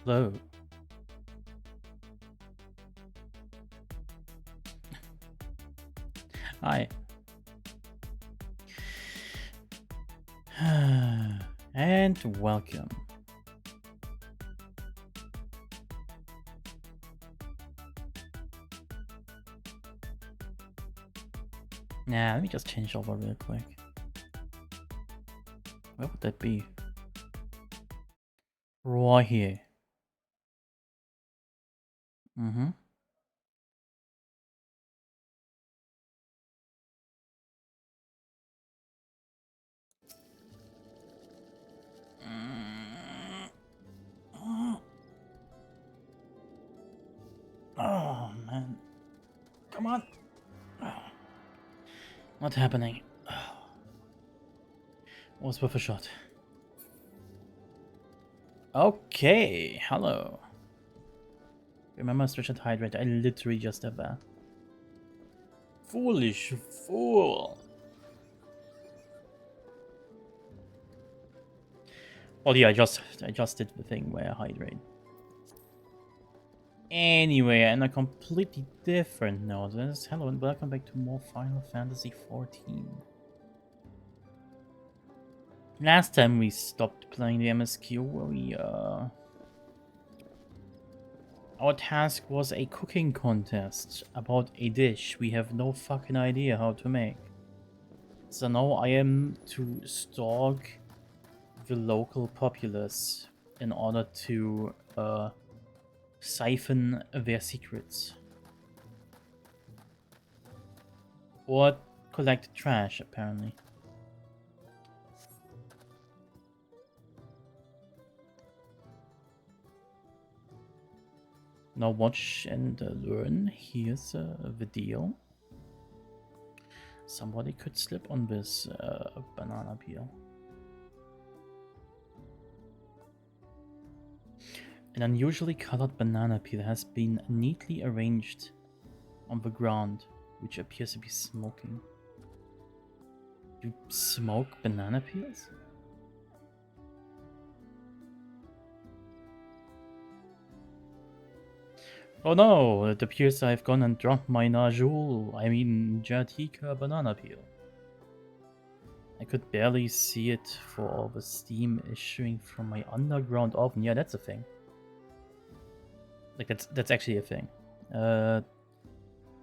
Hello. Hi. And welcome. Nah, let me just change over real quick. Where would that be? Right here. Mm-hmm. Oh, man. Come on. Not happening. Was worth a shot. Okay, hello. Remember stretch and hydrate. I literally just did that. Foolish fool. Well, yeah, I just did the thing where I hydrate. Anyway, on a completely different note, hello and welcome back to more Final Fantasy XIV. Last time we stopped playing the MSQ, our task was a cooking contest about a dish we have no fucking idea how to make. So now I am to stalk the local populace in order to siphon their secrets. Or collect trash, apparently. Now watch and learn. Here's the deal. Somebody could slip on this banana peel. An unusually colored banana peel has been neatly arranged on the ground, which appears to be smoking. You smoke banana peels? Oh no, it appears I've gone and dropped my Jatika banana peel. I could barely see it for all the steam issuing from my underground oven. Yeah, that's a thing. Like, that's actually a thing.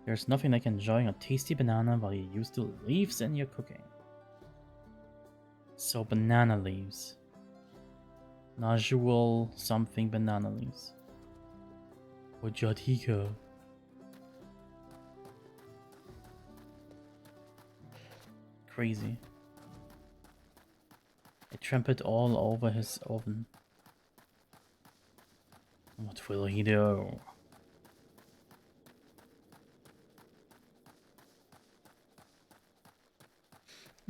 There's nothing like enjoying a tasty banana while you use the leaves in your cooking. So, banana leaves. Najul something banana leaves. Or Jatika. Crazy. I trampled all over his oven. What will he do?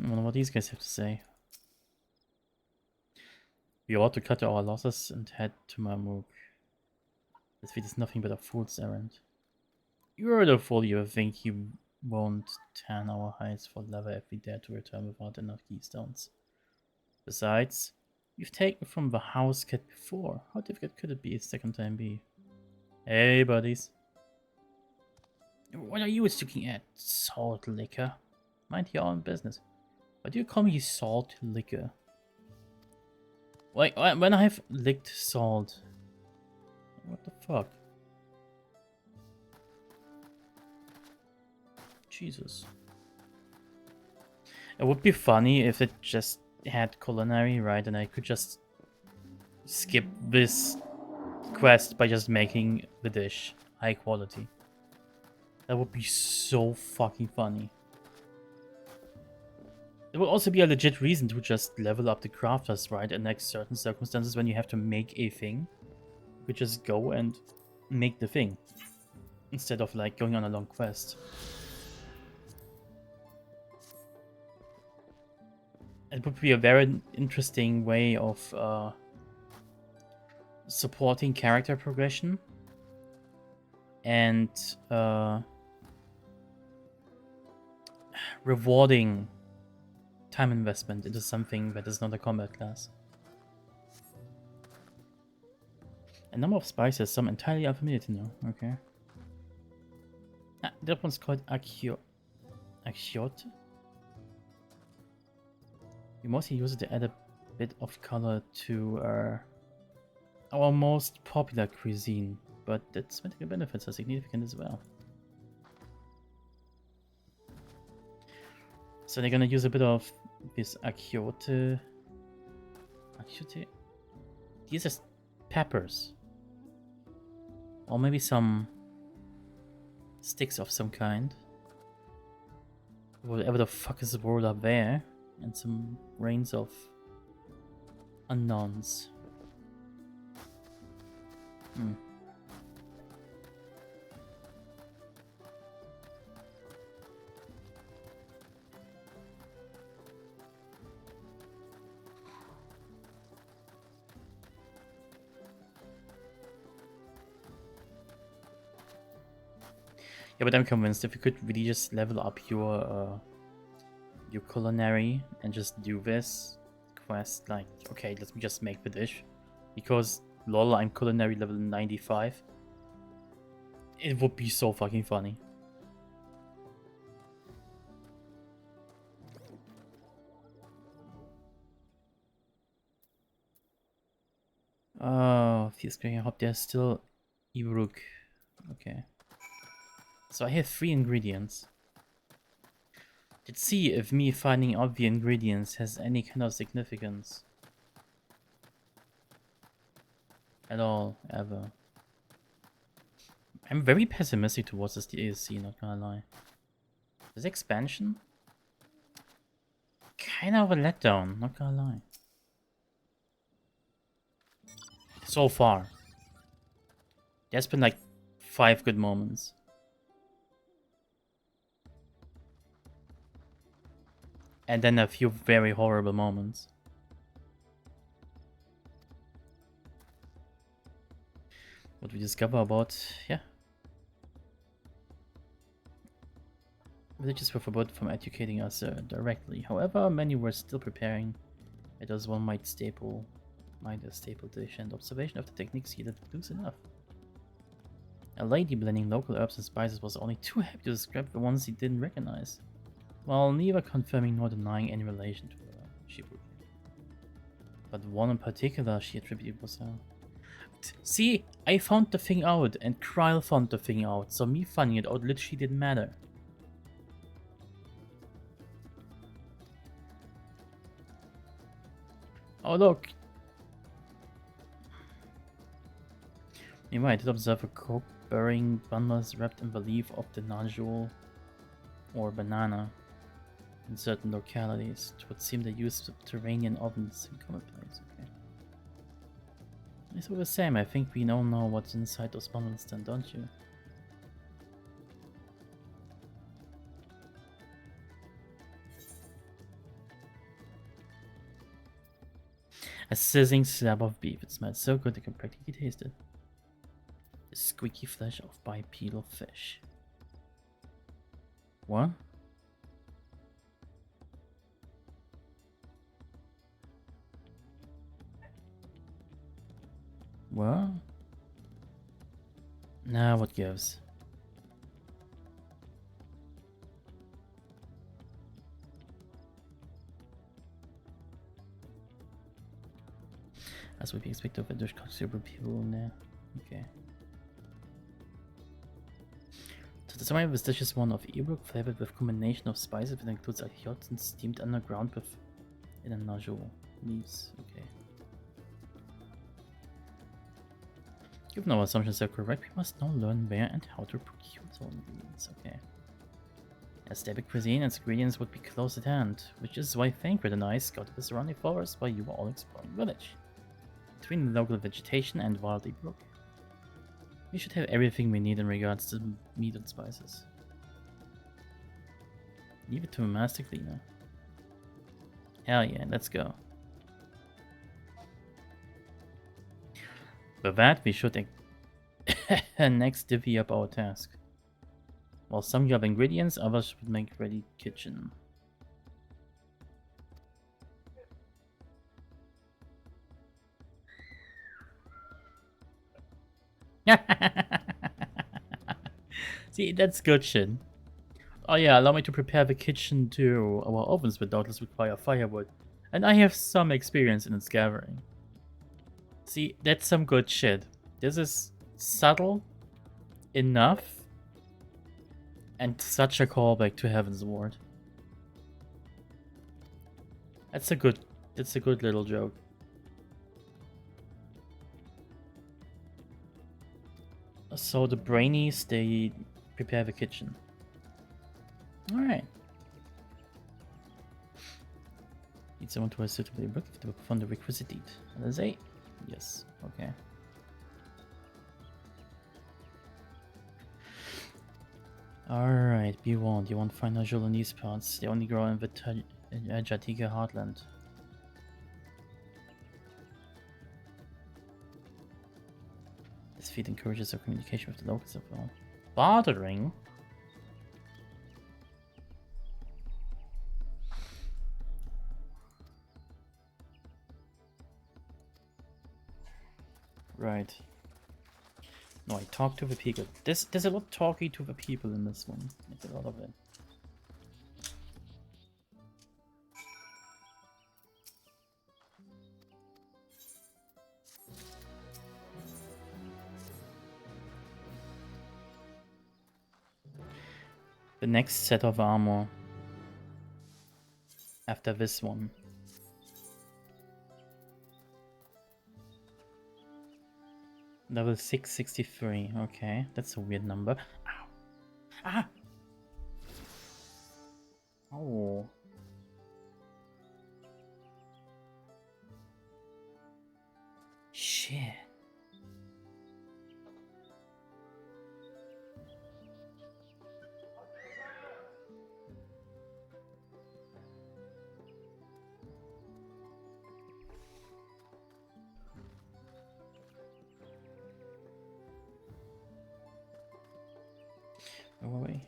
I wonder what these guys have to say. We ought to cut our losses and head to Marmuk. This feat is nothing but a fool's errand. You're the fool you think you won't tan our hides for leather if we dare to return without enough keystones. Besides, you've taken from the house cat before. How difficult could it be a second time be? Hey, buddies. What are you looking at, salt liquor? Mind your own business. Why do you call me salt liquor? Like, when I've licked salt. What the fuck? Jesus. It would be funny if it just had culinary, right? And I could just skip this quest by just making the dish high quality. That would be so fucking funny. It would also be a legit reason to just level up the crafters, right? In like certain circumstances when you have to make a thing, you could just go and make the thing instead of like going on a long quest. It would be a very interesting way of supporting character progression and rewarding time investment into something that is not a combat class. A number of spices, some entirely unfamiliar to know. Okay. Ah, that one's called Accio. Acciot. We mostly use it to add a bit of color to our most popular cuisine, but its medical benefits are significant as well. So they're gonna use a bit of this Aciote. Aciote? These are peppers. Or maybe some sticks of some kind. Whatever the fuck is rolled up there. And some grains of unknowns. Hmm. Yeah, but I'm convinced if you could really just level up your culinary and just do this quest, like, okay, let me just make the dish, because lol, I'm culinary level 95. It would be so fucking funny. Oh, feels great. I hope there's still Ibruk. Okay. So I have 3 ingredients. Let's see if me finding out the ingredients has any kind of significance. At all, ever. I'm very pessimistic towards this DLC, not gonna lie. This expansion? Kind of a letdown, not gonna lie. So far. There's been like 5 good moments. And then a few very horrible moments. What we discover about, yeah. Religious were forbidden from educating us directly. However, many were still preparing it as one might a staple dish, and observation of the techniques yielded loose enough. A lady blending local herbs and spices was only too happy to describe the ones he didn't recognize, while neither confirming nor denying any relation to her. But one in particular she attributed was her. See, I found the thing out, and Kryl found the thing out, so me finding it out literally didn't matter. Oh look! Meanwhile, I did observe a cork burying bundles wrapped in the leaf of the najul or banana in certain localities. It would seem they use subterranean ovens in commonplace. Okay. It's all the same. I think we all know what's inside those bundles then, don't you? A sizzling slab of beef. It smells so good I can practically taste it. The squeaky flesh of bipedal fish. What? What? Now what gives? As would be expected of a dish called super people in there. Okay. So the summary of this dish is one of Ibruk flavored with combination of spices that includes achiots and steamed underground with in a najul leaves. Okay. Given our assumptions are correct, we must now learn where and how to procure those ingredients. Okay. As stable cuisine, its ingredients would be close at hand, which is why Thancred and I scouted the surrounding forest while you were all exploring the village. Between the local vegetation and wild Ibruk, we should have everything we need in regards to meat and spices. Leave it to a master cleaner. Hell yeah, let's go. With that, we should next divvy up our task. While some grab ingredients, others should make ready kitchen. See, that's good shit. Oh yeah, allow me to prepare the kitchen too. Our ovens will doubtless require firewood, and I have some experience in its gathering. See, that's some good shit. This is subtle enough, and such a callback to Heaven's Ward. That's a good little joke. So the brainies, they prepare the kitchen. Alright. Need someone to assist with the book to perform the requisite deed. And that's 8. Yes, okay. Alright, B1. You won't find unusual in these parts. They only grow in the Jatiga heartland. This feat encourages our communication with the locals as well. Bartering? Right. No, I talk to the people. There's a lot talking to the people in this one. It's a lot of it. The next set of armor after this one. Level 663. Okay, that's a weird number. Ow. Ah! Oh. Shit. Go away.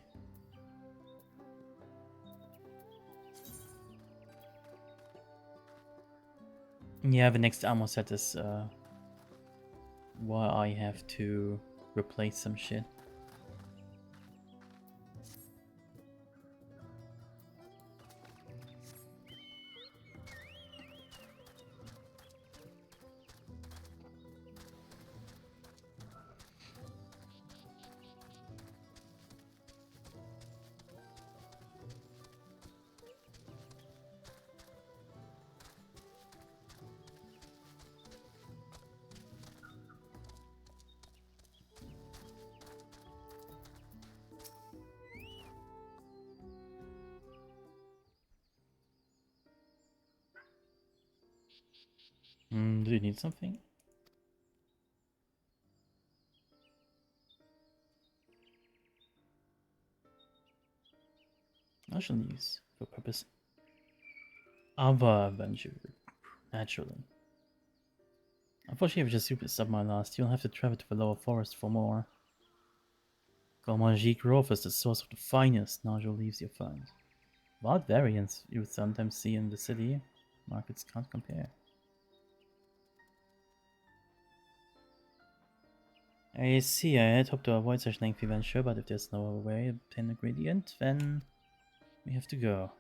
Yeah, the next armor set is why I have to replace some shit. Do you need something? I shall use for purpose other adventure, naturally. Unfortunately, if you just super sub my last, you'll have to travel to the lower forest for more. Gourmandgie Grove is the source of the finest Nigel leaves you find. Wild variants you sometimes see in the city, markets can't compare. I see, I had hoped to avoid such lengthy venture, but if there's no other way to obtain the gradient, then we have to go.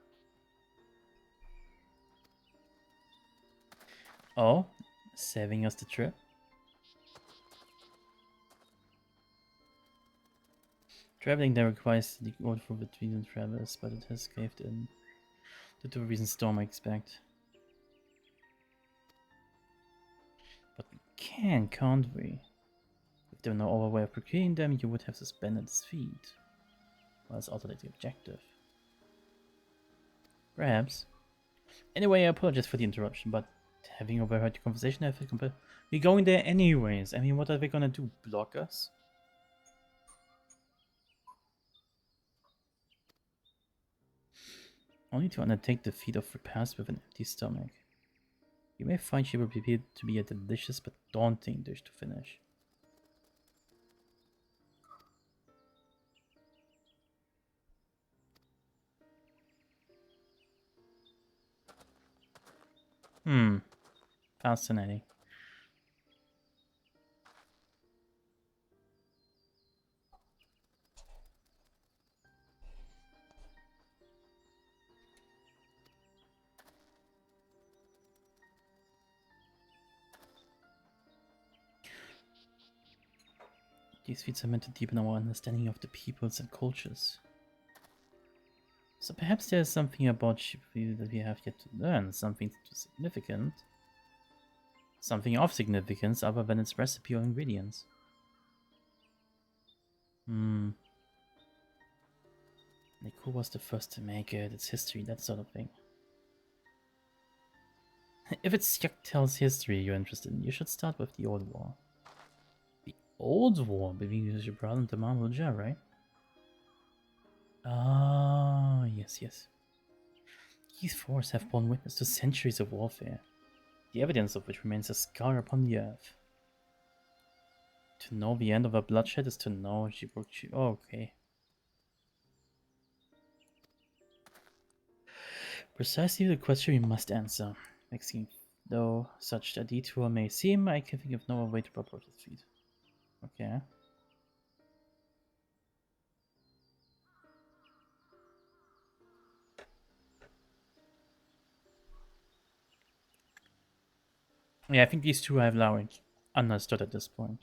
Oh, saving us the trip? Traveling there requires the order for between the travelers, but it has caved in due to a recent storm, I expect. But we can't we? If there were no other way of procuring them, you would have suspended its feet. Well, that's also the objective. Perhaps. Anyway, I apologize for the interruption, but having overheard your conversation, I feel compelled. We're going there anyways. I mean, what are they gonna do? Block us? Only to undertake the feat of repast with an empty stomach. You may find she will prepare to be a delicious but daunting dish to finish. Fascinating. These feats are meant to deepen our understanding of the peoples and cultures. So perhaps there's something about Shibuya that we have yet to learn, something significant. Something of significance other than its recipe or ingredients. Like, who was the first to make it, its history, that sort of thing. If it's Yaktel's history you're interested in, you should start with the Old War. The Old War between Gibraltar and the Marble Jar, right? Ah, yes, yes. These forests have borne witness to centuries of warfare, the evidence of which remains a scar upon the earth. To know the end of a bloodshed is to know Gibraltar. Oh, okay. Precisely the question we must answer. Maxine, though such a detour may seem, I can think of no way to properly feed. Okay. Yeah, I think these two I have now understood at this point.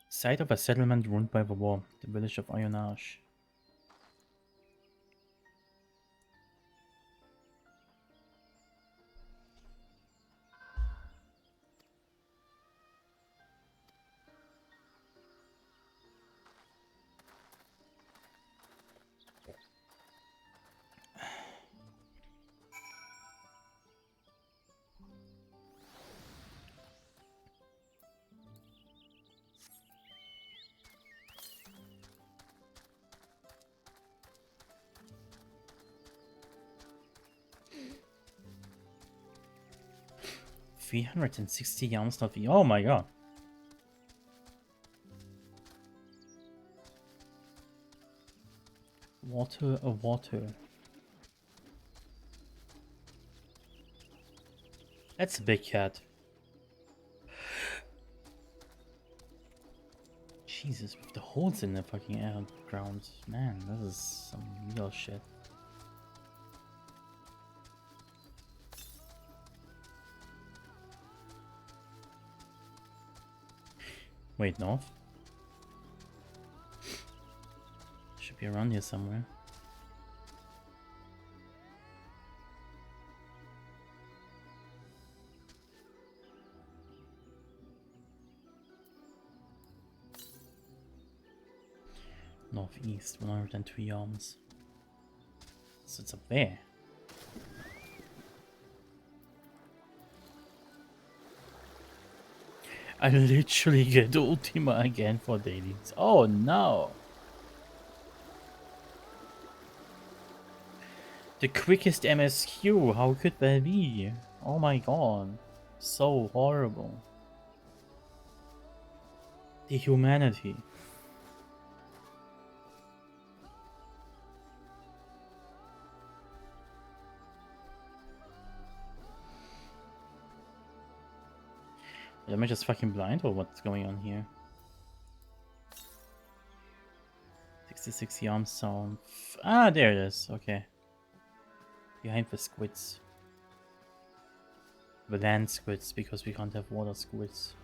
Site of a settlement ruined by the war, the village of Ionage. $360 yams, not the. Oh my god. Water. That's a big cat. Jesus, with the holes in the fucking ground. Man, this is some real shit. Wait, north? Should be around here somewhere. Northeast, 102 yams. So it's up there. I literally get Ultima again for dailies. Oh no! The quickest MSQ, how could that be? Oh my god. So horrible. The humanity. Am I just fucking blind or what's going on here? 66 yam sound. Ah, there it is. Okay. Behind the squids. The land squids, because we can't have water squids.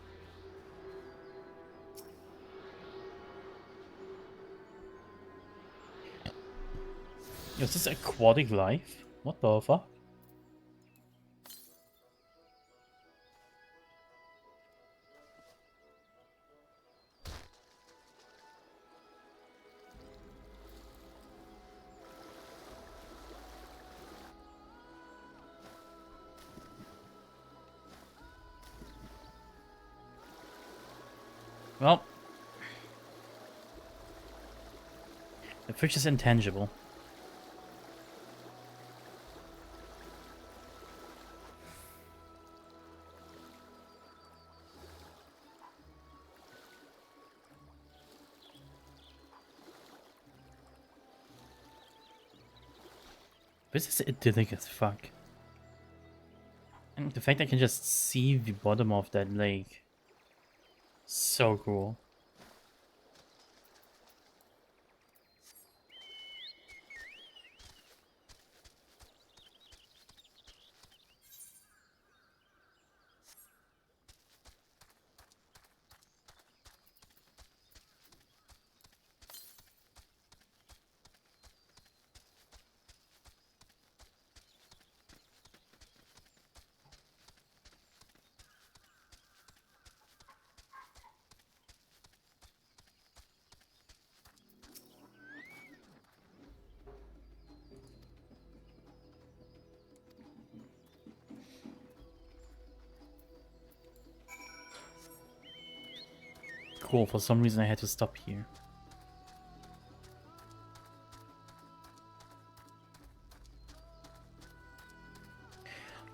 Is this aquatic life? What the fuck? Well, the fish is intangible. This is idyllic as fuck. And the fact I can just see the bottom of that lake. So cool. cool. For some reason I had to stop here.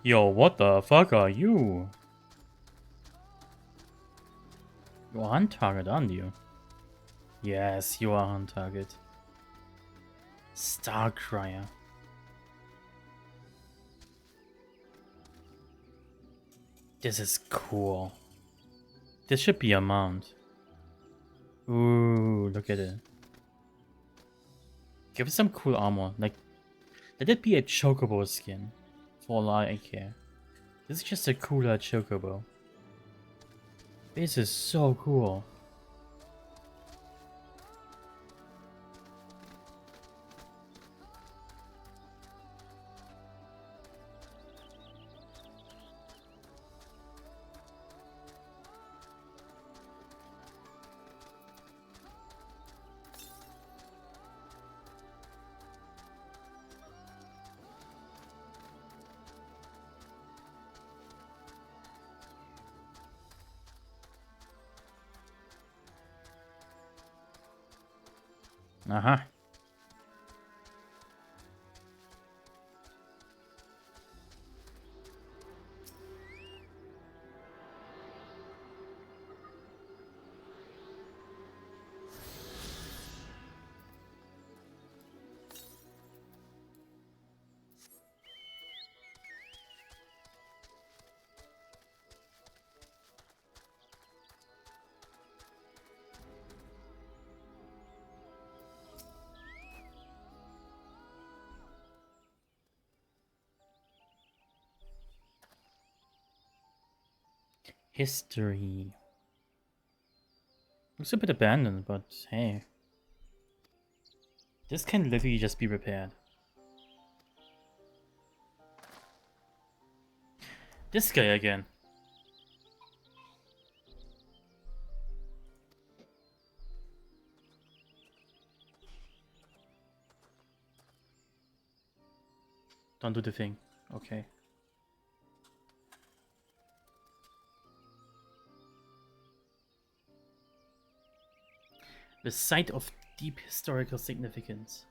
Yo, what the fuck are you? You're on target, aren't you? Yes, you are on target. Starcrier. This is cool. This should be a mount. Ooh, look at it. Give it some cool armor. Like, let it be a chocobo skin. For all I care. This is just a cooler chocobo. This is so cool. Uh-huh. History. Looks a bit abandoned, but hey. This can literally just be repaired. This guy again. Don't do the thing. Okay. The site of deep historical significance.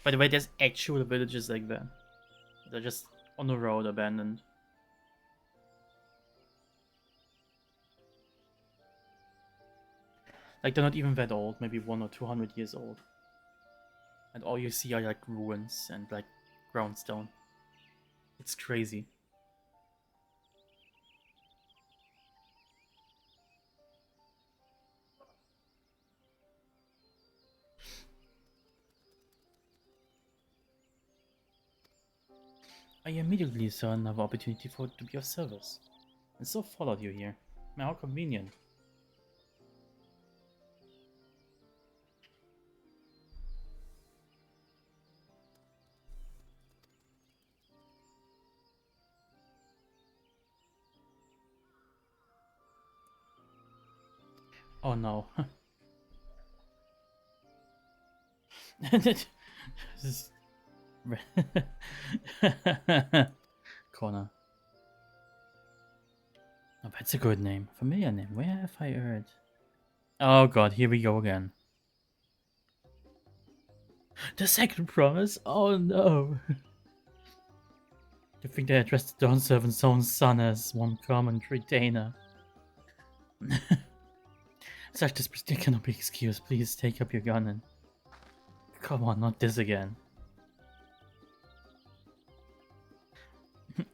By the way, there's actual villages like that. They're just on the road, abandoned. Like, they're not even that old, maybe 100 or 200 years old. And all you see are like ruins and like ground stone. It's crazy. I immediately saw another opportunity to be of service, and so followed you here. How convenient. Oh no. This is... Corner. Oh, that's a good name. Familiar name. Where have I heard? Oh god, here we go again. The second promise? Oh no. You think they addressed the Dawn Servant's own son as one common retainer? Such disrespect cannot be excused. Please take up your gun and... Come on, not this again.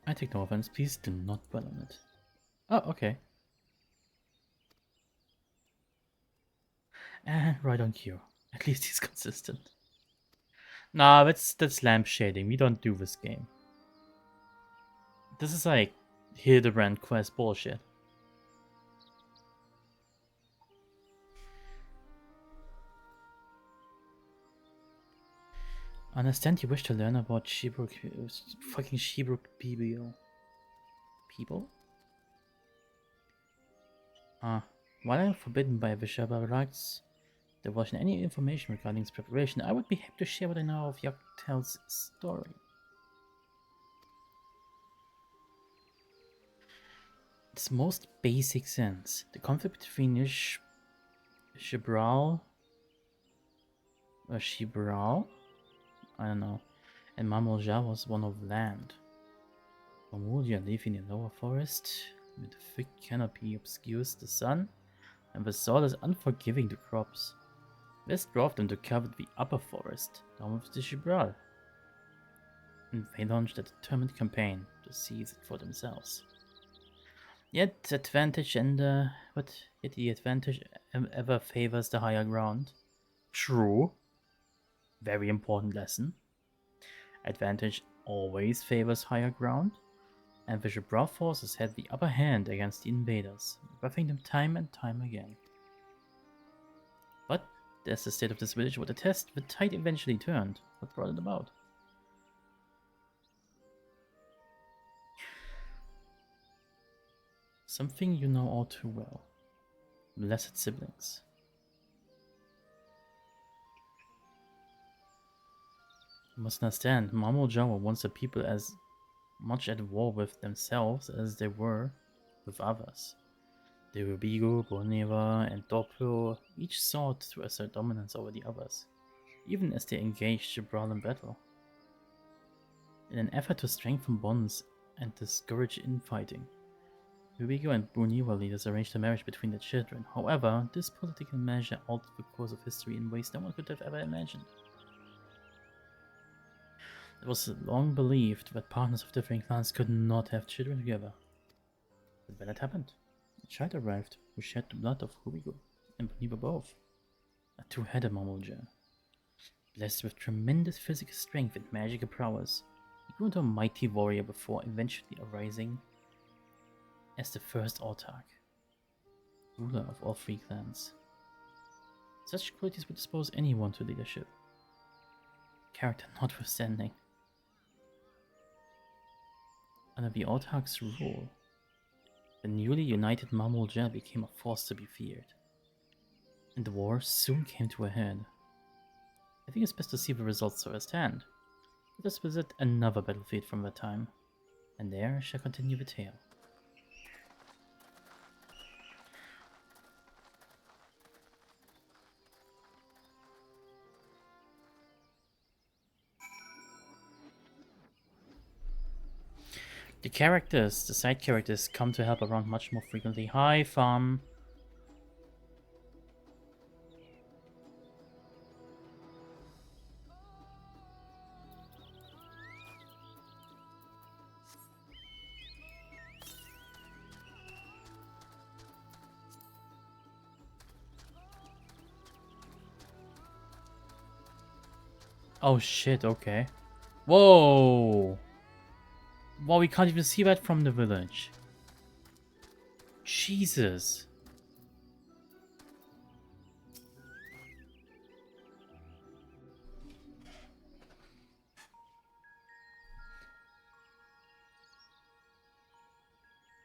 I take no offense. Please do not dwell on it. Oh, okay. And right on cue. At least he's consistent. Nah, that's lamp shading. We don't do this game. This is like Hildebrand quest bullshit. I understand you wish to learn about fucking Shebrook people. While I'm forbidden by Vishaba rights, there wasn't any information regarding its preparation. I would be happy to share what I know of Yaktel's story. its most basic sense, the conflict between Shibral, I don't know, and Mamulja was one of land. Mamulja living in the lower forest, with a thick canopy obscures the sun, and the soil is unforgiving to crops. This drove them to cover the upper forest, down with the Shibral, and they launched a determined campaign to seize it for themselves. Yet the advantage ever favors the higher ground. True. Very important lesson. Advantage always favors higher ground, and the Jabra forces had the upper hand against the invaders, buffing them time and time again. But as the state of this village would attest, the tide eventually turned. What brought it about? Something you know all too well. Blessed siblings. You must understand, Mamulja were once a people as much at war with themselves as they were with others. The Rubigo, Boneva, and Doppel each sought to assert dominance over the others, even as they engaged Gibral in battle. In an effort to strengthen bonds and discourage infighting, Rubigo and Boneva leaders arranged a marriage between their children. However, this political measure altered the course of history in ways no one could have ever imagined. It was long believed that partners of different clans could not have children together. But then it happened. A child arrived who shared the blood of Rubigo and Boneva both. A two-headed Mamulja. Blessed with tremendous physical strength and magical prowess, he grew into a mighty warrior before eventually arising as the first autarch, ruler of all three clans. Such qualities would dispose anyone to leadership, character notwithstanding. Under the autarch's rule, the newly united Mamulja became a force to be feared, and the war soon came to a head. I think it's best to see the results firsthand. Let us visit another battlefield from that time, and there I shall continue the tale. The side characters, come to help around much more frequently. Hi, farm. Oh shit, okay. Whoa! Wow, we can't even see that from the village. Jesus.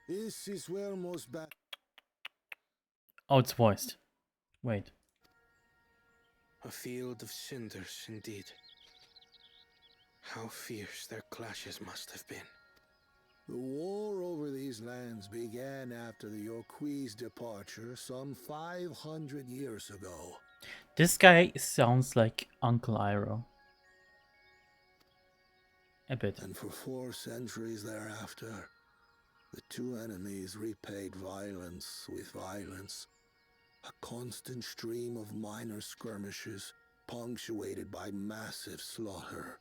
This is where most bad. Oh, it's voiced. Wait. A field of cinders, indeed. How fierce their clashes must have been. The war over these lands began after the Yorqui's departure some 500 years ago. This guy sounds like Uncle Iroh. A bit. And for 4 centuries thereafter, the two enemies repaid violence with violence. A constant stream of minor skirmishes, punctuated by massive slaughter.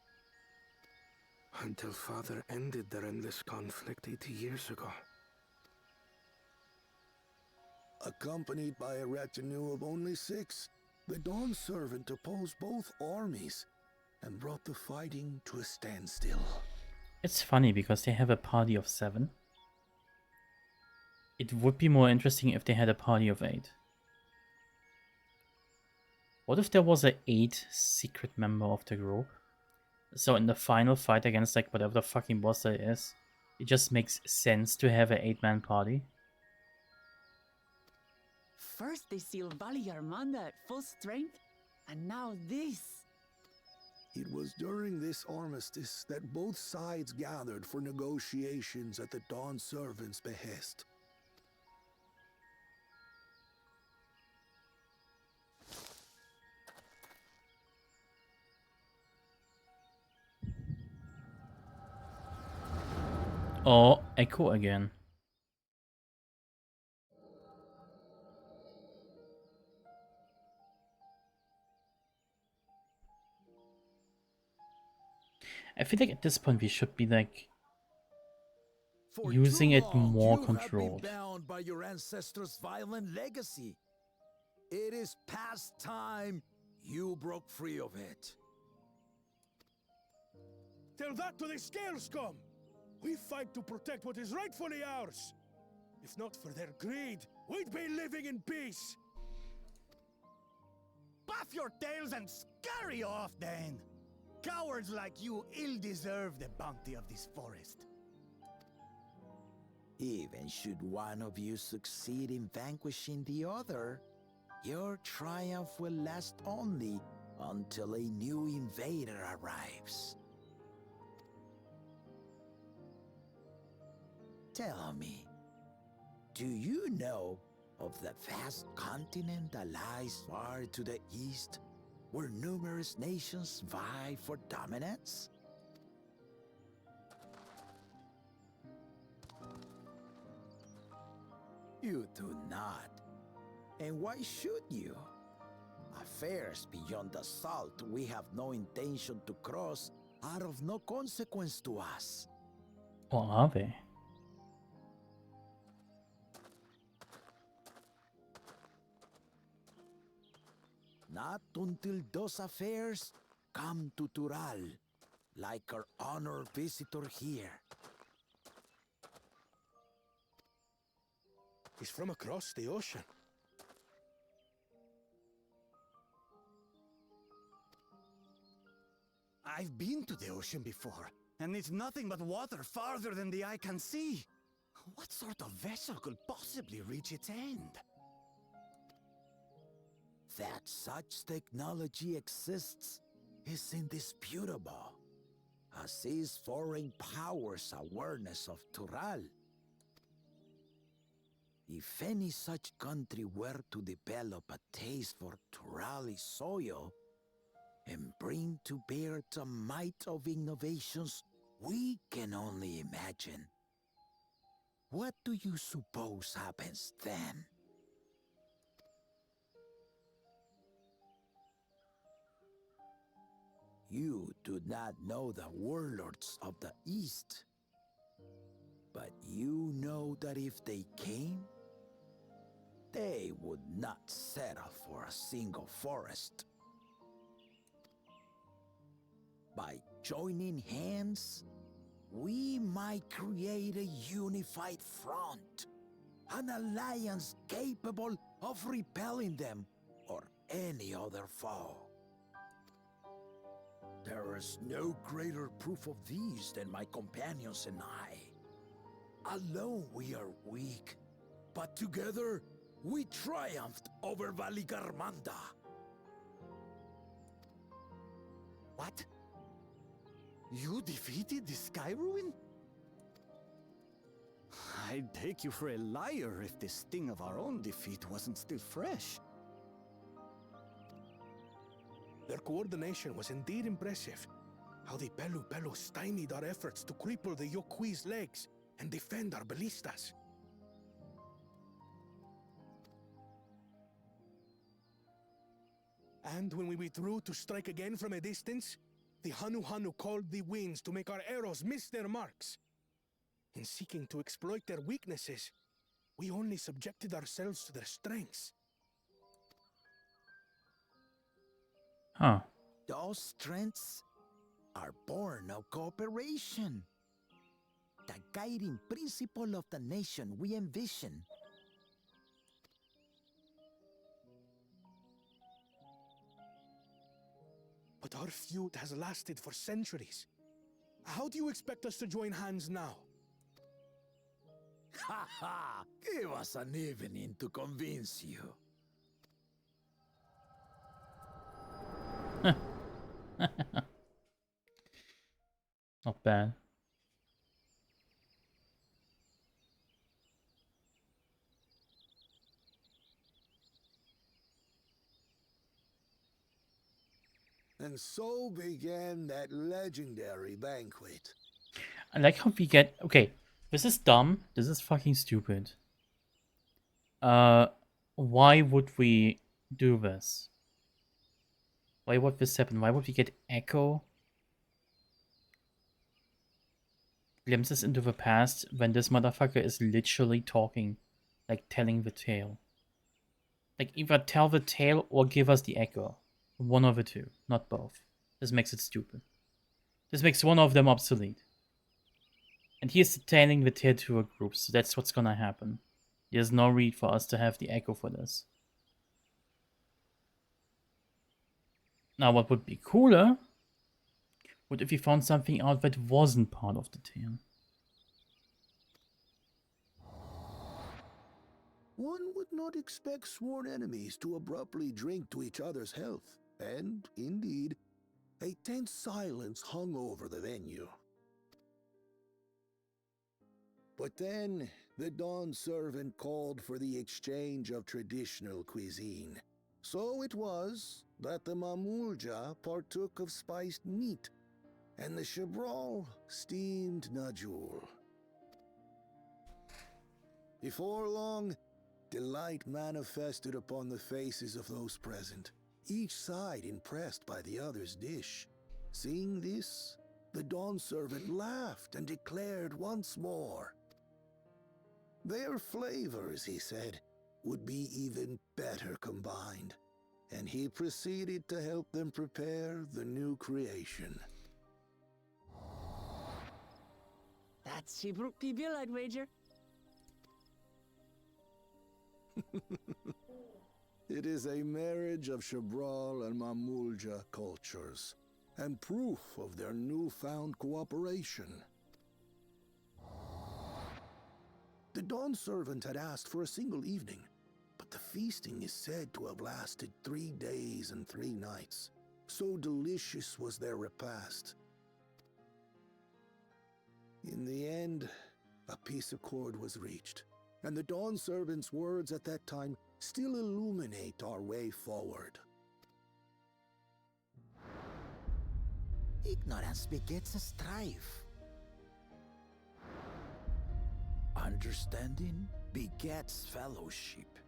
Until Father ended their endless conflict 80 years ago. Accompanied by a retinue of only 6, the Dawn Servant opposed both armies and brought the fighting to a standstill. It's funny because they have a party of 7. It would be more interesting if they had a party of 8. What if there was an 8th secret member of the group? So in the final fight against like whatever the fucking boss that is, it just makes sense to have an 8-man party. First they seal Valley Armanda at full strength, and now this. It was during this armistice that both sides gathered for negotiations at the Dawn Servant's behest. Oh, Echo again. I feel like at this point we should be like For using too it long, more you have been controlled. bound by your ancestors' violent legacy. It is past time you broke free of it. Tell that to the Scale Scum! We fight to protect what is rightfully ours! If not for their greed, we'd be living in peace! Buff your tails and scurry off, then! Cowards like you ill deserve the bounty of this forest. Even should one of you succeed in vanquishing the other, your triumph will last only until a new invader arrives. Tell me, do you know of the vast continent that lies far to the east, where numerous nations vie for dominance? You do not. And why should you? Affairs beyond the salt we have no intention to cross are of no consequence to us. Or are they? Not until those affairs come to Tural, like our honored visitor here. He's from across the ocean. I've been to the ocean before, and it's nothing but water farther than the eye can see. What sort of vessel could possibly reach its end? That such technology exists is indisputable, as is foreign powers' awareness of Tural. If any such country were to develop a taste for Turali soil and bring to bear the might of innovations we can only imagine, what do you suppose happens then? You do not know the warlords of the East, but you know that if they came, they would not settle for a single forest. By joining hands, we might create a unified front, an alliance capable of repelling them or any other foe. There is no greater proof of these than my companions and I. Alone we are weak, but together we triumphed over Valigarmanda. What? You defeated the Sky Ruin? I'd take you for a liar if the sting of our own defeat wasn't still fresh. Their coordination was indeed impressive. How the Pelu stymied our efforts to cripple the Yokui's legs and defend our ballistas. And when we withdrew to strike again from a distance, the Hanu called the winds to make our arrows miss their marks. In seeking to exploit their weaknesses, we only subjected ourselves to their strengths. Huh. Those strengths are born of cooperation. The guiding principle of the nation we envision. But our feud has lasted for centuries. How do you expect us to join hands now? Ha ha! Give us an evening to convince you. Not bad. And so began that legendary banquet. I like how we get... Okay, This is dumb. This is fucking stupid. Why would we do this? Why would this happen? Why would we get echo glimpses into the past when this motherfucker is literally talking, like telling the tale? Like either tell the tale or give us the echo. One of the two, not both. This makes it stupid. This makes one of them obsolete. And he's telling the tale to a group, so that's what's gonna happen. There's no need for us to have the echo for this. Now, what would be cooler would if we found something out that wasn't part of the tale. One would not expect sworn enemies to abruptly drink to each other's health, and, indeed, a tense silence hung over the venue. But then, the Dawn servant called for the exchange of traditional cuisine. So it was that the Mamulja partook of spiced meat, and the Chebral steamed Najul. Before long, delight manifested upon the faces of those present, each side impressed by the other's dish. Seeing this, the Dawn servant laughed and declared once more, their flavors, he said, would be even better combined, and he proceeded to help them prepare the new creation. That's Shibruk Pibil, I'd wager. It is a marriage of Chebral and Mamulja cultures, and proof of their newfound cooperation. The Dawn servant had asked for a single evening, but the feasting is said to have lasted 3 days and 3 nights. So delicious was their repast. In the end, a peace accord was reached, and the Dawn servant's words at that time still illuminate our way forward. Ignorance begets a strife. Understanding begets fellowship.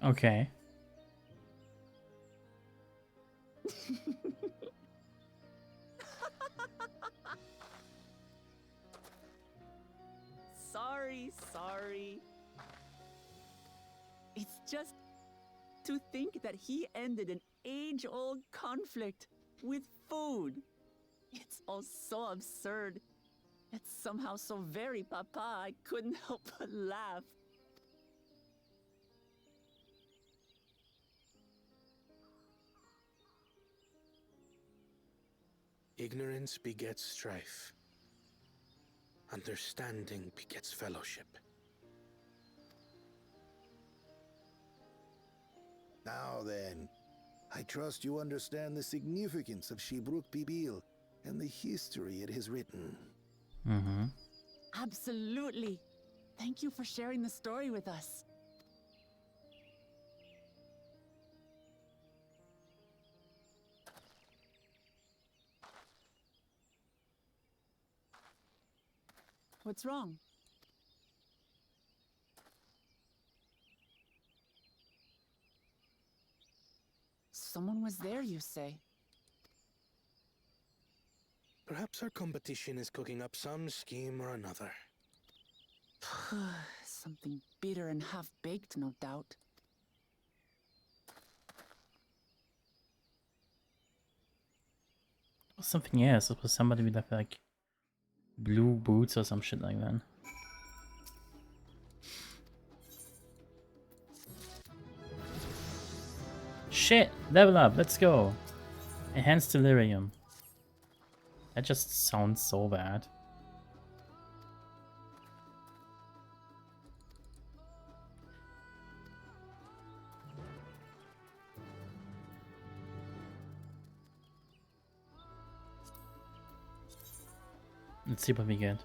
Okay. Sorry. It's just to think that he ended an age-old conflict with food. It's all so absurd. It's somehow so very papa, I couldn't help but laugh. Ignorance begets strife. Understanding begets fellowship. Now then, I trust you understand the significance of Shibruk Pibil and the history it has written. Mm-hmm. Absolutely. Thank you for sharing the story with us. What's wrong? Someone was there, you say? Perhaps our competition is cooking up some scheme or another. Something bitter and half-baked, no doubt. Something else. It was somebody with like blue boots or some shit like that. Shit! Level up, let's go! Enhanced Delirium. That just sounds so bad. Let's see what we get.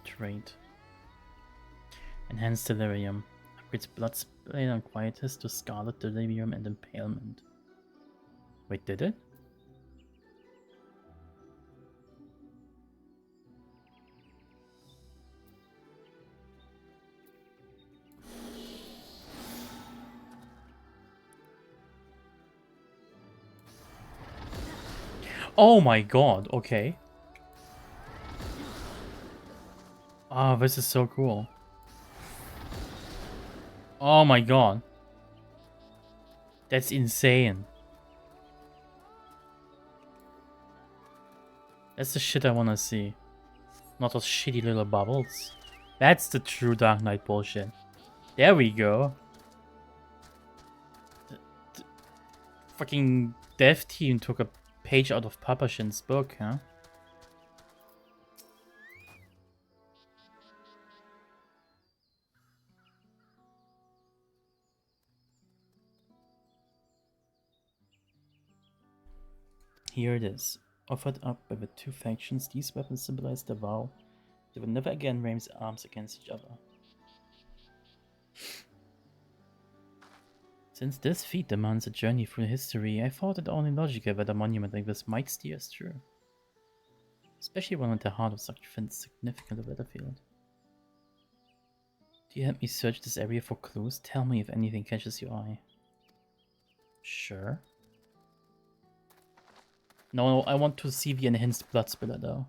Trade. Enhanced Delirium. Upgrades Bloodspray and Quietus to Scarlet Delirium and Impalement. Wait, did it? Oh my god, okay. Ah, this is so cool. Oh my god. That's insane. That's the shit I wanna see. Not those shitty little bubbles. That's the true Dark Knight bullshit. There we go. The fucking dev team took a page out of Papa Shin's book, huh? Here it is. Offered up by the two factions, these weapons symbolize the vow they will never again raise arms against each other. Since this feat demands a journey through history, I thought it only logical that a monument like this might steer us through. Especially one at the heart of such a significant battlefield. Do you help me search this area for clues? Tell me if anything catches your eye. Sure. No, I want to see the enhanced blood spiller though.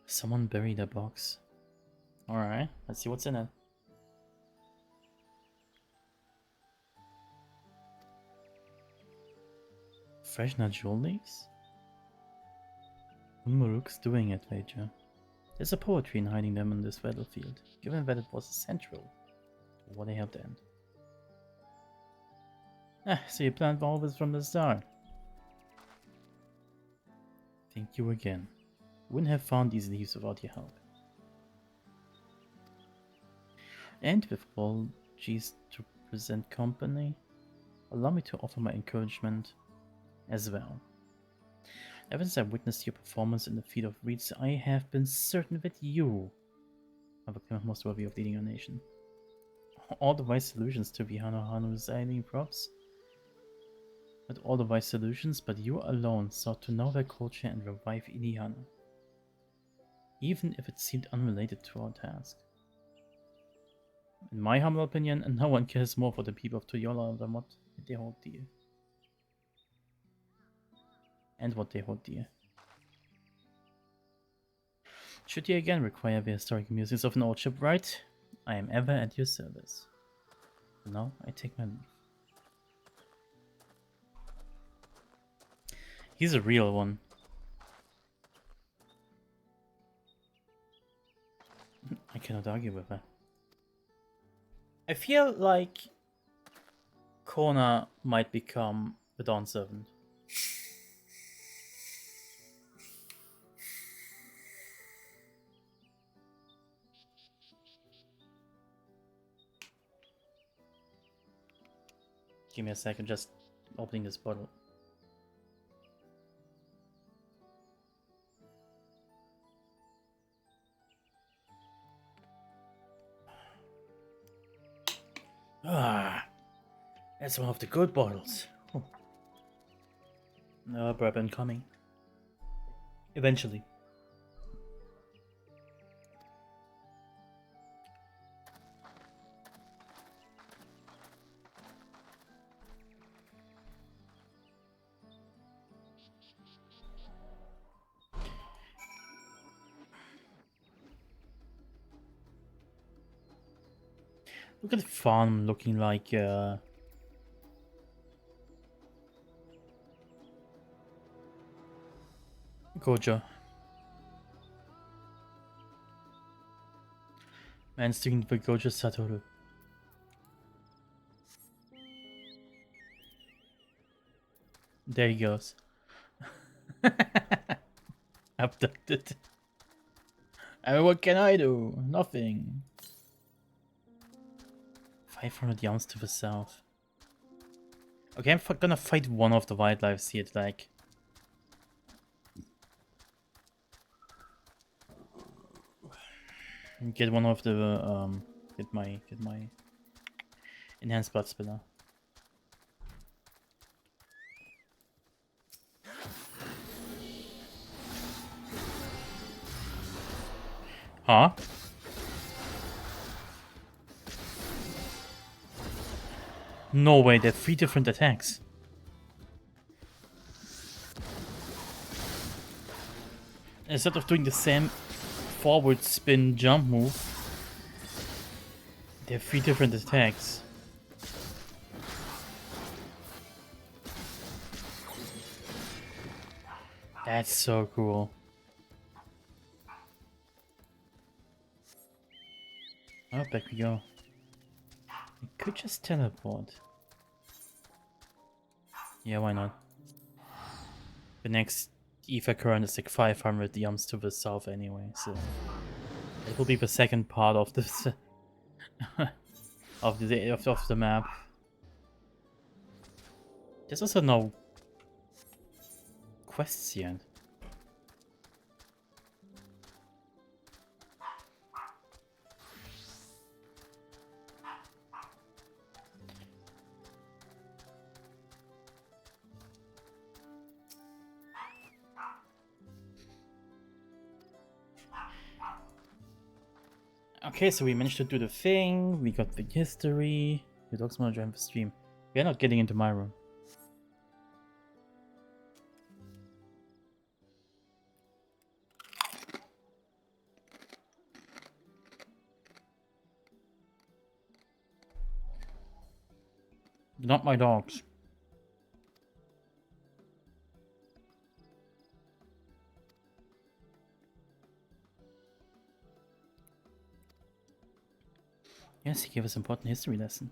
Someone buried a box. Alright, let's see what's in it. Fresh nut jewel leaves? Unmuruk's doing it, Wager. There's a poetry in hiding them on this battlefield, given that it was central to what they helped end. Ah, so you planned all this from the start. Thank you again. Wouldn't have found these leaves without your help. And with apologies to present company, allow me to offer my encouragement as well. Ever since I witnessed your performance in the Feat of Reeds, I have been certain that you are the claimant most worthy of leading your nation. All the wise solutions to the Hanu's ailing props. But all the wise solutions, but you alone sought to know their culture and revive Ilihana. Even if it seemed unrelated to our task. In my humble opinion, no one cares more for the people of Toyola than what they hold dear. And what they hold dear. Should you again require the historic musings of an old shipwright, I am ever at your service. For now, I take my leave. He's a real one. I cannot argue with that. I feel like Kona might become the Dawn Servant. Give me a second, just opening this bottle. Ah, that's one of the good bottles. Oh. No bourbon coming. Eventually. Look at the farm looking like Gojo. Man sticking to Gojo Satoru. There he goes. Abducted. I mean, what can I do? Nothing. 500 yams to the south. Okay, I'm gonna fight one of the wildlife here, like. Get one of the get my enhanced blood spiller. Huh? No way, they're 3 different attacks. Instead of doing the same forward spin jump move, they're 3 different attacks. That's so cool. Oh, back we go. We could just teleport. Yeah, why not? The next ether current is like 500 yums to the south anyway, so it will be the second part of this of the map. There's also no quests yet. Okay, so we managed to do the thing, we got the history. Your dogs want to join the stream. We are not getting into my room. Not my dogs. Yes, he gave us an important history lesson.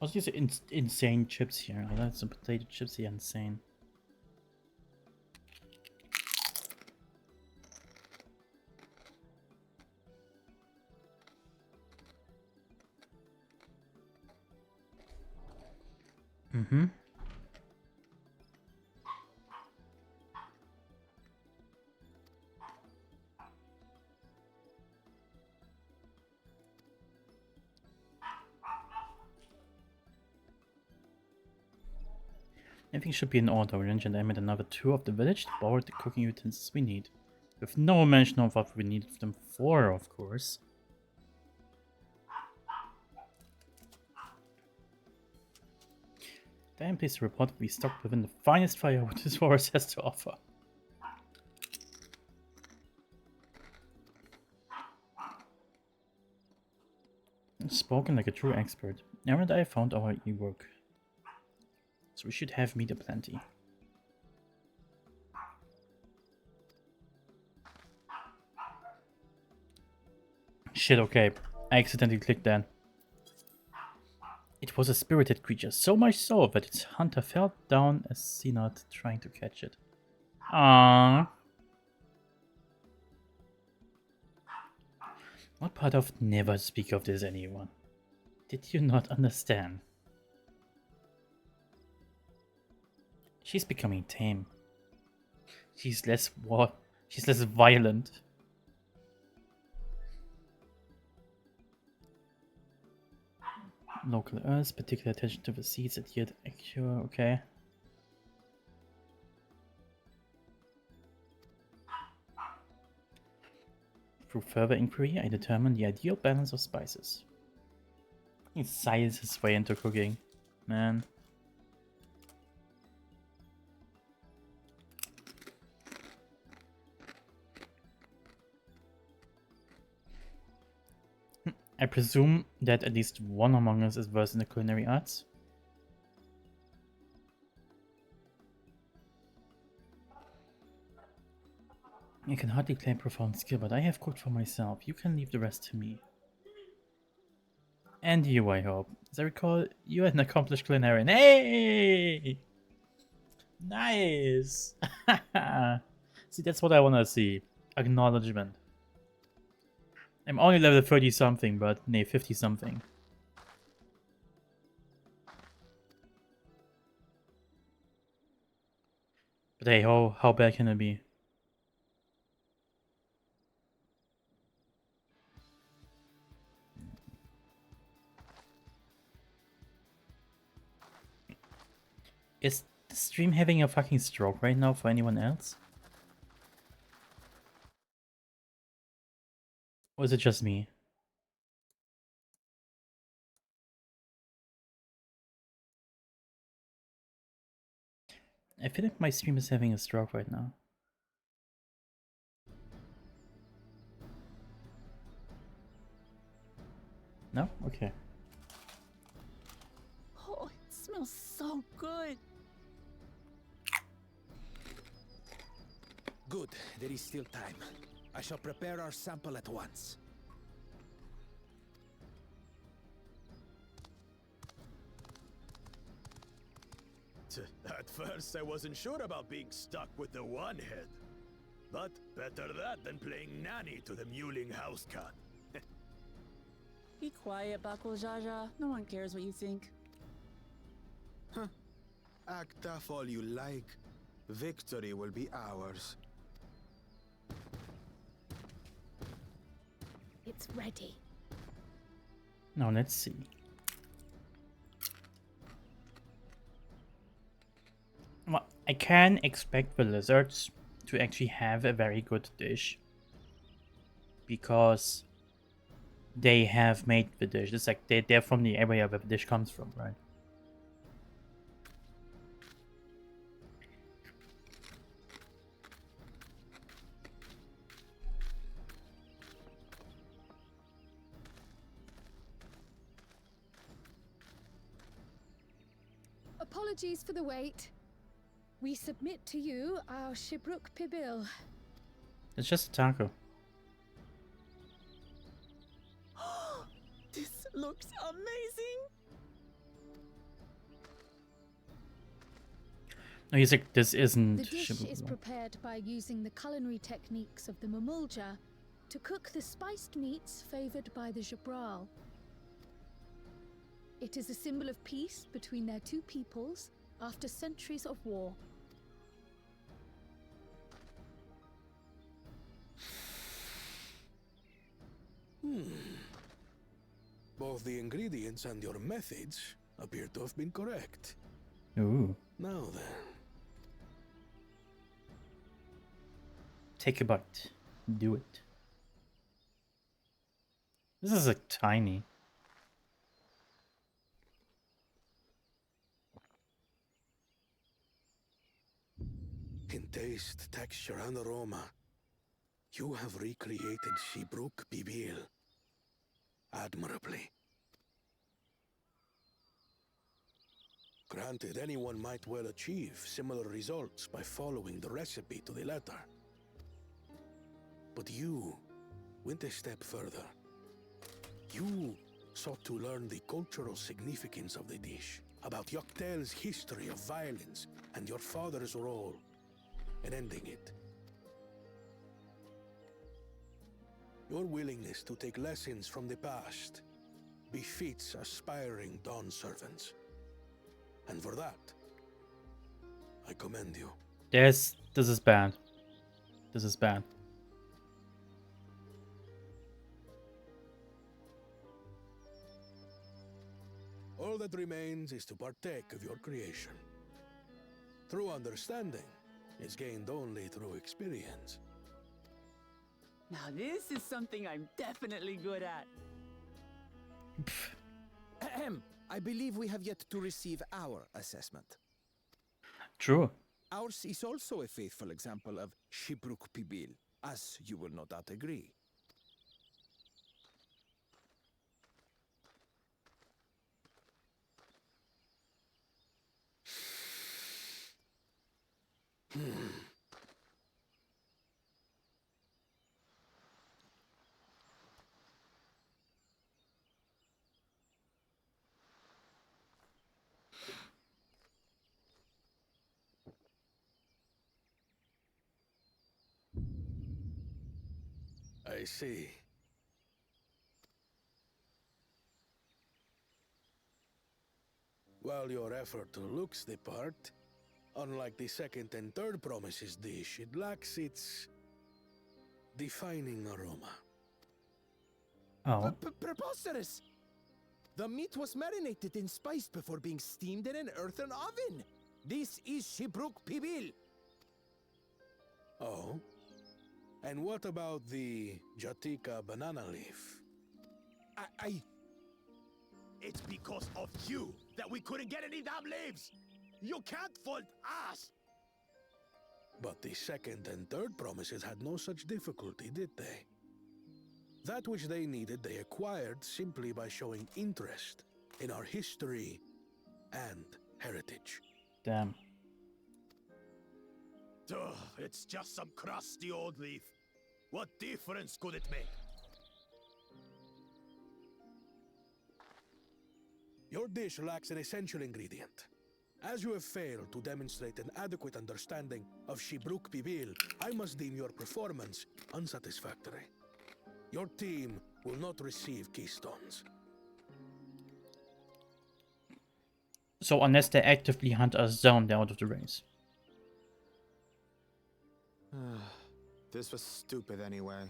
Also, these are insane chips here. I like some potato chips here, insane. Mm-hmm. Everything should be in order. We and I made another tour of the village to borrow the cooking utensils we need. With no mention of what we need them for, of course. I am pleased to report that we stocked within the finest firewood this forest has to offer. Spoken like a true expert. Aaron and I found our e-work. So we should have meat aplenty. Shit, okay. I accidentally clicked that. It was a spirited creature, so much so that its hunter fell down a Sinat trying to catch it. Aww. What part of never speak of this anyone? Did you not understand? She's becoming tame. She's less violent. Local earth, particular attention to the seeds adhered accurate, okay. Through further inquiry, I determined the ideal balance of spices. He sighs his way into cooking, man. I presume that at least one among us is versed in the culinary arts. I can hardly claim profound skill, but I have cooked for myself. You can leave the rest to me. And you, I hope. As I recall, you are an accomplished culinarian. Hey! Nice! See, that's what I want to see. Acknowledgement. I'm only level 30 something, but nay, 50 something. But hey, how bad can it be? Is the stream having a fucking stroke right now for anyone else? Or is it just me? I feel like my stream is having a stroke right now. No? Okay. Oh, it smells so good. Good, there is still time. I shall prepare our sample at once. At first, I wasn't sure about being stuck with the one head. But better that than playing nanny to the mewling house cat. Be quiet, Bako Jaja. No one cares what you think. Act tough all you like. Victory will be ours. It's ready. Now let's see. Well, I can expect the lizards to actually have a very good dish. Because they have made the dish. It's like they're from the area where the dish comes from, right? Apologies for the wait. We submit to you our Shibruk Pibil. It's just a taco. This looks amazing. No, he's like, this isn't The dish is Shibuya. prepared by using the culinary techniques of the Mamulja to cook the spiced meats favored by the Jabral. It is a symbol of peace between their two peoples after centuries of war. Both the ingredients and your methods appear to have been correct. Ooh. Now then, Take a bite. Do it. This is like tiny. in taste, texture, and aroma, you have recreated Shibruk Bibil admirably. Granted, anyone might well achieve similar results by following the recipe to the letter. But you went a step further. You sought to learn the cultural significance of the dish, about Yoktel's history of violence and your father's role in ending it. Your willingness to take lessons from the past befits aspiring Dawn servants. And for that, I commend you. This is bad. This is bad. All that remains is to partake of your creation. True understanding is gained only through experience. Now this is something I'm definitely good at. Ahem. I believe we have yet to receive our assessment. True. Ours is also a faithful example of Shibruk Pibil, as you will no doubt agree. I see. While your effort looks the part, unlike the second and third promises dish, it lacks its defining aroma. Oh. Preposterous! The meat was marinated and spiced before being steamed in an earthen oven. This is Shibruk Pibil. Oh? And what about the Jatika banana leaf? It's because of you that we couldn't get any damn leaves! You can't fault us! But the second and third promises had no such difficulty, did they? That which they needed they acquired simply by showing interest in our history and heritage. Damn. Ugh, it's just some crusty old leaf. What difference could it make? Your dish lacks an essential ingredient. As you have failed to demonstrate an adequate understanding of Shibruk Pibil, I must deem your performance unsatisfactory. Your team will not receive keystones. So unless they actively hunt us down, they're out of the race. This was stupid anyway.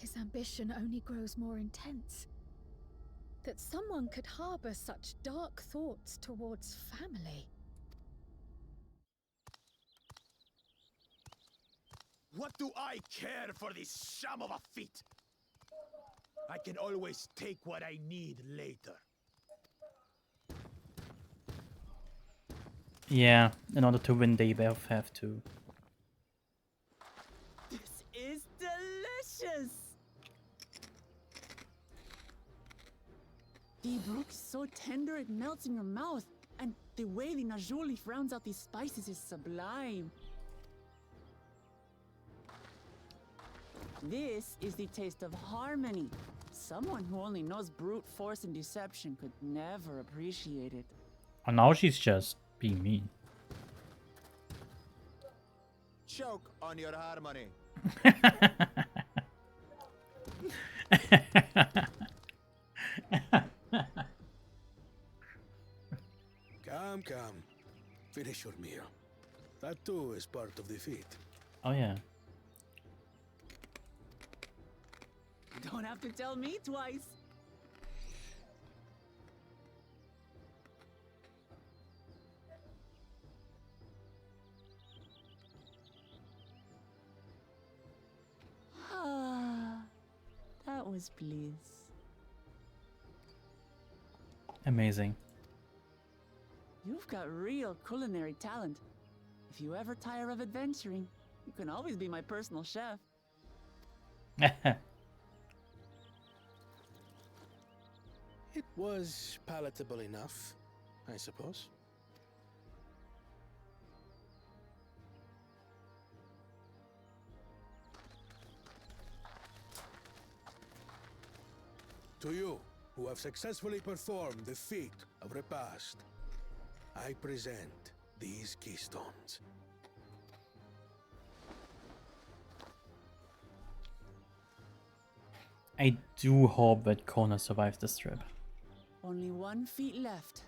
His ambition only grows more intense. That someone could harbor such dark thoughts towards family. What do I care for this sham of a feat? I can always take what I need later. Yeah, in order to win, they both have to. This is delicious! The brook is so tender it melts in your mouth, and the way the najou leaf rounds out these spices is sublime. This is the taste of harmony. Someone who only knows brute force and deception could never appreciate it. Oh, now she's just being mean. Choke on your harmony. Come. Finish your meal. That too is part of the feat. Oh yeah. Don't have to tell me twice. Ah, that was bliss. Amazing. You've got real culinary talent. If you ever tire of adventuring, you can always be my personal chef. It was palatable enough, I suppose. To you, who have successfully performed the feat of repast, I present these keystones. I do hope that Kona survives this trip. Only 1 feet left.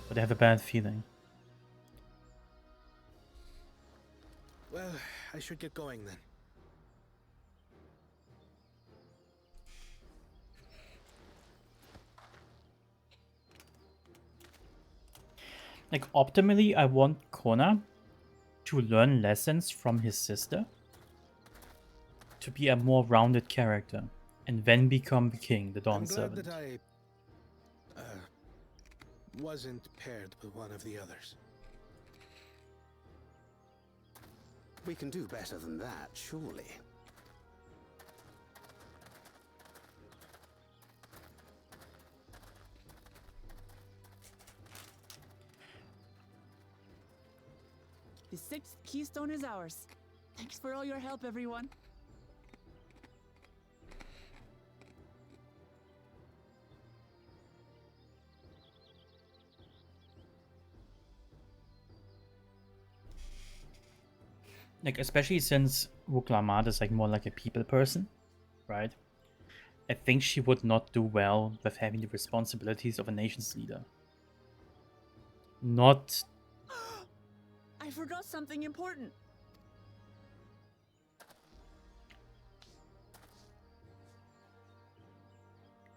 But I have a bad feeling. Well, I should get going then. Like, optimally, I want Kona to learn lessons from his sister, to be a more rounded character, and then become the king, the Dawn I'm glad Servant. that I wasn't paired with one of the others. We can do better than that, surely. The 6th keystone is ours. Thanks for all your help, everyone. Like, especially since Wuklamat is like more like a people person, right? I think she would not do well with having the responsibilities of a nation's leader. Not... I forgot something important.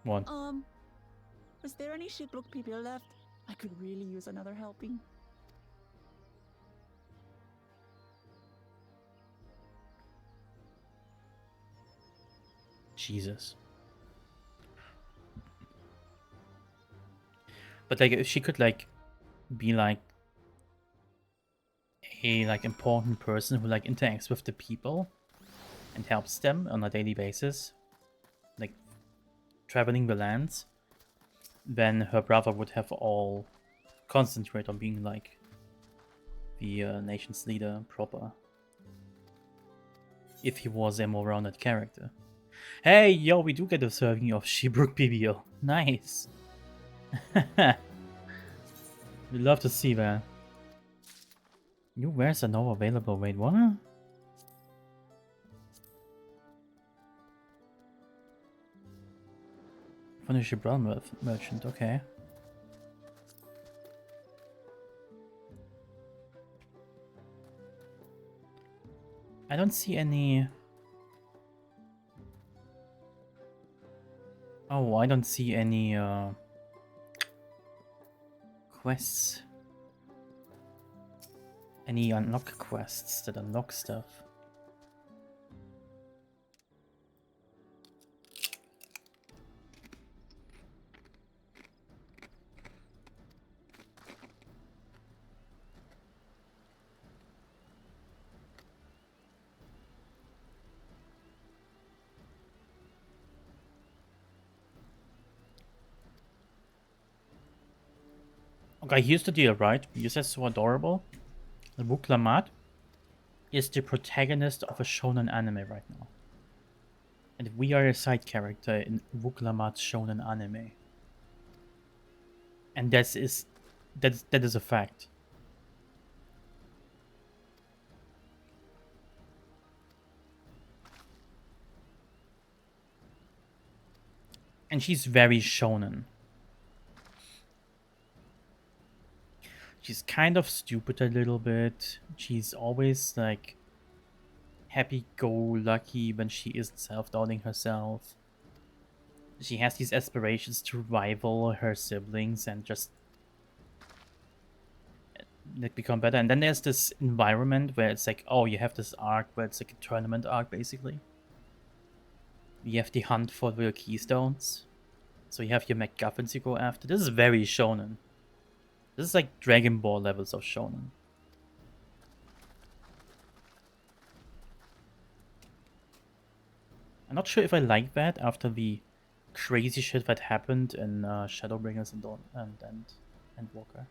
What? Was there any shiplook people left? I could really use another helping. Jesus. But like, if she could like be like a like important person who like interacts with the people and helps them on a daily basis, like traveling the lands, then her brother would have all concentrate on being like the nation's leader proper. If he was a more rounded character. Hey, yo, we do get a serving of Sheebrook BBO. Nice. We'd love to see that. New wares are now available. Wait, what? Furniture brown merchant, okay. I don't see any... Oh, I don't see any quests. Any unlock quests that unlock stuff. Okay, here's the deal, right? You said so adorable. Wuklamat is the protagonist of a shonen anime right now. And we are a side character in Wuklamat's shonen anime. And that is a fact. And she's very shonen. She's kind of stupid a little bit. She's always like happy-go-lucky when she isn't self-doubting herself. She has these aspirations to rival her siblings and just like become better. And then there's this environment where it's like, oh, you have this arc where it's like a tournament arc basically. You have the hunt for the keystones. So you have your MacGuffins you go after. This is very shonen. This is like Dragon Ball levels of shonen. I'm not sure if I like that after the crazy shit that happened in Shadowbringers and Dawn and Walker.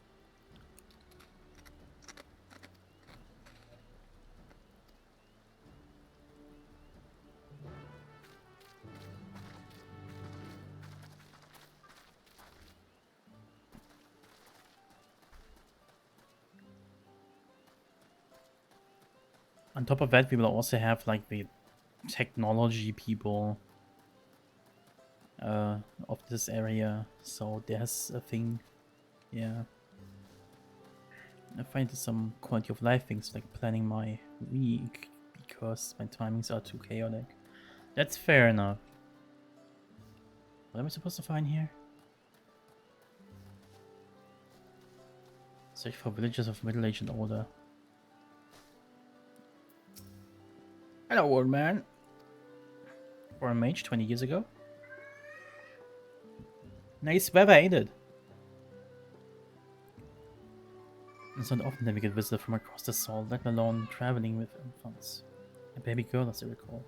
On top of that, we will also have like the technology people of this area, so there's a thing. Yeah, I find some quality of life things like planning my week because my timings are too chaotic. That's fair enough. What am I supposed to find here? Search for villages of middle age and older. Hello, old man. For a mage 20 years ago. Nice weather, ain't it? It's not often that we get visitors from across the salt, let alone traveling with infants. A baby girl, as I recall.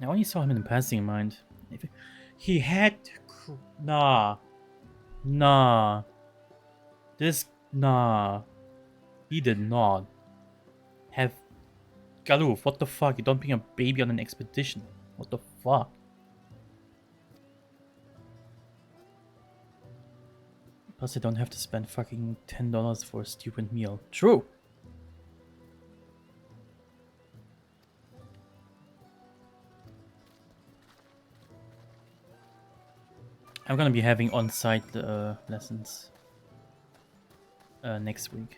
I only saw him in passing, mind. He had... Nah. Nah. Nah. He did not have... Galuf, what the fuck? You don't bring a baby on an expedition. What the fuck? Plus, I don't have to spend fucking $10 for a stupid meal. True. I'm gonna be having on-site lessons next week.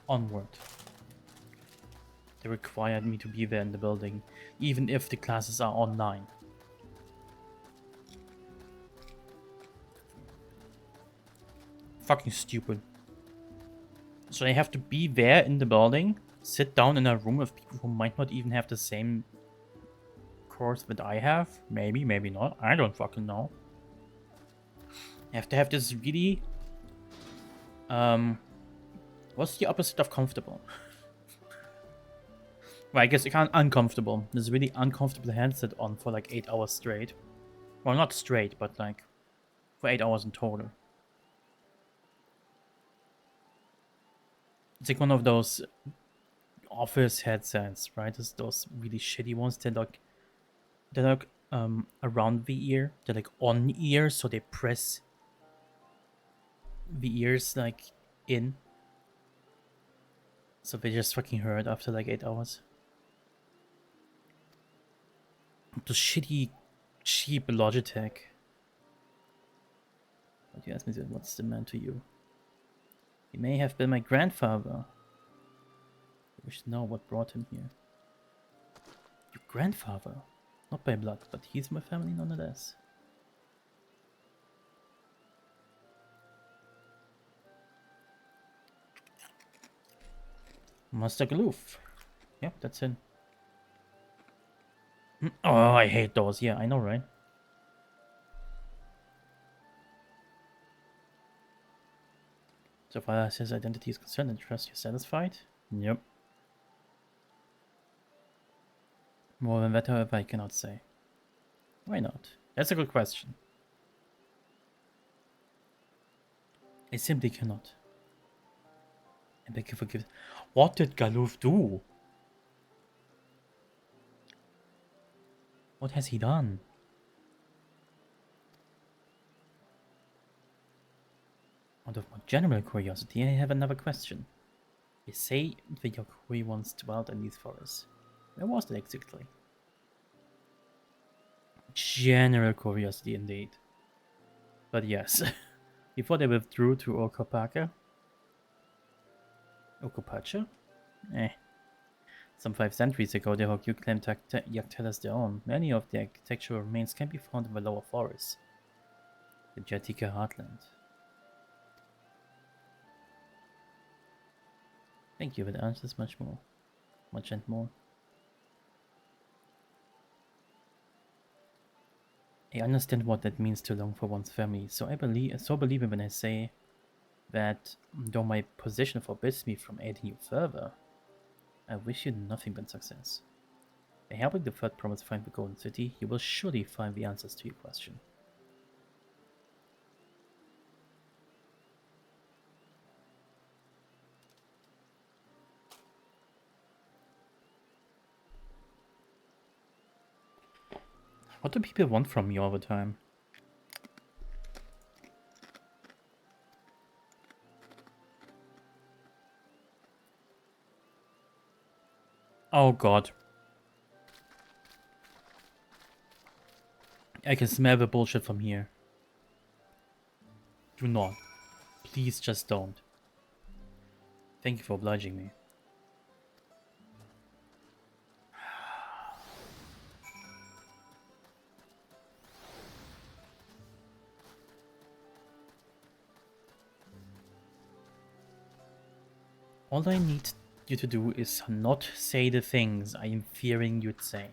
Onward. They required me to be there in the building, even if the classes are online. Fucking stupid. So I have to be there in the building, sit down in a room with people who might not even have the same course that I have. Maybe, maybe not. I don't fucking know. I have to have this really... what's the opposite of comfortable? Well, I guess you can't uncomfortable. This really uncomfortable headset on for like 8 hours straight. Well, not straight, but like for 8 hours in total. It's like one of those office headsets, right? It's those really shitty ones that they're like around the ear. They're like on ear, so they press the ears like in. So they just fucking hurt after like 8 hours. Those shitty, cheap Logitech. But you ask me, what's the man to you? He may have been my grandfather. I wish to know what brought him here. Your grandfather? Not by blood, but he's my family nonetheless. Master Galoof. Yep, that's it. Oh, I hate those. Yeah, I know, right? So far as his identity is concerned and trust you're satisfied? Yep. More than that, however, I cannot say. Why not? That's a good question. I simply cannot. I beg you forgive. What did Galoof do? What has he done? Out of more general curiosity, I have another question. You say the Yokoi once dwelt in these forests. Where was that exactly? General curiosity indeed. But yes, before they withdrew to Okapacha? Okapacha? Some 5 centuries ago, the Hokyu claimed Yaktel as their own. Many of the architectural remains can be found in the lower forests, the Jatika heartland. Thank you, that answers much more. Much and more. I understand what that means to long for one's family, so I believe it when I say that though my position forbids me from aiding you further, I wish you nothing but success. By helping the third promise find the Golden City, you will surely find the answers to your question. What do people want from me all the time? Oh god. I can smell the bullshit from here. Do not. Please just don't. Thank you for obliging me. All I need you to do is not say the things I am fearing you'd say.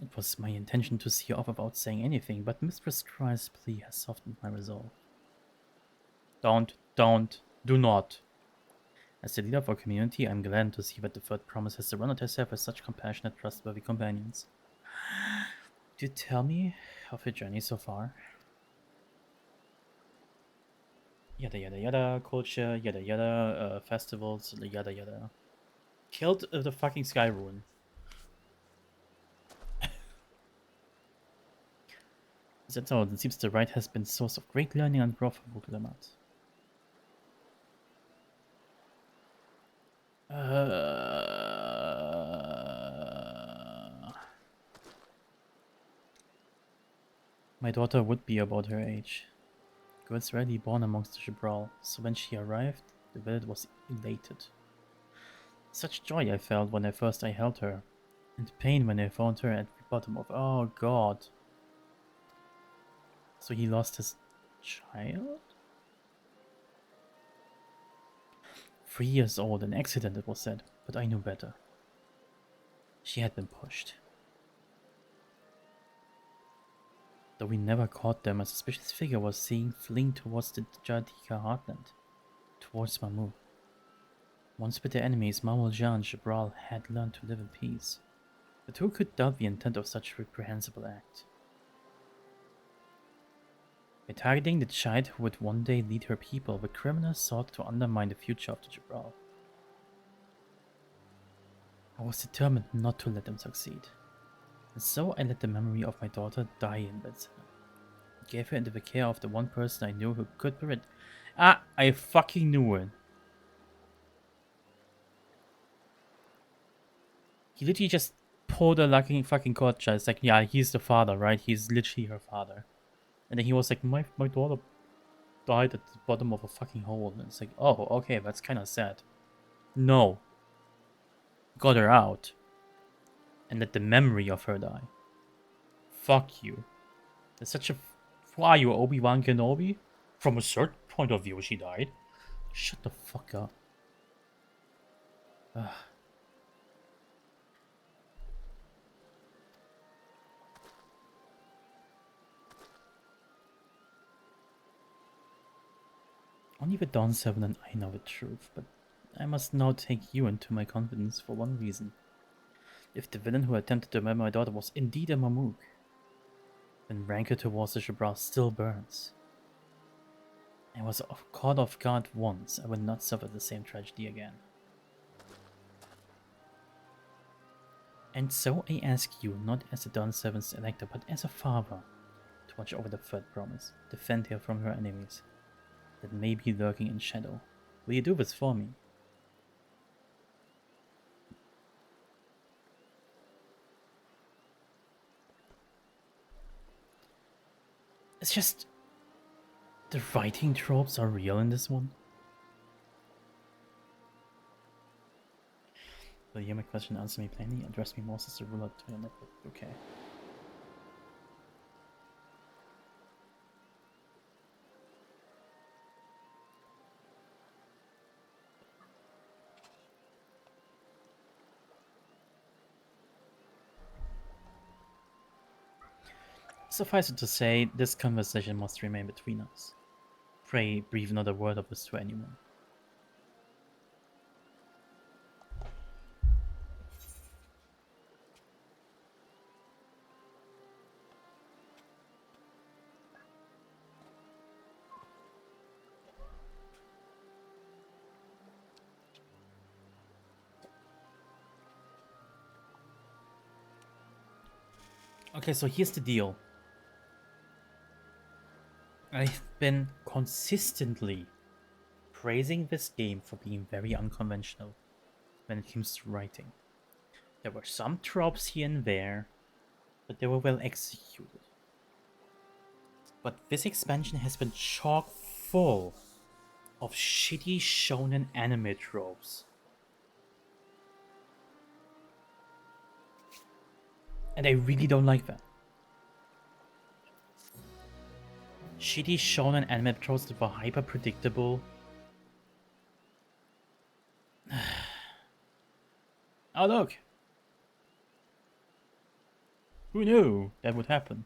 It was my intention to see you off without saying anything, but Mistress Cry's plea has softened my resolve. Do not. As the leader of our community, I'm glad to see that the third promise has surrounded herself with such compassionate, trustworthy companions. Could you tell me of your journey so far? Yada yada yada, culture, yada yada, festivals, yada yada. Killed the fucking Sky Ruin. That's all. It seems the rite has been a source of great learning and growth for Vogelamat. My daughter would be about her age. Girls rarely born amongst the Gibral, so when she arrived, the village was elated. Such joy I felt when I held her, and pain when I found her at the bottom of— oh god. So he lost his child? 3 years old, an accident it was said, but I knew better. She had been pushed. Though we never caught them, a suspicious figure was seen fleeing towards the Jadika heartland, towards Mamu. Once with their enemies, Mamulja and Jibral had learned to live in peace, but who could doubt the intent of such a reprehensible act? By targeting the child who would one day lead her people, the criminals sought to undermine the future of the Jibral. I was determined not to let them succeed, and so I let the memory of my daughter die in that cell. I gave her into the care of the one person I knew who could prevent— ah, I fucking knew it. He literally just pulled a lucky fucking gotcha. It's like, yeah, he's the father, right? He's literally her father. And then he was like, my daughter died at the bottom of a fucking hole. And it's like, oh, okay, that's kind of sad. No. Got her out. And let the memory of her die. Fuck you. That's such a— why are you Obi-Wan Kenobi? From a certain point of view, she died. Shut the fuck up. Ugh. Only the Dawn 7 and I know the truth, but I must now take you into my confidence for one reason. If the villain who attempted to murder my daughter was indeed a Mamook, then rancor towards the Jibral still burns. I was caught off guard once, I will not suffer the same tragedy again. And so I ask you, not as the Dawn 7's elector, but as a father, to watch over the third promise, defend her from her enemies that may be lurking in shadow. Will you do this for me? It's just— the writing tropes are real in this one. Will you hear my question? Answer me plainly. Address me most as a ruler to your network. Okay. Suffice it to say, this conversation must remain between us. Pray breathe not a word of this to anyone. Okay, so here's the deal. I've been consistently praising this game for being very unconventional when it comes to writing. There were some tropes here and there, but they were well executed. But this expansion has been chock full of shitty shonen anime tropes. And I really don't like that. Shitty shonen anime tropes that were hyper predictable. Oh look! Who knew that would happen?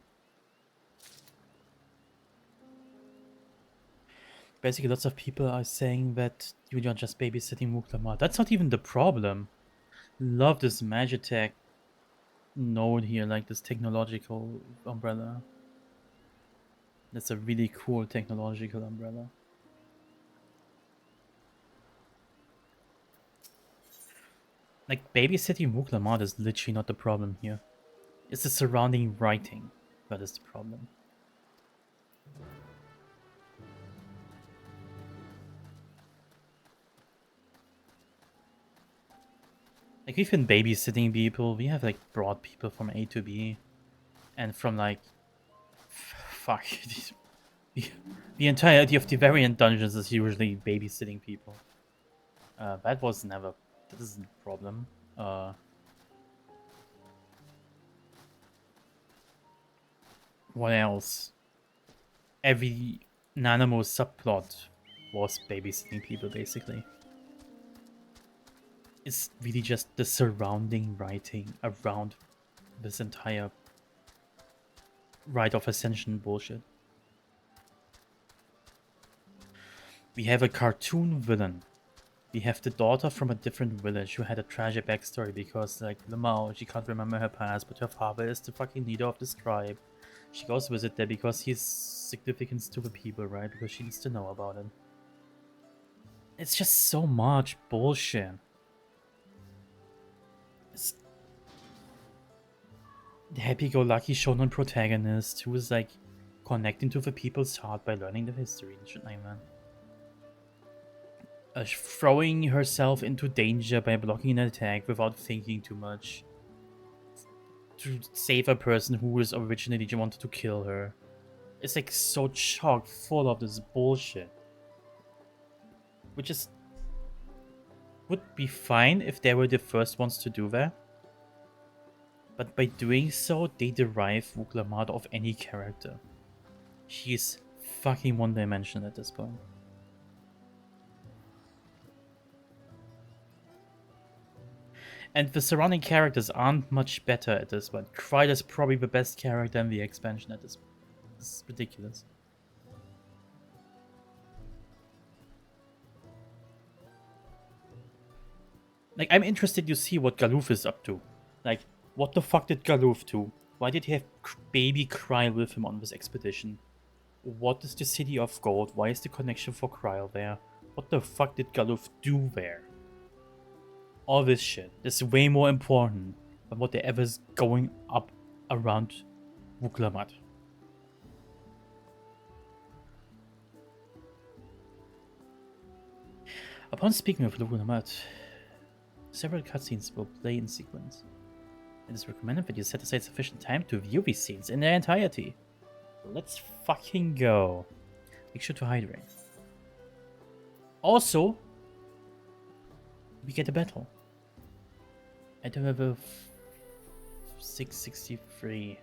Basically, lots of people are saying that you're just babysitting Muklama. That's not even the problem. Love this Magitech node here, like this technological umbrella. That's a really cool technological umbrella. Like, babysitting Muklama is literally not the problem here. It's the surrounding writing that is the problem. Like, we've been babysitting people, we have like brought people from A to B, and from like fuck. The entirety of the variant dungeons is usually babysitting people. That was never... That isn't a problem. What else? Every Nanamo subplot was babysitting people, basically. It's really just the surrounding writing around this entire Rite of Ascension bullshit. We have a cartoon villain. We have the daughter from a different village who had a tragic backstory because, like, Lamau, she can't remember her past, but her father is the fucking leader of this tribe. She goes visit there because he's significant to the people, right? Because she needs to know about him. It's just so much bullshit. It's the happy-go-lucky shonen protagonist who is, like, connecting to the people's heart by learning the history and shit like that. Throwing herself into danger by blocking an attack without thinking too much to save a person who was originally wanted to kill her. It's like so chock full of this bullshit, which is would be fine if they were the first ones to do that, but by doing so they derive Wuklamad of any character. She's fucking one-dimensional at this point. And the surrounding characters aren't much better at this one. Kryde is probably the best character in the expansion at this point. It's ridiculous. Like, I'm interested to see what Galuf is up to. Like, what the fuck did Galuf do? Why did he have baby Kryl with him on this expedition? What is the City of Gold? Why is the connection for Kryl there? What the fuck did Galuf do there? All this shit is way more important than whatever's going up around Wuklamad. Upon speaking of Wuklamad, several cutscenes will play in sequence. It is recommended that you set aside sufficient time to view these scenes in their entirety. Let's fucking go. Make sure to hydrate. Also, we get a battle. At level 663.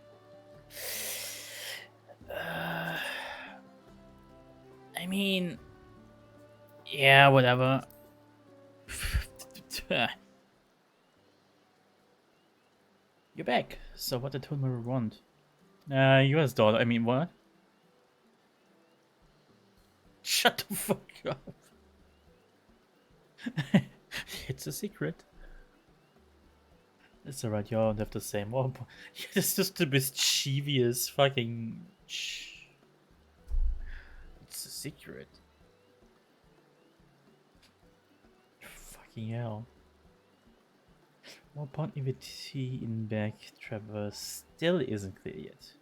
I mean, yeah, whatever. You're back. So what did Hilmer want? US dollar. I mean, what? Shut the fuck up. It's a secret. It's alright, you all don't have the same. Well, it's just the mischievous fucking... It's a secret. Fucking hell. Well, apparently the T in back traverse still isn't clear yet.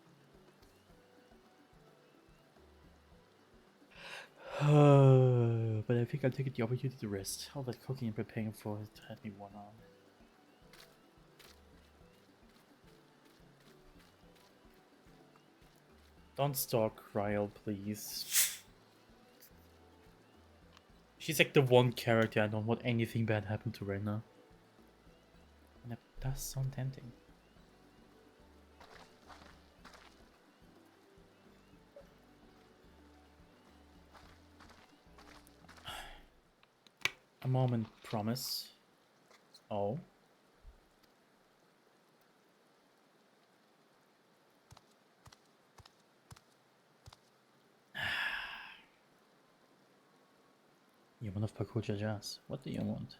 But I think I'll take the opportunity to rest. All that cooking and preparing for it had me one arm. Don't stalk Ryle, please. She's like the one character I don't want anything bad happen to right now. And that does sound tempting. A moment, promise. Oh. You want of Pakuja Jazz. What do you want?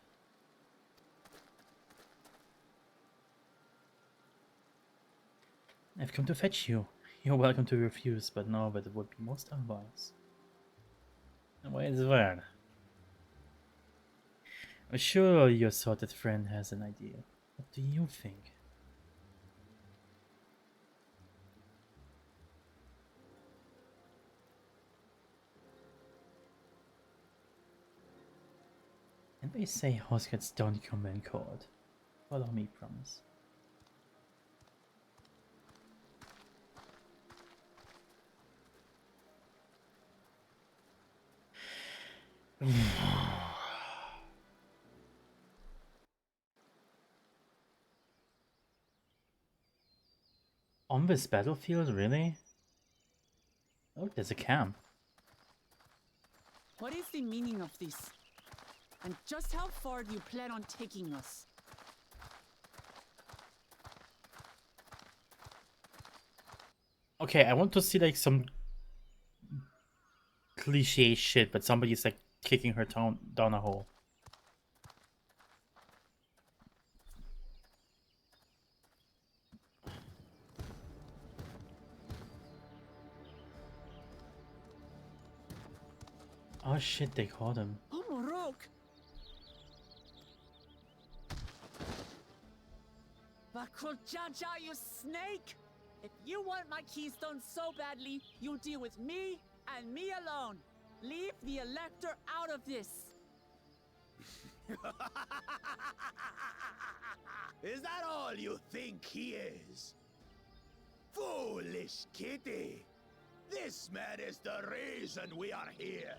I've come to fetch you. You're welcome to refuse, but no, but it would be most unwise. And why is that? I'm sure your sorted friend has an idea. What do you think? And they say Hoskets don't come in cold. Follow me, promise. On this battlefield, really? Oh, there's a camp. What is the meaning of this? And just how far do you plan on taking us? Okay, I want to see like some cliche shit, but somebody's like kicking her down a hole. Oh shit, they caught him. Oh, Morok! Bakuljaja, you snake! If you want my keystone so badly, you deal with me and me alone. Leave the Elector out of this. Is that all you think he is? Foolish kitty! This man is the reason we are here.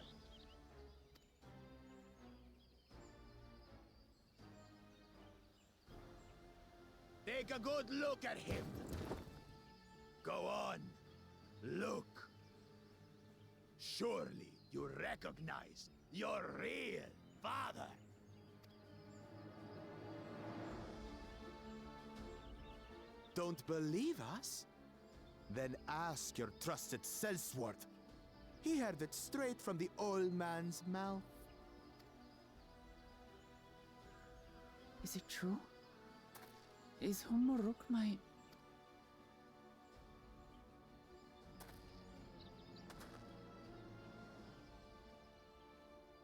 Take a good look at him. Go on, look. Surely you recognize your real father. Don't believe us? Then ask your trusted Sellsworth. He heard it straight from the old man's mouth. Is it true? Is Humuruk my...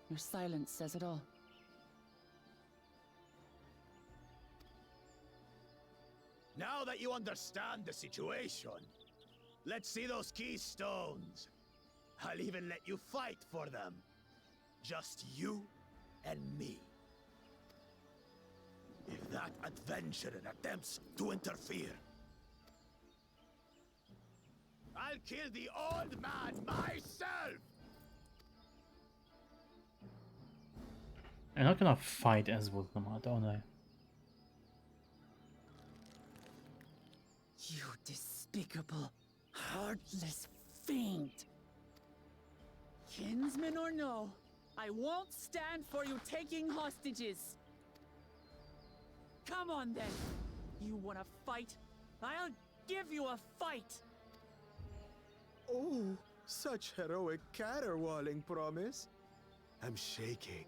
Your silence says it all. Now that you understand the situation, let's see those keystones. I'll even let you fight for them. Just you and me. If that adventurer attempts to interfere, I'll kill the old man myself! I'm not gonna fight as Wolfmama, don't I? You despicable, heartless fiend! Kinsman or no, I won't stand for you taking hostages! Come on then! You wanna fight? I'll give you a fight! Oh, such heroic caterwauling promise. I'm shaking.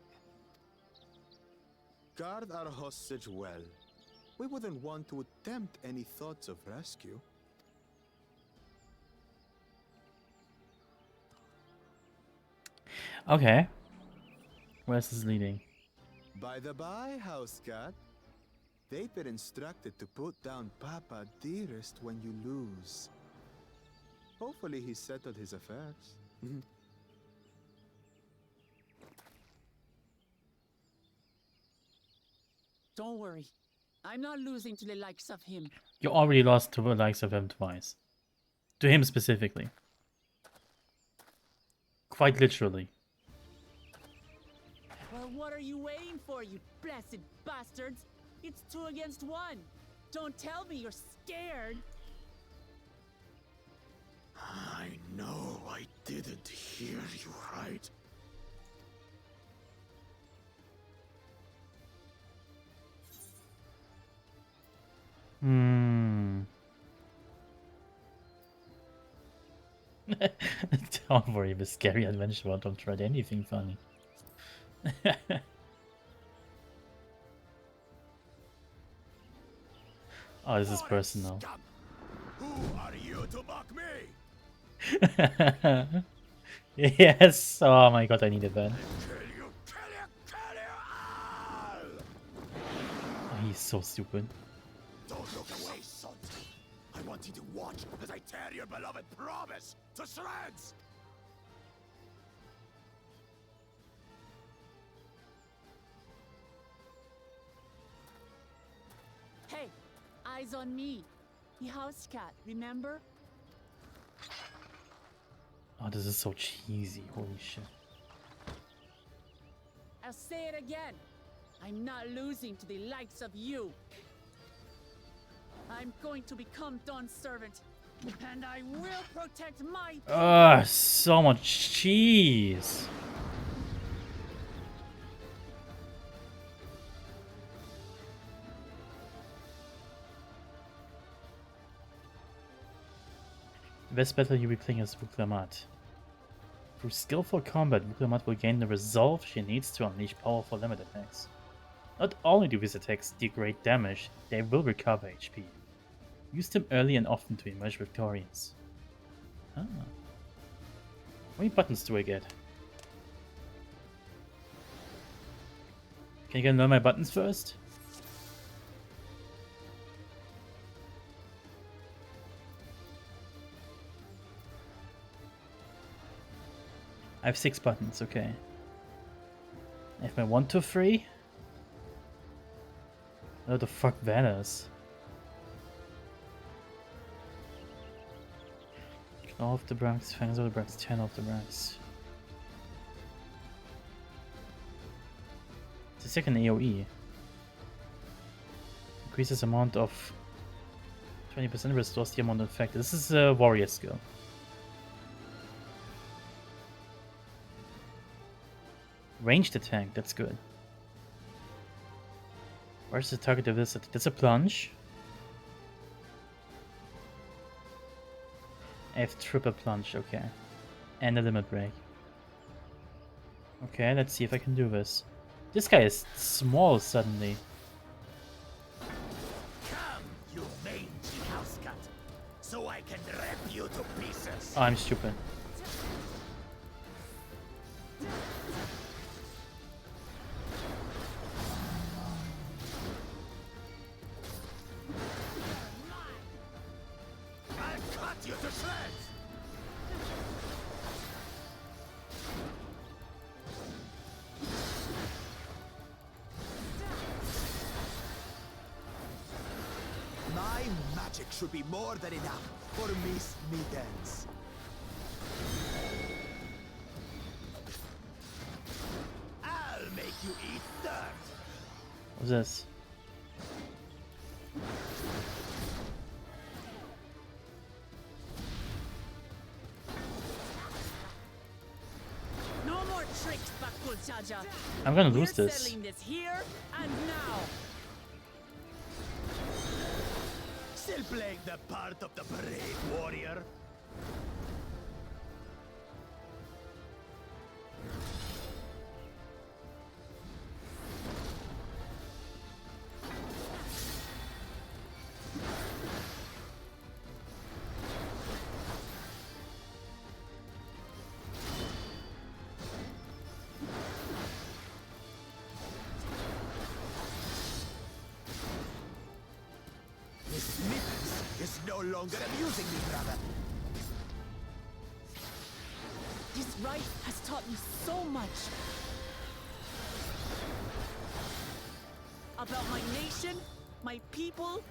Guard our hostage well. We wouldn't want to attempt any thoughts of rescue. Okay. Where's this leading? By the by, house cat, they've been instructed to put down Papa Dearest when you lose. Hopefully he settled his affairs. Don't worry. I'm not losing to the likes of him. You already lost to the likes of him twice. To him specifically. Quite literally. Well, what are you waiting for, you blessed bastards? It's 2 against 1. Don't tell me you're scared. I know I didn't hear you right. Don't worry, the scary adventure don't try anything funny. Oh, this is personal. Scum. Who are you to mock me? Yes! Oh my god, I needed that. Kill you, kill you, kill you all! Oh, he's so stupid. Don't look away, son. I want you to watch as I tear your beloved promise to shreds! Hey, eyes on me. The house cat, remember? Oh, this is so cheesy. Holy shit. I'll say it again. I'm not losing to the likes of you. I'm going to become Dawn's servant, and I will protect my people. Ugh, so much cheese. This battle you'll be playing as Vuklamat. Through skillful combat, Vuklamat will gain the resolve she needs to unleash powerful limit attacks. Not only do these attacks degrade damage, they will recover HP. Use them early and often to emerge victorious. Ah. How many buttons do I get? Can you learn my buttons first? I have 6 buttons, okay. I have my 1 to 3. What the fuck that is? Claw of the Bronx, Fangs of the Bronx, 10 of the Bronx. The second AoE increases amount of 20%, restores the amount of effect. This is a warrior skill. Ranged attack, that's good. Where's the target of this? That's a plunge. I have triple plunge, okay. And a limit break. Okay, let's see if I can do this. This guy is small suddenly. Come, you mangy house cat, so I can rip you to pieces. Oh, I'm stupid. I'll cut you to shreds. My magic should be more than enough for Miss Middens. I'll make you eat dirt. What's this? No more tricks, Bakul Chaja. I'm gonna We're lose this. settling this here and now. Still playing the part of the brave warrior? Miss Middens is no longer amusing me, brother. This rite has taught me so much. About my nation, my people,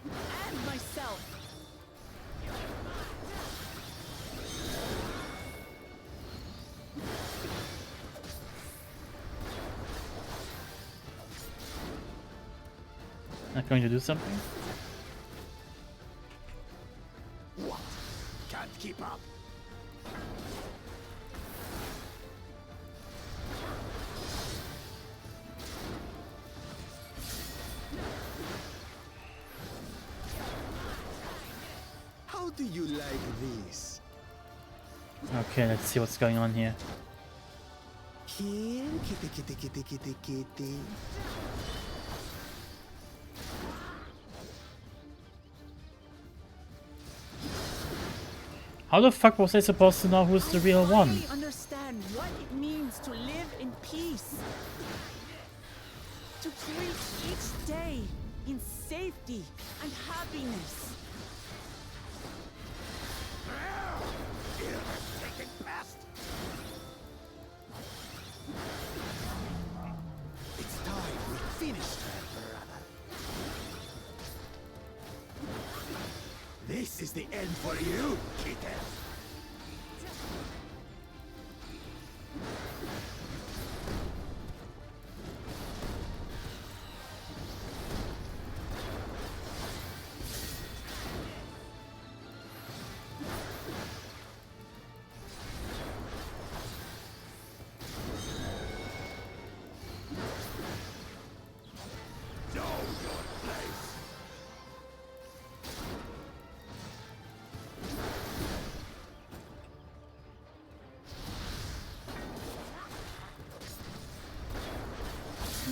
and myself. Not going to do something? What? Can't keep up. How do you like this? Okay, let's see what's going on here. Here, kitty, kitty, kitty, kitty, kitty. How the fuck was I supposed to know who's the real one? I understand what it means to live in peace. To treat each day in safety and happiness. Irritating pest! It's time we finished her, brother. This is the end for you, kitten.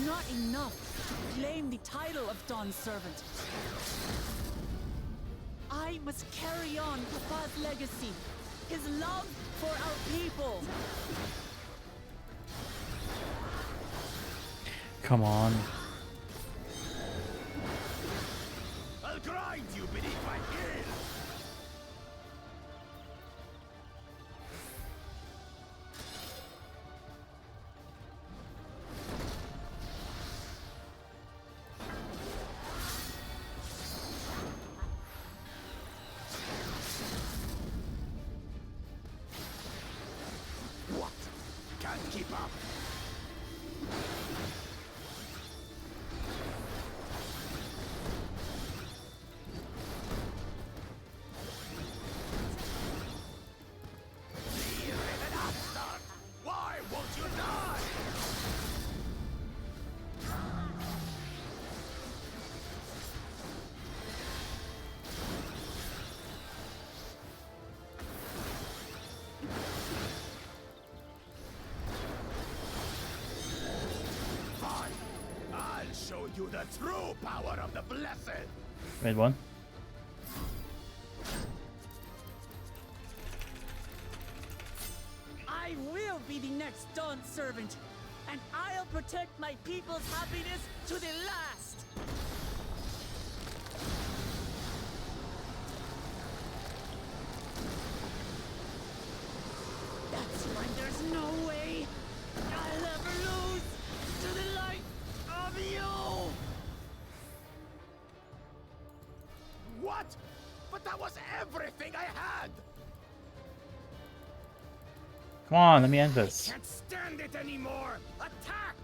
not enough to claim the title of Dawn Servant. I must carry on Papa's legacy, his love for our people. Come on. I'll grind you beneath my heel! What? Can't keep up? Why won't you die? Fine. I'll show you the true power of the Blessed. Wait, one. I will be the next Dawn Servant, and I'll protect my people's happiness to the last. That's why there's no way I'll ever lose to the light of you. What? But that was everything I had! Come on, let me end this. Can't stand it anymore! Attack!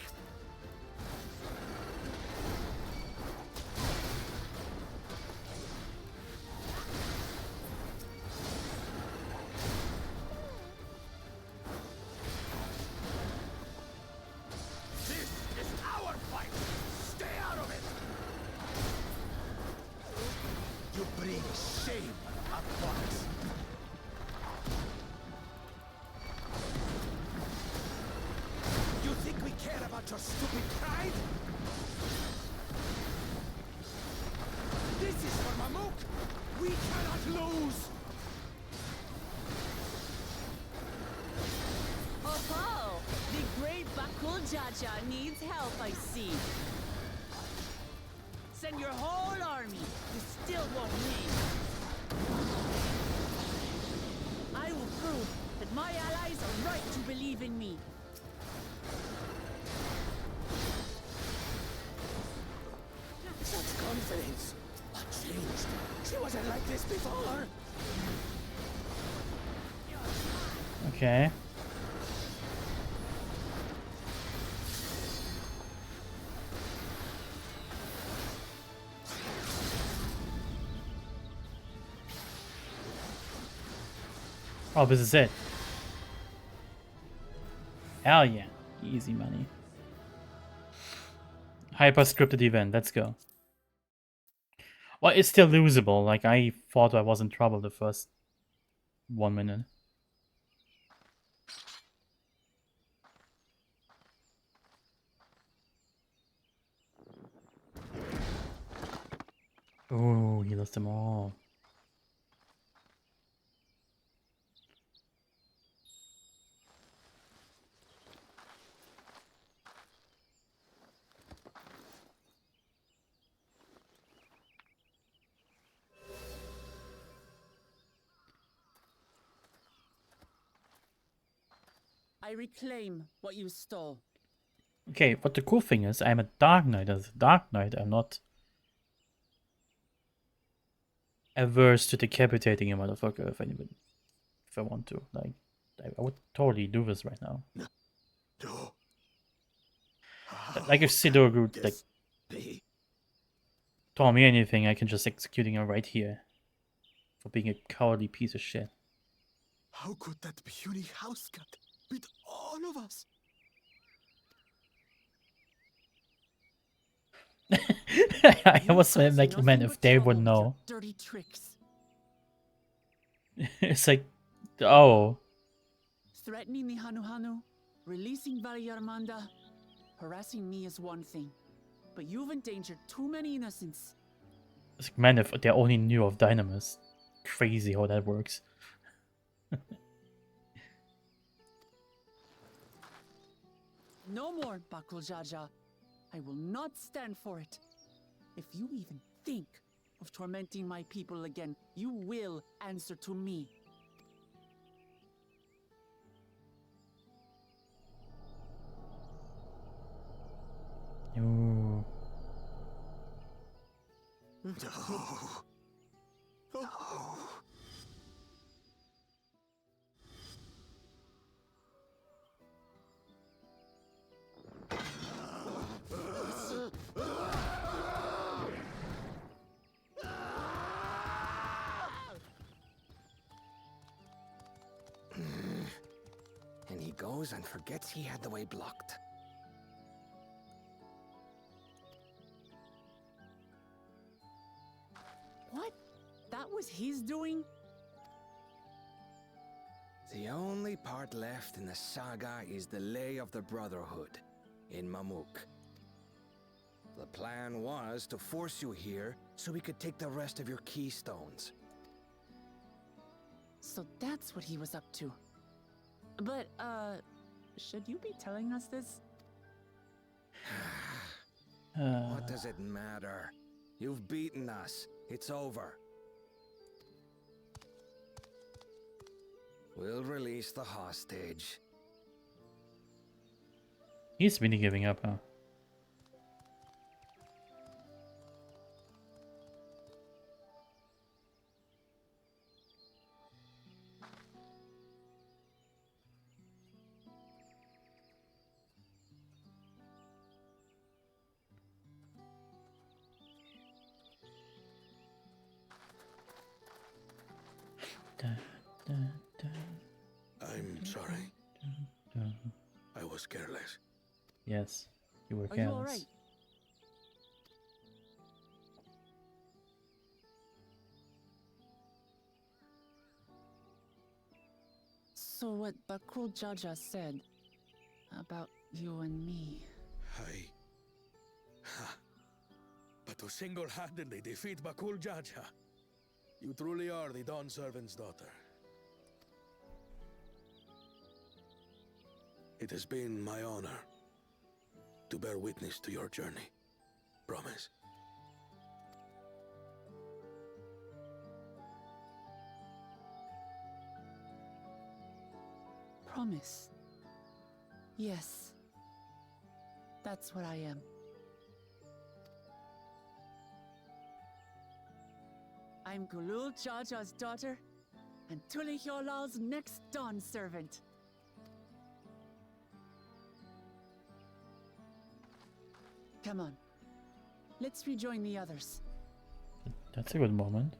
This is our fight! Stay out of it! You bring shame upon us. You think we care about your stupid pride? This is for Mamuk! We cannot lose! Oh, the great Bakul Jaja needs help, I see. Send your whole army. You still won't win. I will prove that my allies are right to believe in me. Such confidence. What changed? She wasn't like this before. Okay. Oh, this is it. Hell yeah. Easy money. Hyper-scripted event. Let's go. Well, it's still losable. Like, I thought I was in trouble the first 1 minute. Oh, he lost them all. I reclaim what you stole. Okay, but the cool thing is, I'm a Dark Knight. As a Dark Knight, I'm not averse to decapitating a motherfucker if I want to. Like, I would totally do this right now. No. Like if Sidorgu like told me anything, I can just executing her right here for being a cowardly piece of shit. How could that puny house cat beat all of us? I was like, man, if they would know. Dirty tricks. It's like, oh. Threatening the Hanu Hanu, releasing Valyarmanda. Harassing me is one thing, but you've endangered too many innocents. It's like, man, if they only knew of Dynamis. Crazy how that works. No more, Bakul Jaja. I will not stand for it. If you even think of tormenting my people again, you will answer to me. Ooh. No. No. And he goes and forgets he had the way blocked. What? That was his doing? The only part left in the saga is the Lay of the Brotherhood in Mamuk. The plan was to force you here so we could take the rest of your keystones. So that's what he was up to. But, should you be telling us this? What does it matter? You've beaten us. It's over. We'll release the hostage. He's really giving up, huh? I'm sorry. I was careless. Yes, you were Are you careless. alright? So what Bakul Jaja said about you and me. But to single-handedly defeat Bakul Jaja, you truly are the Dawn Servant's daughter. It has been my honor to bear witness to your journey. Promise. Promise. Yes. That's what I am. I'm Gulul Jaja's daughter, and Tulihyolal's next Dawn servant. Come on. Let's rejoin the others. That's a good moment.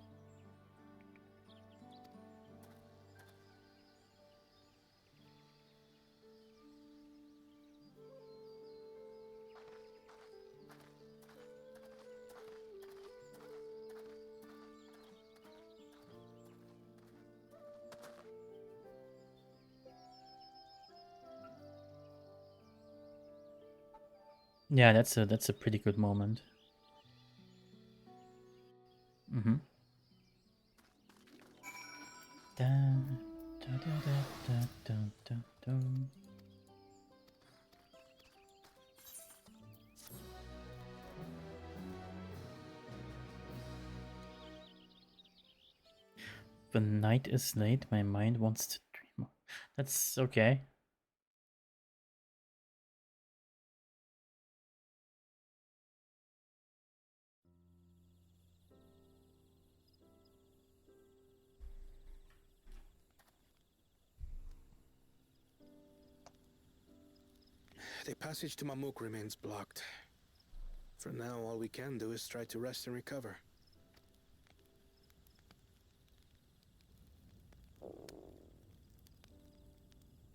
Yeah, that's a pretty good moment. Mm-hmm. Dun, dun, dun, dun, dun, dun, dun. The night is late, my mind wants to dream. That's okay. The passage to Mamuk remains blocked. For now, all we can do is try to rest and recover.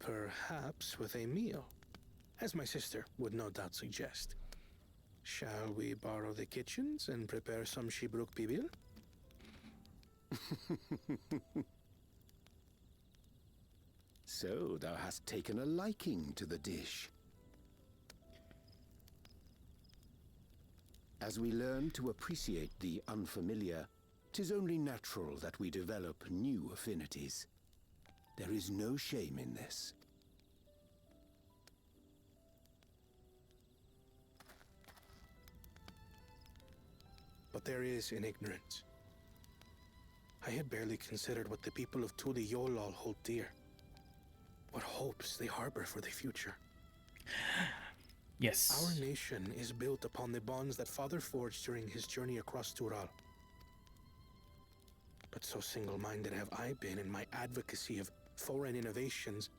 Perhaps with a meal, as my sister would no doubt suggest. Shall we borrow the kitchens and prepare some Shibruk Bibil? So thou hast taken a liking to the dish. As we learn to appreciate the unfamiliar, 'tis only natural that we develop new affinities. There is no shame in this. But there is in ignorance. I had barely considered what the people of Tuli Yolal hold dear. What hopes they harbor for the future. Yes. Our nation is built upon the bonds that Father forged during his journey across Tural. But so single-minded have I been in my advocacy of foreign innovations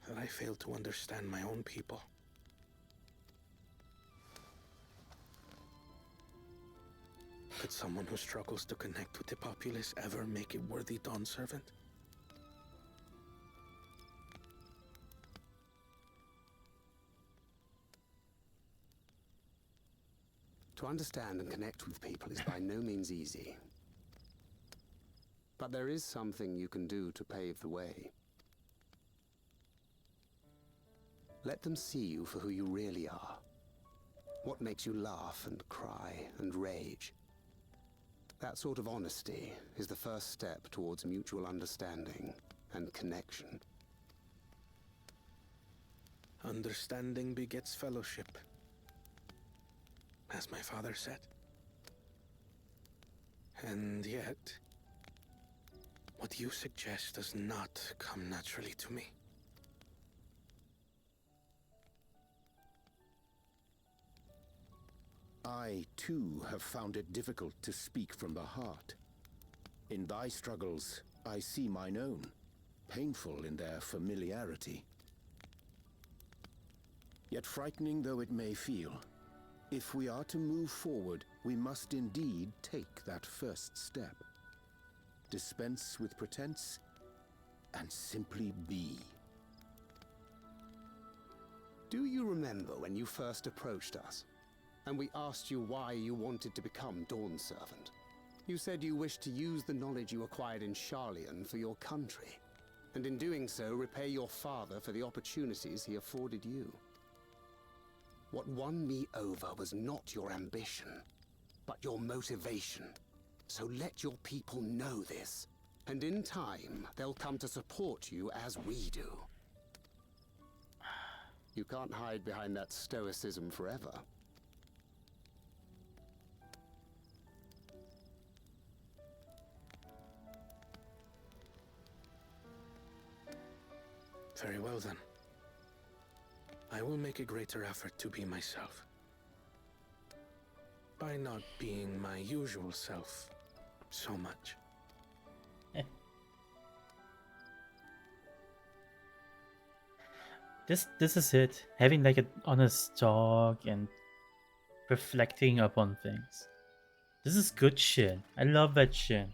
that I failed to understand my own people. Could someone who struggles to connect with the populace ever make a worthy Dawn servant? To understand and connect with people is by no means easy. But there is something you can do to pave the way. Let them see you for who you really are. What makes you laugh and cry and rage. That sort of honesty is the first step towards mutual understanding and connection. Understanding begets fellowship, as my father said. And yet, what you suggest does not come naturally to me. I, too, have found it difficult to speak from the heart. In thy struggles, I see mine own, painful in their familiarity. Yet frightening though it may feel, if we are to move forward, we must indeed take that first step. Dispense with pretense, and simply be. Do you remember when you first approached us, and we asked you why you wanted to become Dawn Servant? You said you wished to use the knowledge you acquired in Sharlayan for your country, and in doing so repay your father for the opportunities he afforded you. What won me over was not your ambition, but your motivation. So let your people know this, and in time, they'll come to support you as we do. You can't hide behind that stoicism forever. Very well then. I will make a greater effort to be myself. By not being my usual self so much. This is it. Having like an honest talk and reflecting upon things. This is good shit. I love that shit.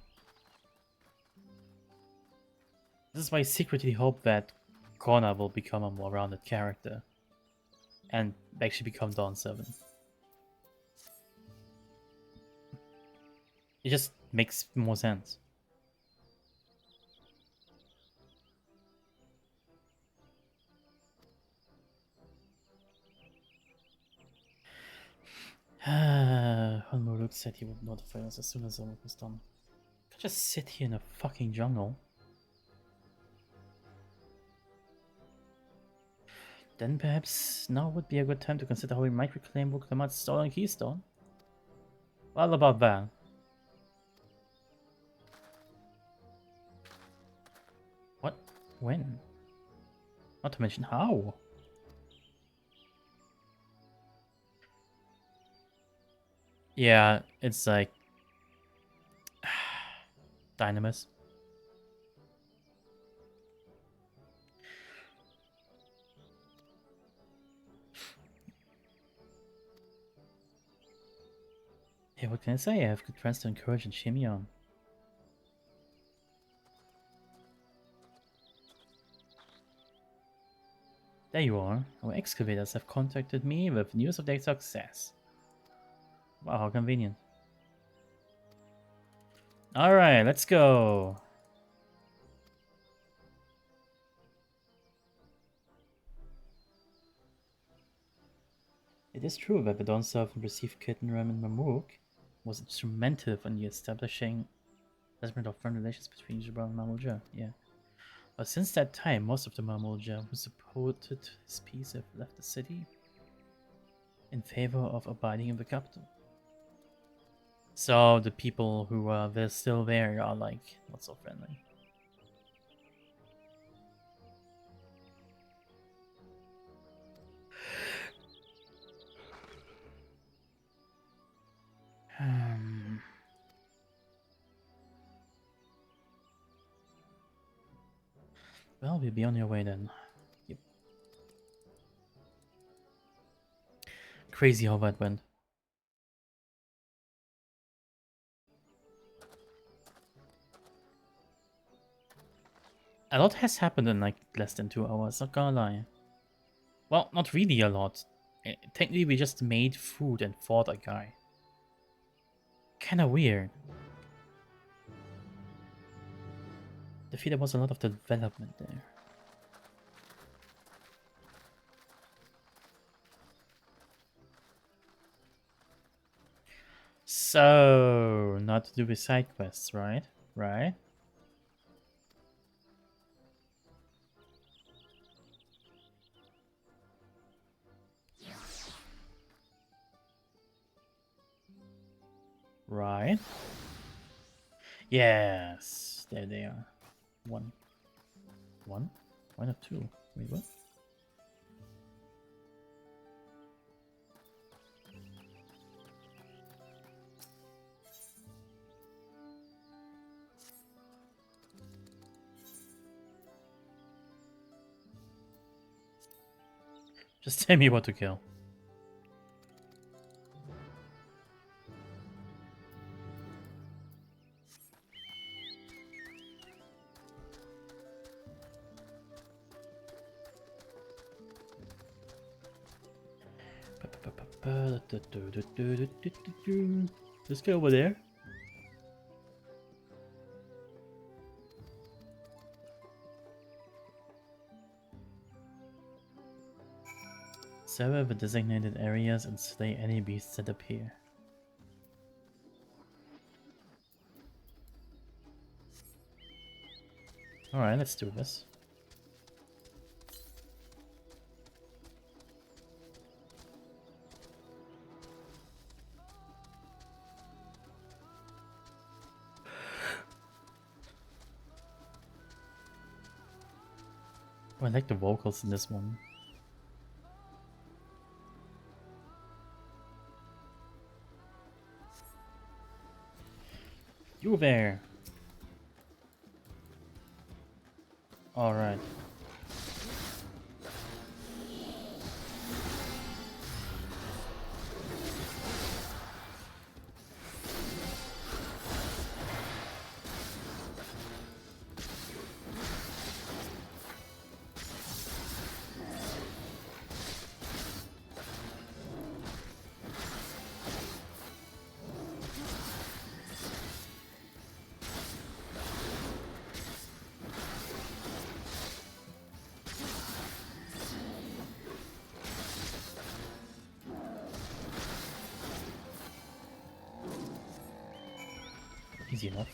This is why I secretly hope that Kona will become a more rounded character. And actually become Dawn 7. It just makes more sense. Honmuruk said he would notify us as soon as the work was done. I can't just sit here in a fucking jungle. Then perhaps now would be a good time to consider how we might reclaim Wuklamat's stolen keystone. Well, about that. What? When? Not to mention how. Yeah, it's like Dynamis. Yeah, what can I say? I have good friends to encourage and cheer me on. There you are. Our excavators have contacted me with news of their success. Wow, how convenient. Alright, let's go. It is true that the Dawn Servant received Kitten Ram and Mamuk was instrumental in the establishment of friend relations between Jabbar and Mamulja, yeah. But since that time, most of the Mamulja who supported his peace have left the city in favor of abiding in the capital. So the people who are still there are like not so friendly. Well, we'll be on your way then. Yep. Crazy how that went. A lot has happened in like less than 2 hours, not gonna lie. Well, not really a lot. Technically, we just made food and fought a guy. Kinda weird. I feel there was a lot of development there. So, not to do with side quests, right? Right? Right. Yes, there they are. One. Why not two? Wait, what? Just tell me what to kill. Let's go over there. Survey the designated areas and slay any beasts that appear. Alright, let's do this. Oh, I like the vocals in this one. You there! Alright. Easy enough.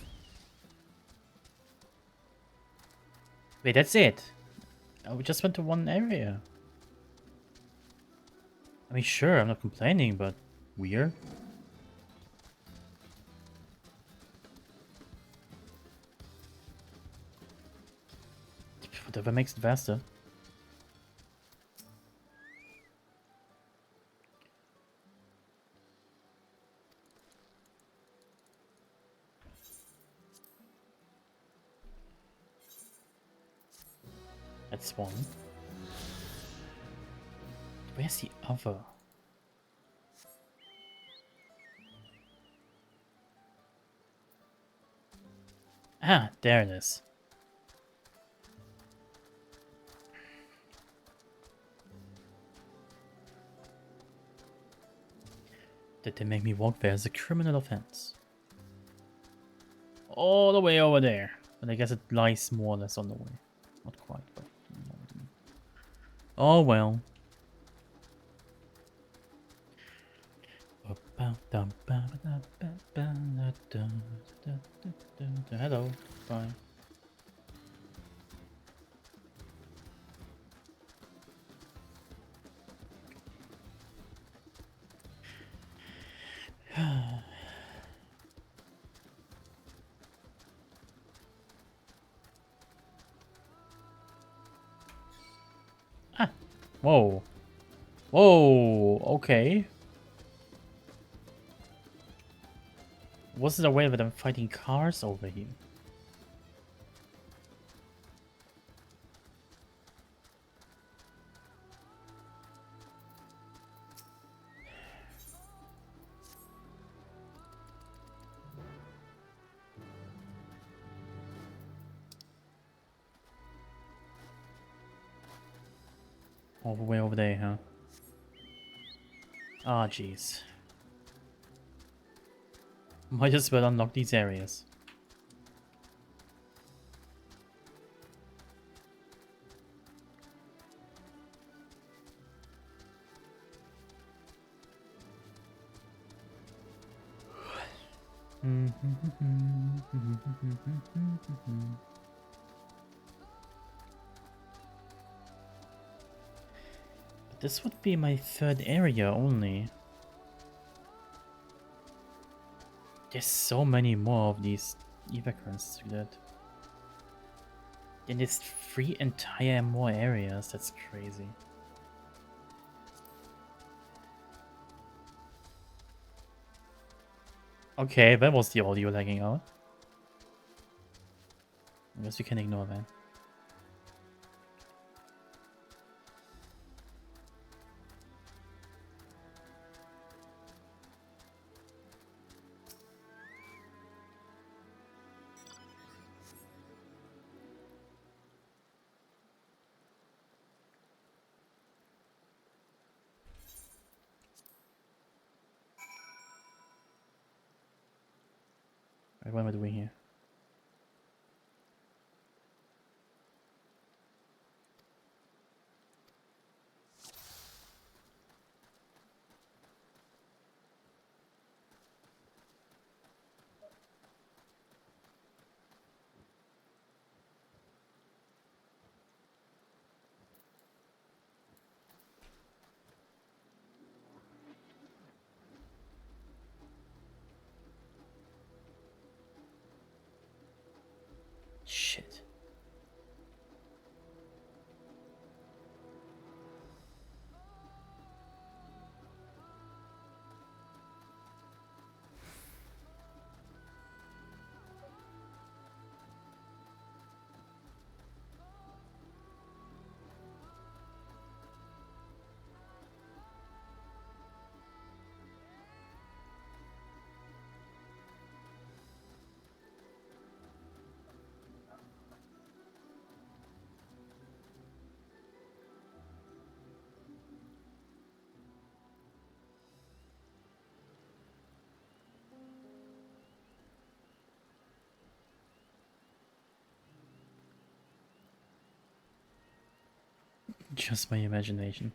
Wait, that's it? Oh, we just went to one area. I mean, sure, I'm not complaining, but weird. Whatever makes it faster. That's one. Where's the other? Ah, there it is. That they make me walk there is a criminal offense. All the way over there. But I guess it lies more or less on the way. Not quite, but... Oh well. Hello. Bye. Ah. Whoa. Whoa. Okay. Wasn't aware that I'm fighting cars over here. All the way over there, huh? Ah, jeez. Might as well unlock these areas. But this would be my third area only. There's so many more of these evacuants to that. And it's 3 entire more areas, that's crazy. Okay, that was the audio lagging out. I guess we can ignore that. Right, what am I doing here? Shit. Just my imagination.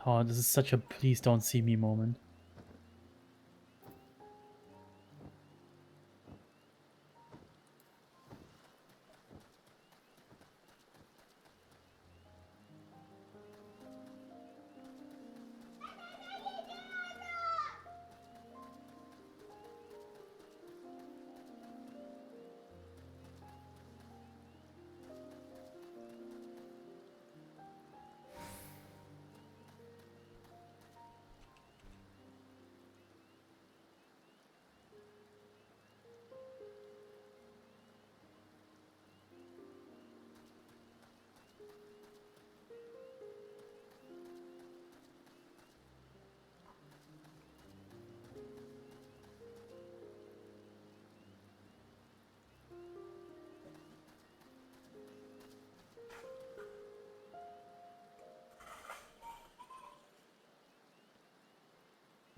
Oh, this is such a please don't see me moment.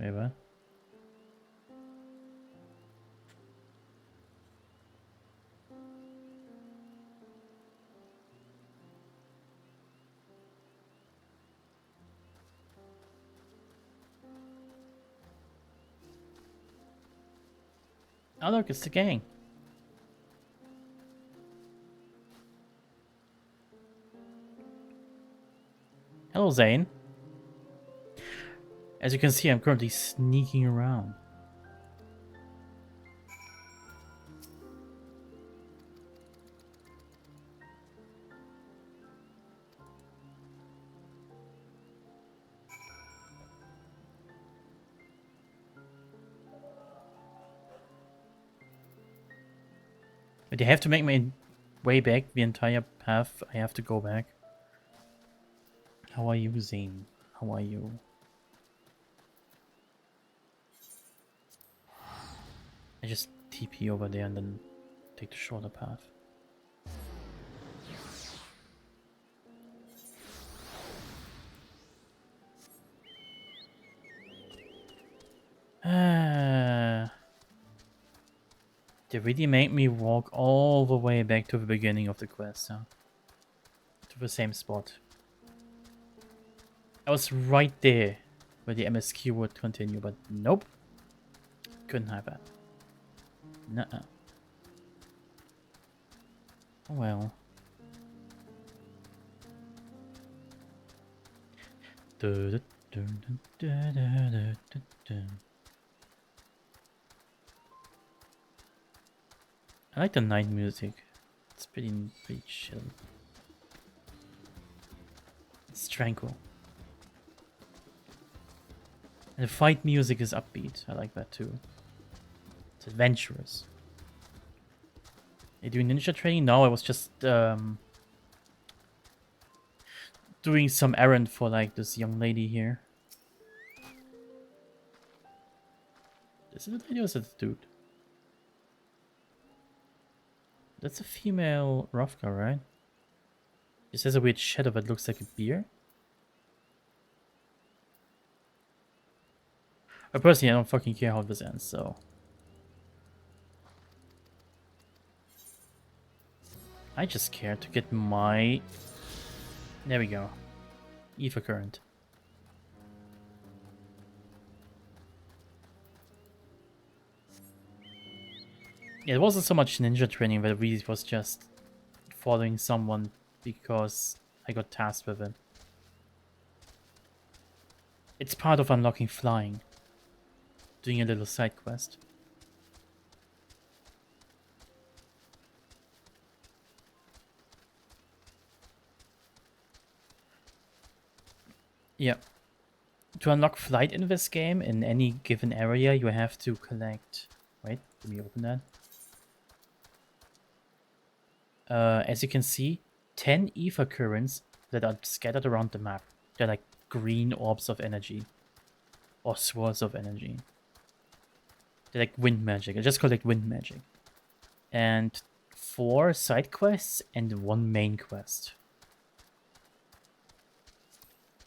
Wait, what? Oh look, it's the gang. Hello, Zane. As you can see, I'm currently sneaking around. But they have to make my way back the entire path. I have to go back. How are you, Zane? How are you? I just TP over there and then take the shorter path. They really made me walk all the way back to the beginning of the quest, huh? To the same spot. I was right there where the MSQ would continue, but nope. Couldn't have that. Nuh-uh. Oh well. I like the night music. It's pretty chill. It's tranquil. And the fight music is upbeat. I like that too. It's adventurous. Are you doing ninja training? No, I was just doing some errand for like this young lady here. Is it a lady or is it a dude? That's a female Rovka, right? It has a weird shadow that looks like a beer. But personally, I don't fucking care how this ends, so... I just care to get my... There we go. Ether current. Yeah, it wasn't so much ninja training, but it really was just following someone because I got tasked with it. It's part of unlocking flying. Doing a little side quest. Yeah. To unlock flight in this game, in any given area, you have to collect... Wait, let me open that. As you can see, 10 ether currents that are scattered around the map. They're like green orbs of energy. Or swirls of energy. They're like wind magic. I just collect wind magic. And 4 side quests and 1 main quest.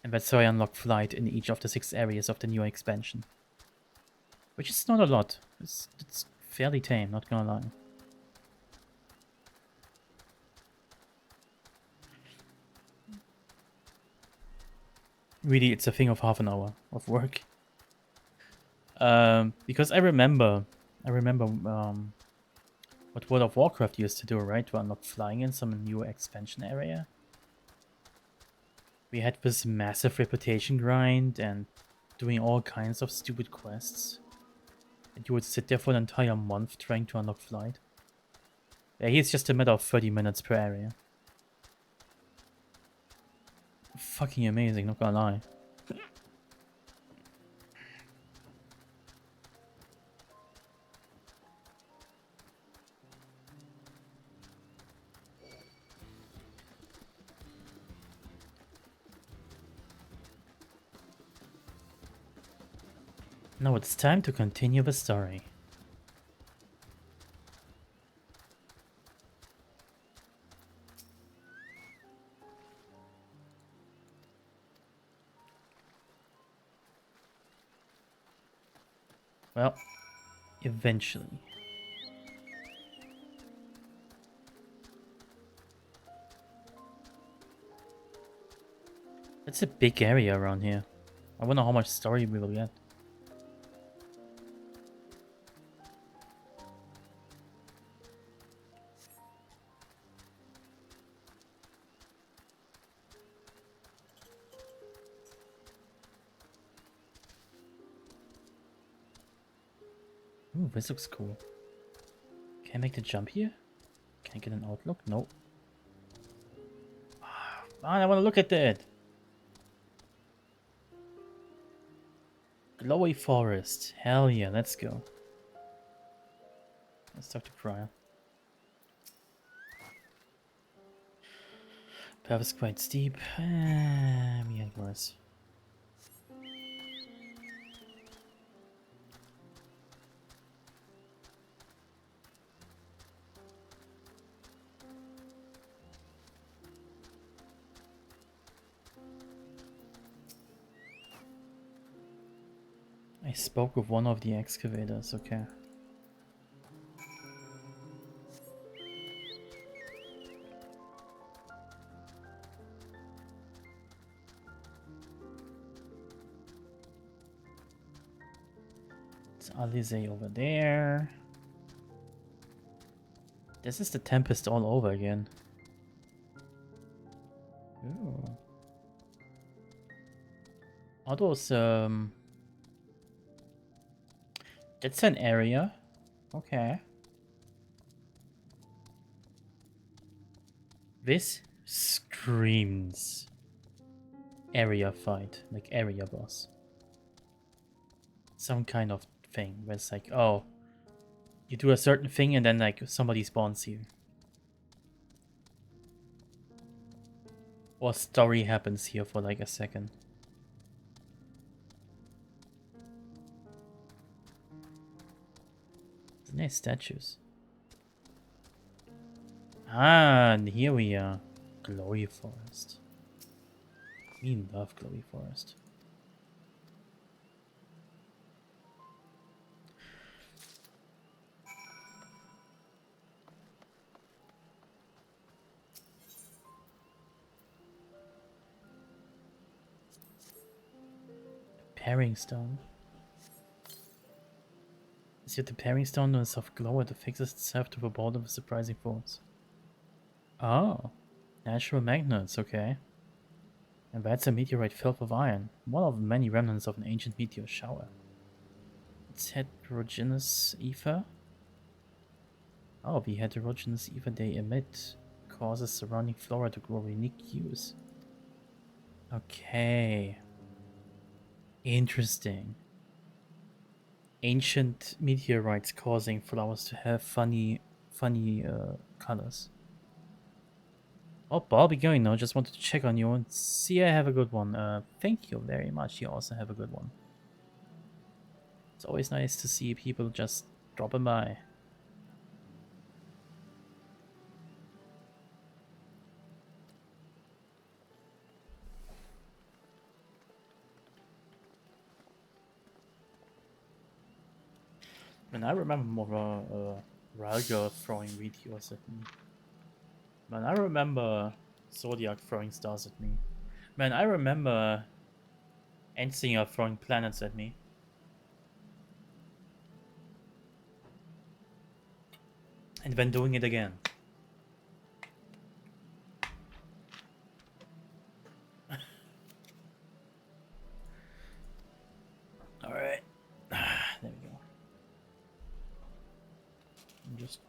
And that's how I unlock flight in each of the 6 areas of the new expansion. Which is not a lot. It's fairly tame, not gonna lie. Really, it's a thing of half an hour of work. Because I remember what World of Warcraft used to do, right? To unlock flying in some new expansion area. We had this massive reputation grind and doing all kinds of stupid quests. And you would sit there for an entire month trying to unlock flight. Yeah, here's just a matter of 30 minutes per area. Fucking amazing, not gonna lie. Now it's time to continue the story. Well, eventually. It's a big area around here. I wonder how much story we will get. Ooh, this looks cool. Can I make the jump here? Can I get an outlook? No. Man, I want to look at that. Glowy forest. Hell yeah, let's go. Let's talk to Prior. Path is quite steep. Me and worse. I spoke with one of the excavators, okay. It's Alize over there. This is the Tempest all over again. Ooh. Are those, that's an area. Okay. This screams area fight, like area boss. Some kind of thing where it's like, oh, you do a certain thing and then like somebody spawns here. Or story happens here for like a second. Nice statues. Ah, and here we are. Glowy Forest. We love Glowy Forest. Pairing stone. Is yet the pairing stone on a soft glow that fixes itself to the bottom with surprising force. Oh, natural magnets, okay. And that's a meteorite filled with iron, one of many remnants of an ancient meteor shower. It's heterogeneous ether. Oh, the heterogeneous ether they emit causes surrounding flora to grow unique hues. Okay. Interesting. Ancient meteorites causing flowers to have funny colors. Oh, I'll be going now. Just wanted to check on you and see I have a good one. Thank you very much. You also have a good one. It's always nice to see people just dropping by. Man, I remember more Ralga throwing meteors at me. Man, I remember Zodiac throwing stars at me. Man, I remember Endsinger throwing planets at me. And then doing it again. Alright. There we go. I'm just...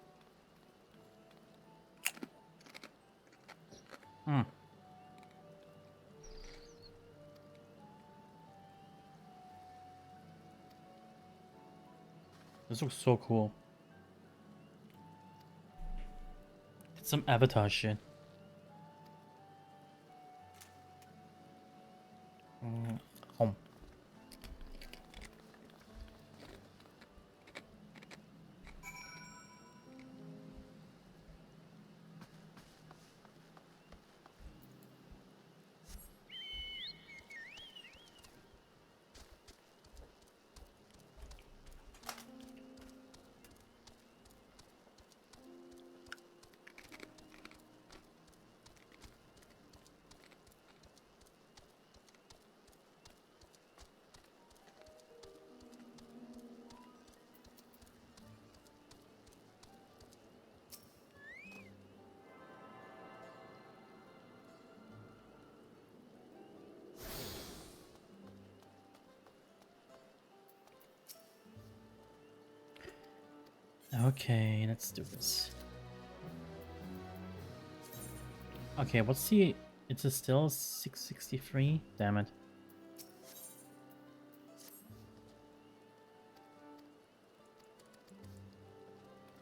This looks so cool. It's some Avatar shit. Home. Okay, let's do this. Okay, what's the... It's still 663? Damn it.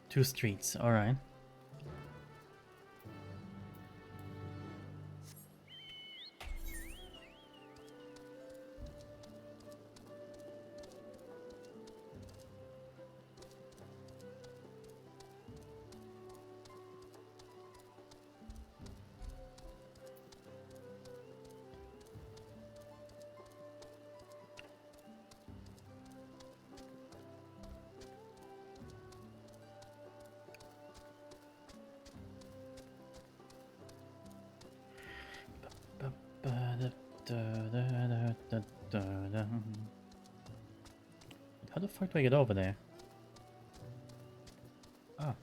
Two streets, alright. How the fuck do I get over there? Ah.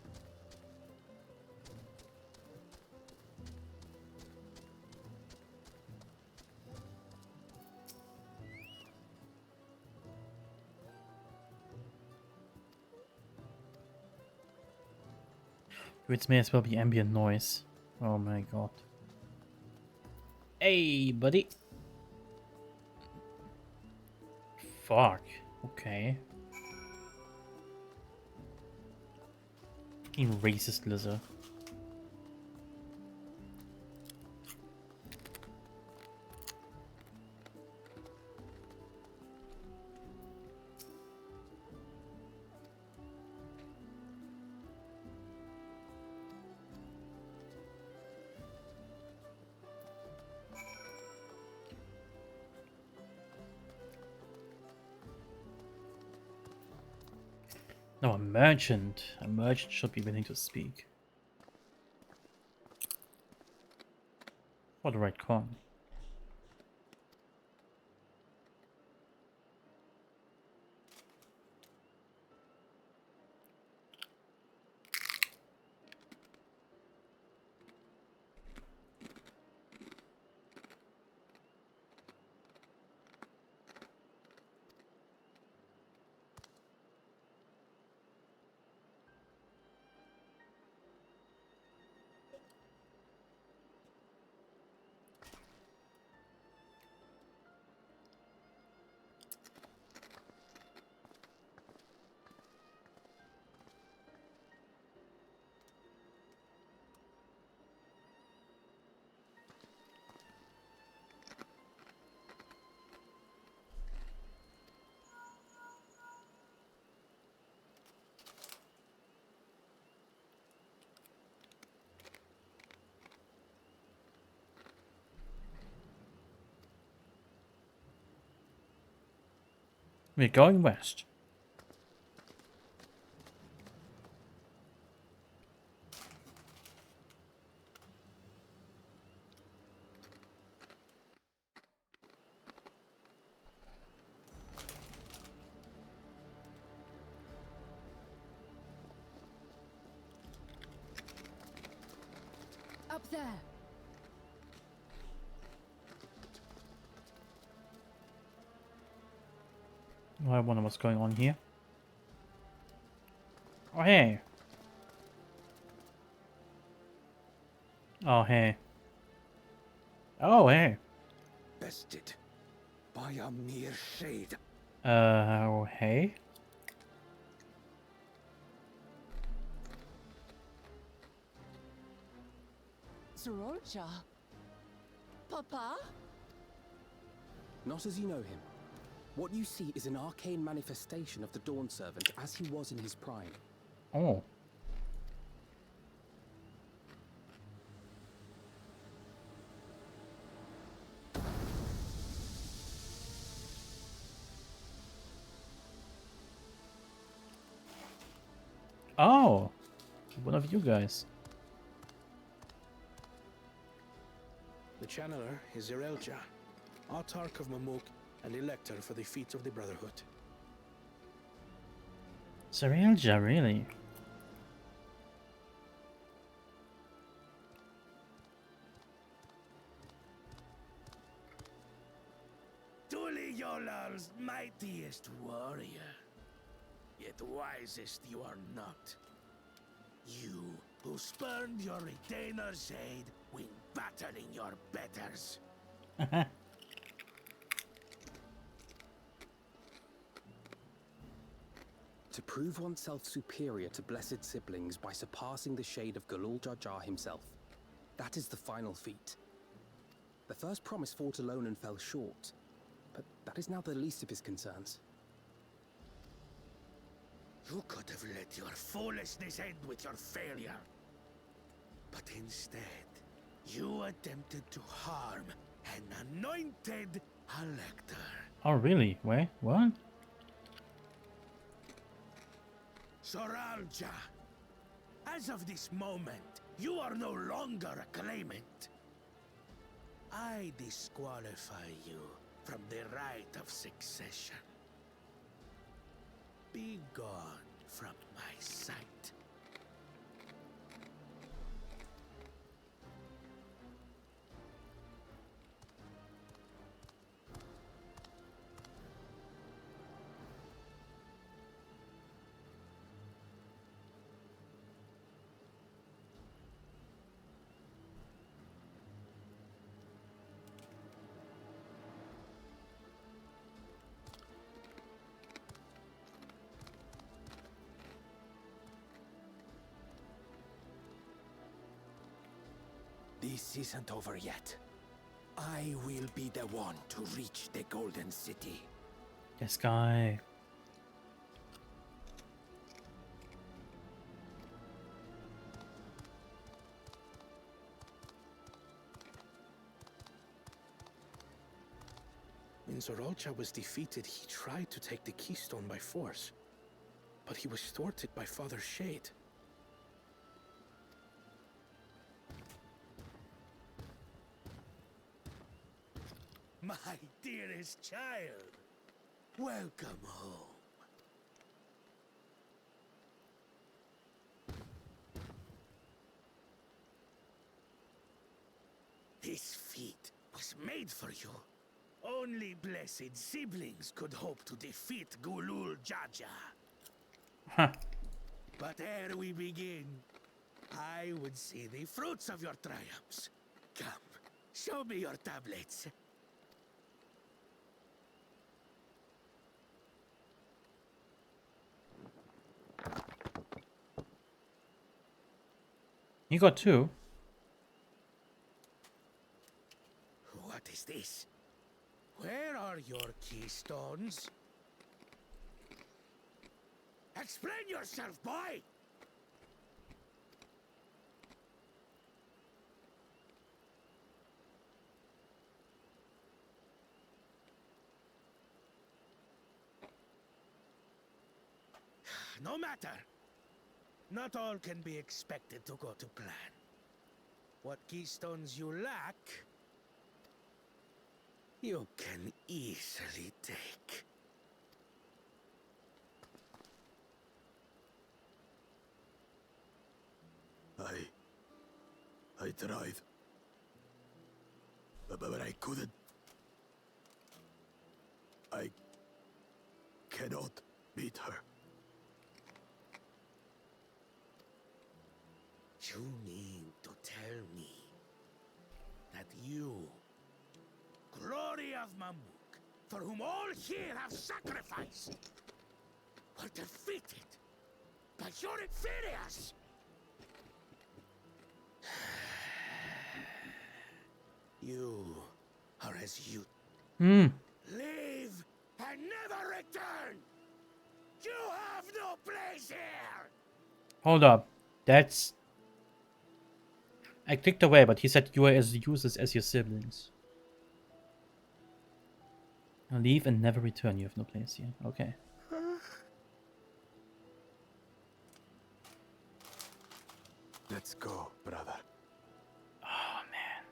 Which may as well be ambient noise. Oh my god. Hey, buddy. Fuck. Okay. Fucking racist lizard. No, a merchant. A merchant should be willing to speak. For the right coin. We're going west. Up there. Oh, I wonder what's going on here. Oh, hey. Oh, hey. Oh, hey. Bested by a mere shade. Oh, hey. Sorolja? Papa? Not as you know him. What you see is an arcane manifestation of the Dawn Servant as he was in his prime. Oh. Oh. One of you guys. The channeler is Zerelja, Autarch of Mamuk and Elector for the feats of the Brotherhood. Zerelja, really? Tully Yolal's mightiest warrior. yet wisest you are not. You who spurned your retainer's aid when battering your betters. To prove oneself superior to blessed siblings by surpassing the shade of Galul Jar Jar himself. That is the final feat. The first promise fought alone and fell short, but that is now the least of his concerns. You could have let your foolishness end with your failure. But instead, you attempted to harm an anointed elector. Oh, really? Wait, what? Soralja, as of this moment, you are no longer a claimant. I disqualify you from the right of succession. Be gone from my sight. This isn't over yet. I will be the one to reach the Golden City. This guy. When Zoralcha was defeated, he tried to take the keystone by force, but he was thwarted by Father Shade. My dearest child, welcome home. This feat was made for you. Only blessed siblings could hope to defeat Gulul Jaja. Huh. But ere we begin, I would see the fruits of your triumphs. Come, show me your tablets. You got two. What is this? Where are your keystones? Explain yourself, boy! No matter. Not all can be expected to go to plan. What keystones you lack, you can easily take. I tried. But I couldn't. I cannot beat her. You mean to tell me that you, glory of Mamuk, for whom all here have sacrificed, were defeated by your inferiors? You are as you live and never return. You have no place here. Hold up. That's... I clicked away, but he said you are as useless as your siblings. Leave and never return. You have no place here. Okay. Let's go, brother. Oh, man.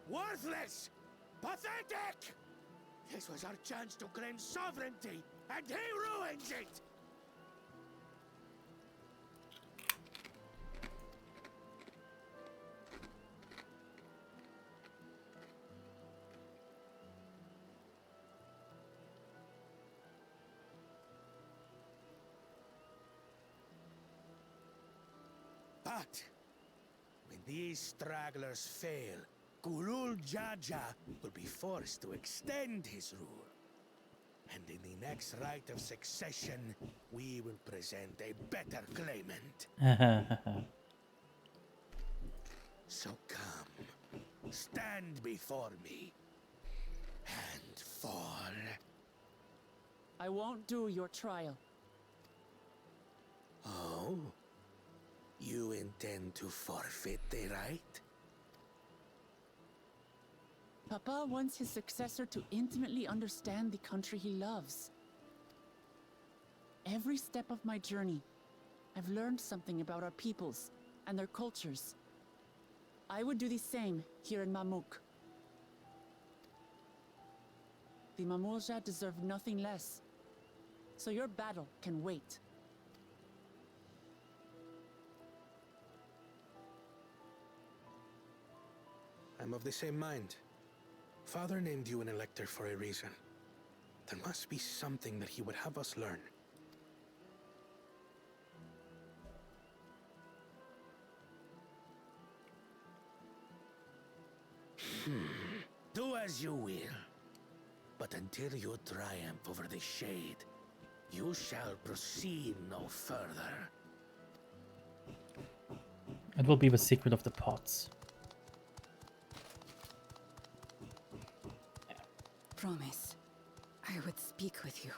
Worthless! Pathetic! This was our chance to claim sovereignty, and he ruins it! But when these stragglers fail, Gulul Jaja will be forced to extend his rule. And in the next rite of succession, we will present a better claimant. So come, stand before me, and fall. I won't do your trial. Oh? You intend to forfeit the right? Papa wants his successor to intimately understand the country he loves. Every step of my journey, I've learned something about our peoples and their cultures. I would do the same here in Mamuk. The Mamulja deserve nothing less, so your battle can wait. I'm of the same mind. Father named you an elector for a reason. There must be something that he would have us learn. Do as you will. But until you triumph over the Shade, you shall proceed no further. It will be the secret of the pots. Promise. I would speak with you.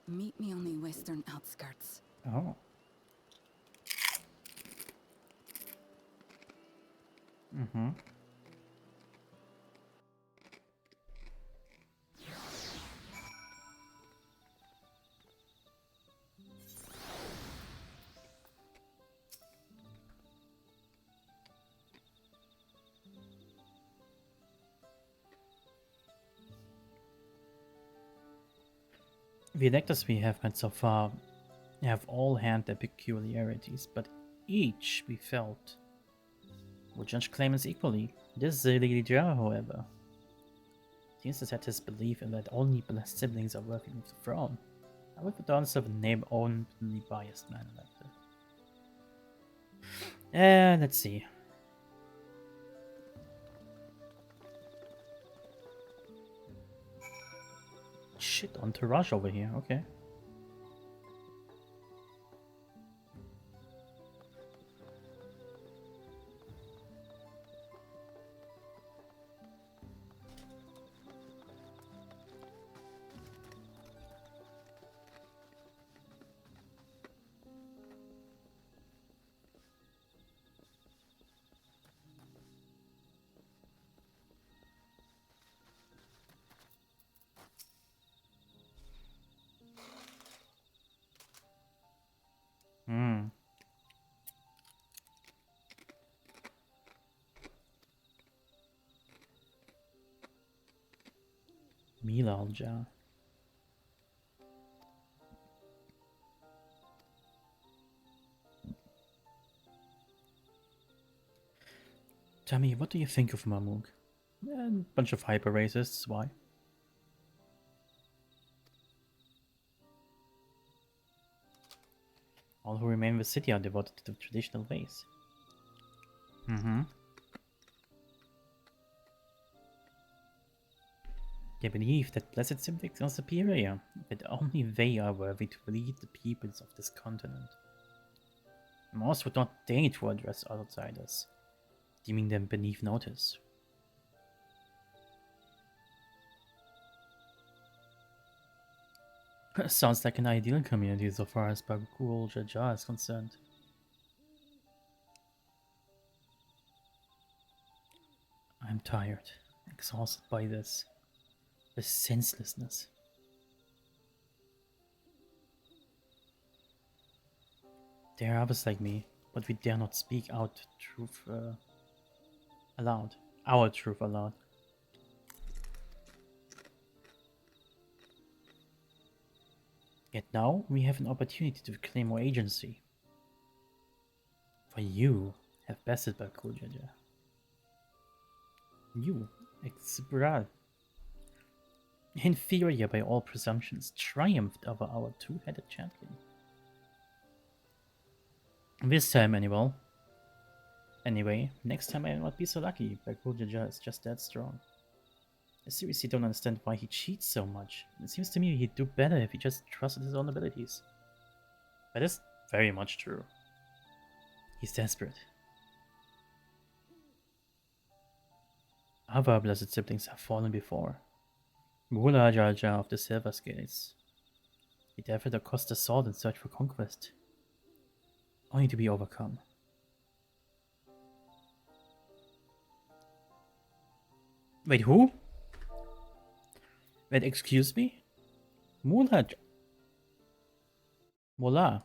Meet me on the western outskirts. Oh. Mm-hmm. The electors we have met so far have all had their peculiarities, but each, we felt, would judge claimants equally. This Zilidra, however, seems to set his belief in that only blessed siblings are worthy of the throne. I would put honest of a name only biased man elector. Let's see. Shit, entourage over here, okay. Hmm. Milalja. Tell me, what do you think of Mamuk? A bunch of hyper racists, why? All who remain in the city are devoted to the traditional ways. Mm-hmm. They believe that blessed siblings are superior, that only they are worthy to lead the peoples of this continent. Most would not dare to address outsiders, deeming them beneath notice. Sounds like an ideal community so far as Bagul Jaja is concerned. I'm tired, exhausted by this senselessness. There are others like me, but we dare not speak out truth aloud. Our truth aloud. Yet now we have an opportunity to claim our agency. For you have bested Bakujaja. You, Exibral, inferior by all presumptions, triumphed over our two-headed champion. This time, anyway, Anyway, next time I will not be so lucky. Baguljaja is just that strong. I seriously don't understand why he cheats so much. It seems to me he'd do better if he just trusted his own abilities. That is very much true. He's desperate. Other blessed siblings have fallen before. Mulajaja of the Silver Scales. He dared across the sword in search for conquest, only to be overcome. Wait, who? Wait, excuse me? Mulaj. Mullah.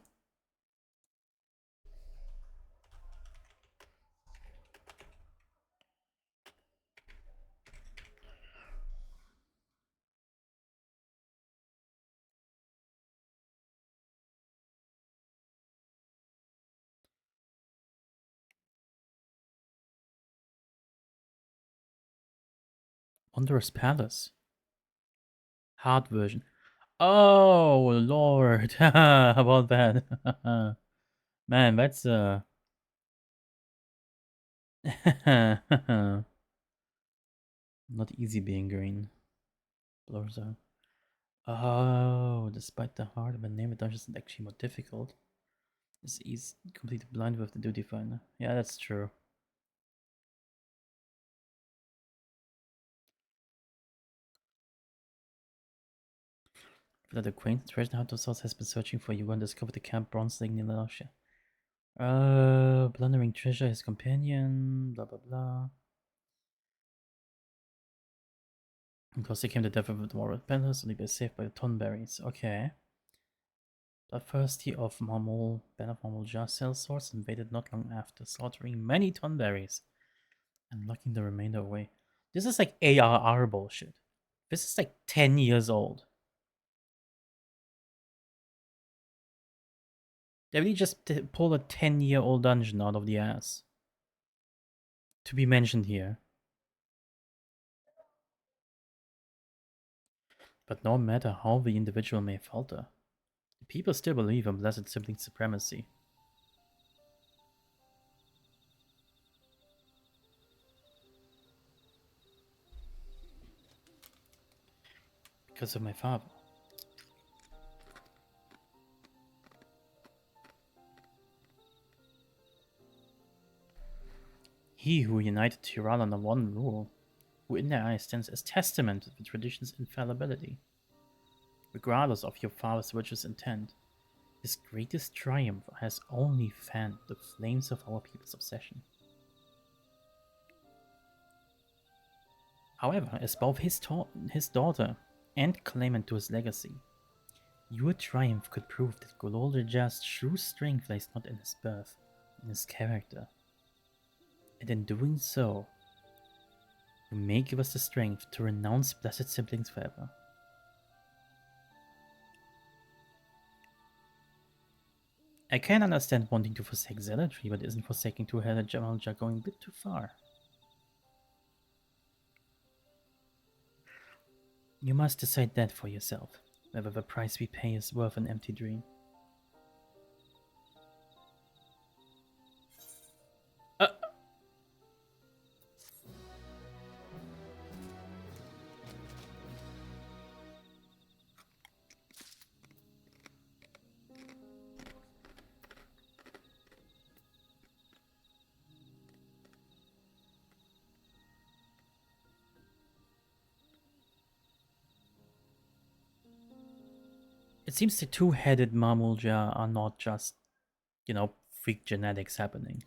Wondrous Palace. Hard version. Oh, Lord. How about that? Man, that's not easy being green. Blurza. Oh, despite the hard of a name, the dungeon is actually more difficult. He's completely blind with the duty finder. Yeah, that's true. That acquaintance treasure hunter source has been searching for you and discovered the camp bronze thing in Lasha. Plundering treasure, his companion, blah blah blah. Because they came to death of the war with Palace, only be saved by the Tonberries. Okay. Bloodthirsty of Marmol, Ben of Marmol Jar cell source invaded not long after, slaughtering many Tonberries and locking the remainder away. This is like ARR bullshit. This is like 10 years old. They really just pulled a 10-year-old dungeon out of the ass. To be mentioned here. But no matter how the individual may falter, the people still believe in blessed sibling supremacy. Because of my father. He who united Tirana under one rule, who in their eyes stands as testament to the tradition's infallibility. Regardless of your father's virtuous intent, his greatest triumph has only fanned the flames of our people's obsession. However, as both his daughter and claimant to his legacy, your triumph could prove that Gololja's true strength lies not in his birth, in his character. And in doing so, you may give us the strength to renounce blessed siblings forever. I can understand wanting to forsake zealotry, but isn't forsaking to Gololja going a bit too far? You must decide that for yourself, whether the price we pay is worth an empty dream. It seems the two-headed Mamulja are not just, freak genetics happening.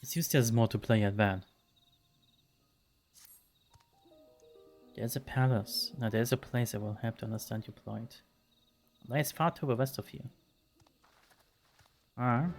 It seems there's more to play at that. There's a palace. Now there's a place that will help to understand your plight. It lies far to the west of here. Alright.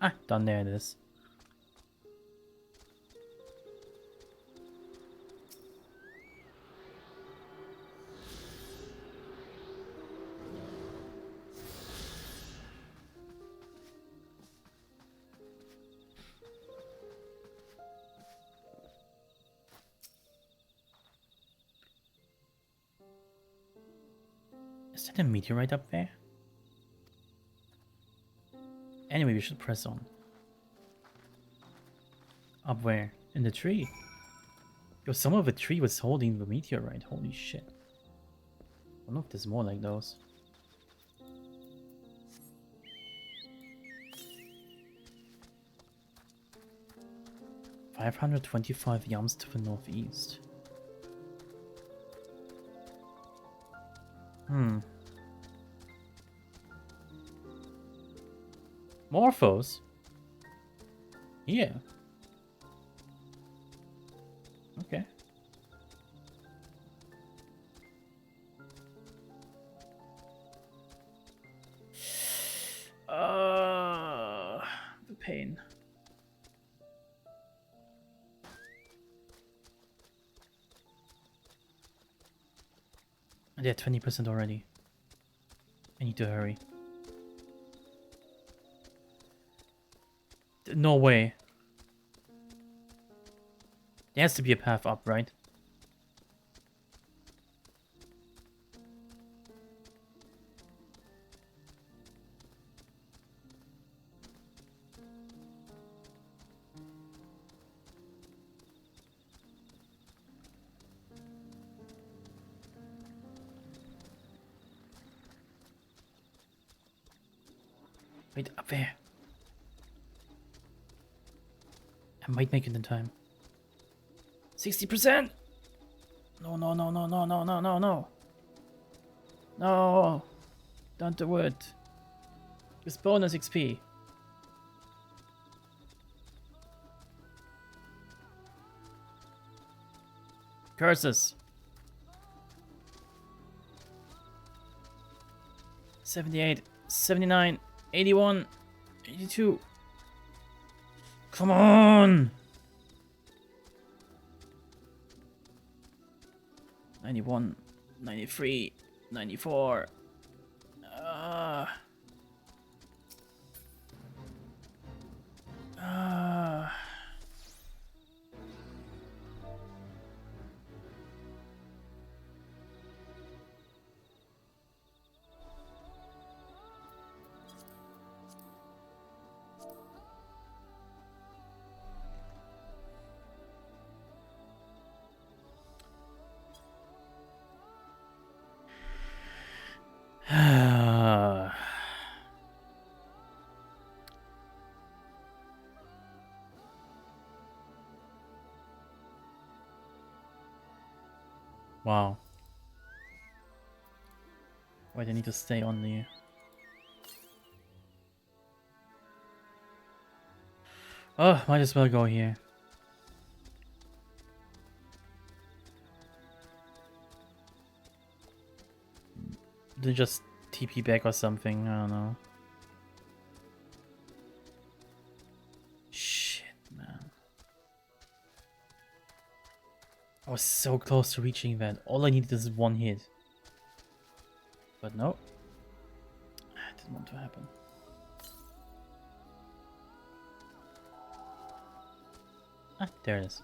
Ah, done. There it is. Is that a meteorite up there? Anyway, we should press on. Up where? In the tree? Yo, some of the tree was holding the meteorite. Holy shit. I don't know if there's more like those. $525 yams to the northeast. Morphos? Yeah. Okay. The pain. They're 20% already. I need to hurry. No way. There has to be a path up, right? Wait, up there. I might make it in time. 60%! No, no, no, no, no, no, no, no, no. No! Don't do it. It's bonus XP. Curses. 78, 79, 81, 82. Come on! 91, 93, 94. Wow. Wait, I need to stay on the... Oh, might as well go here. Then just TP back or something, I don't know. Shit, man. I was so close to reaching that. All I needed is one hit. But no. It didn't want to happen. Ah, there it is.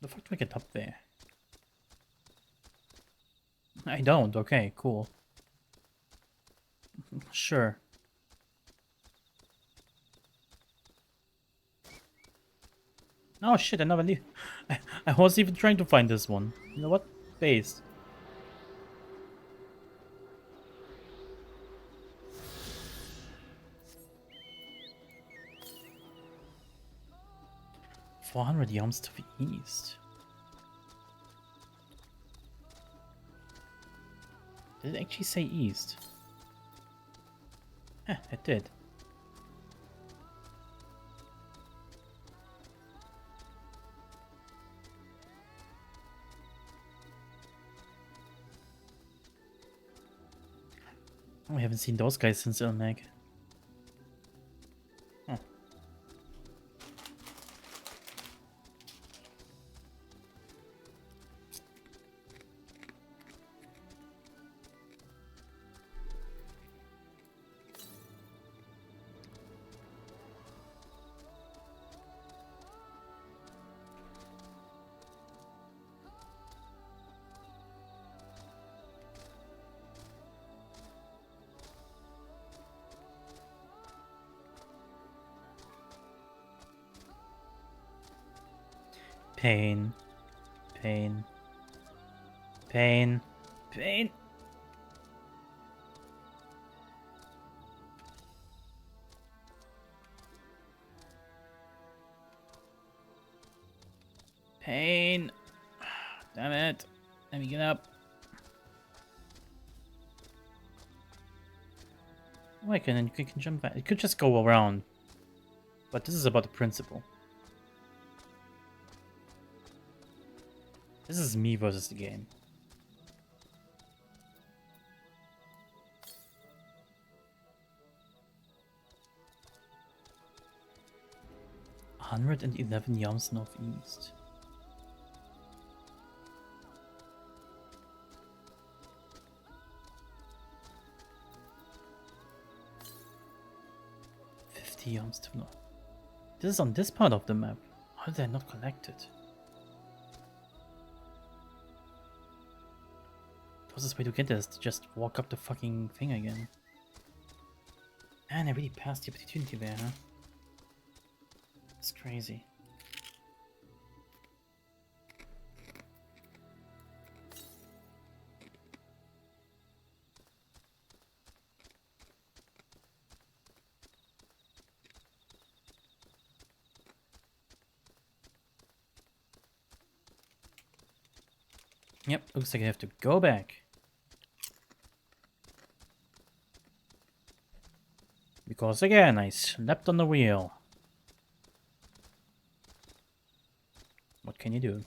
The fuck do I get up there? I don't. Okay, cool. Sure. Oh shit, another leaf. I was even trying to find this one. You know what? Base. "400 yards to the east." Did it actually say east? Heh, it did. Oh, I haven't seen those guys since Ilnag. Huh. Pain. Pain. Pain. Pain. Pain. Damn it. Let me get up. Why can't you can jump back? It could just go around. But this is about the principle. This is me versus the game. "111 yards northeast." Yards to north. This is on this part of the map. How did I not collect it? The closest way to get there is to just walk up the fucking thing again. Man, I really passed the opportunity there, huh? It's crazy. Yep, looks like I have to go back. Because again, I slept on the wheel. What can you do?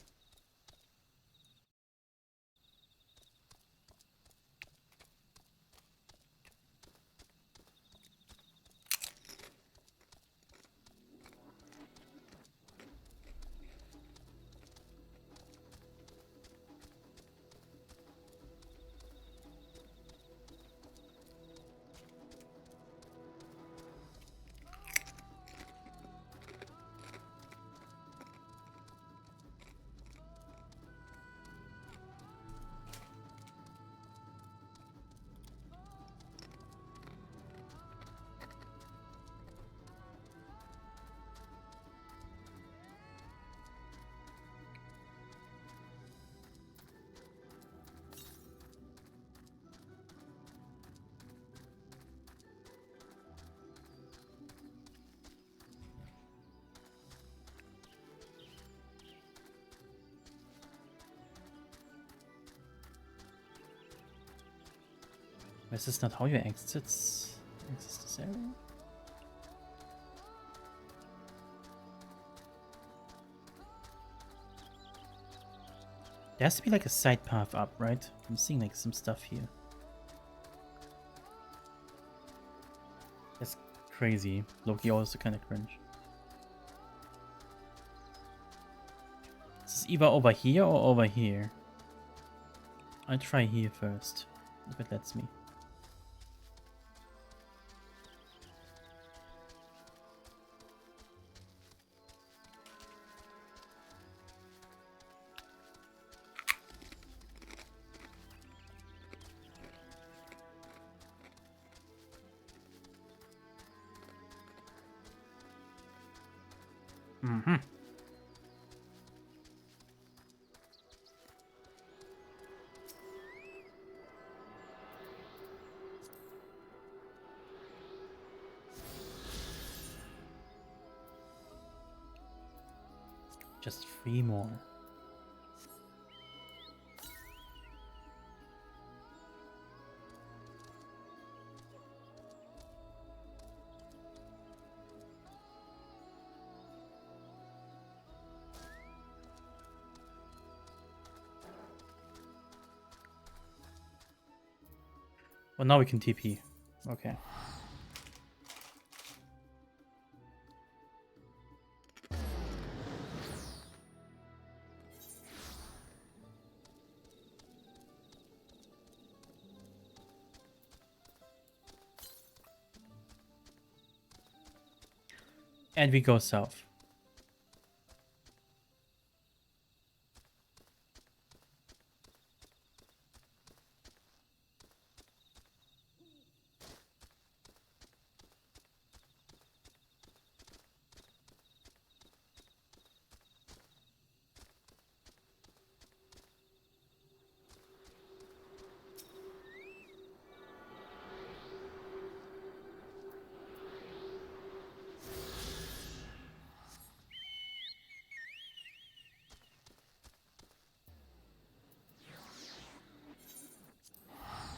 Is this not how you exit this area? There has to be like a side path up, right? I'm seeing like some stuff here. That's crazy. Loki also kind of cringe. This is either over here or over here. I'll try here first, if it lets me. Mm-hmm. Just 3 more. Well, now we can TP. Okay. And we go south.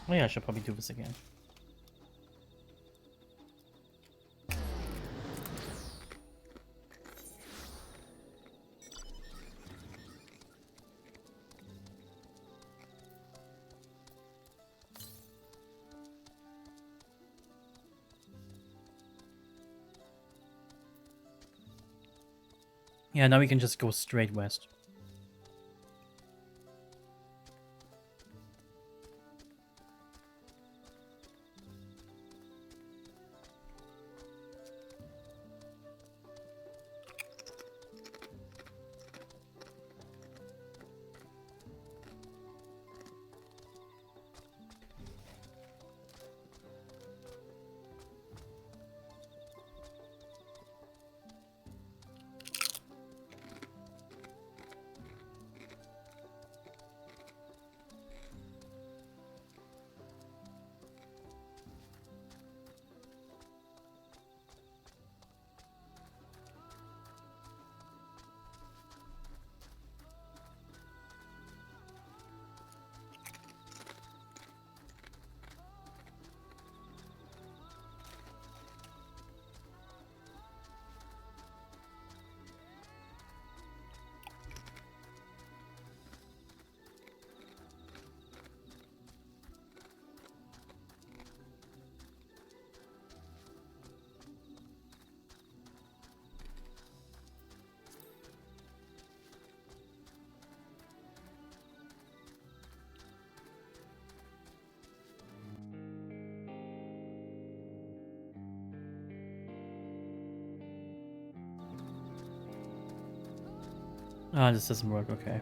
Oh yeah, I should probably do this again. Yeah, now we can just go straight west. Ah, this doesn't work, okay.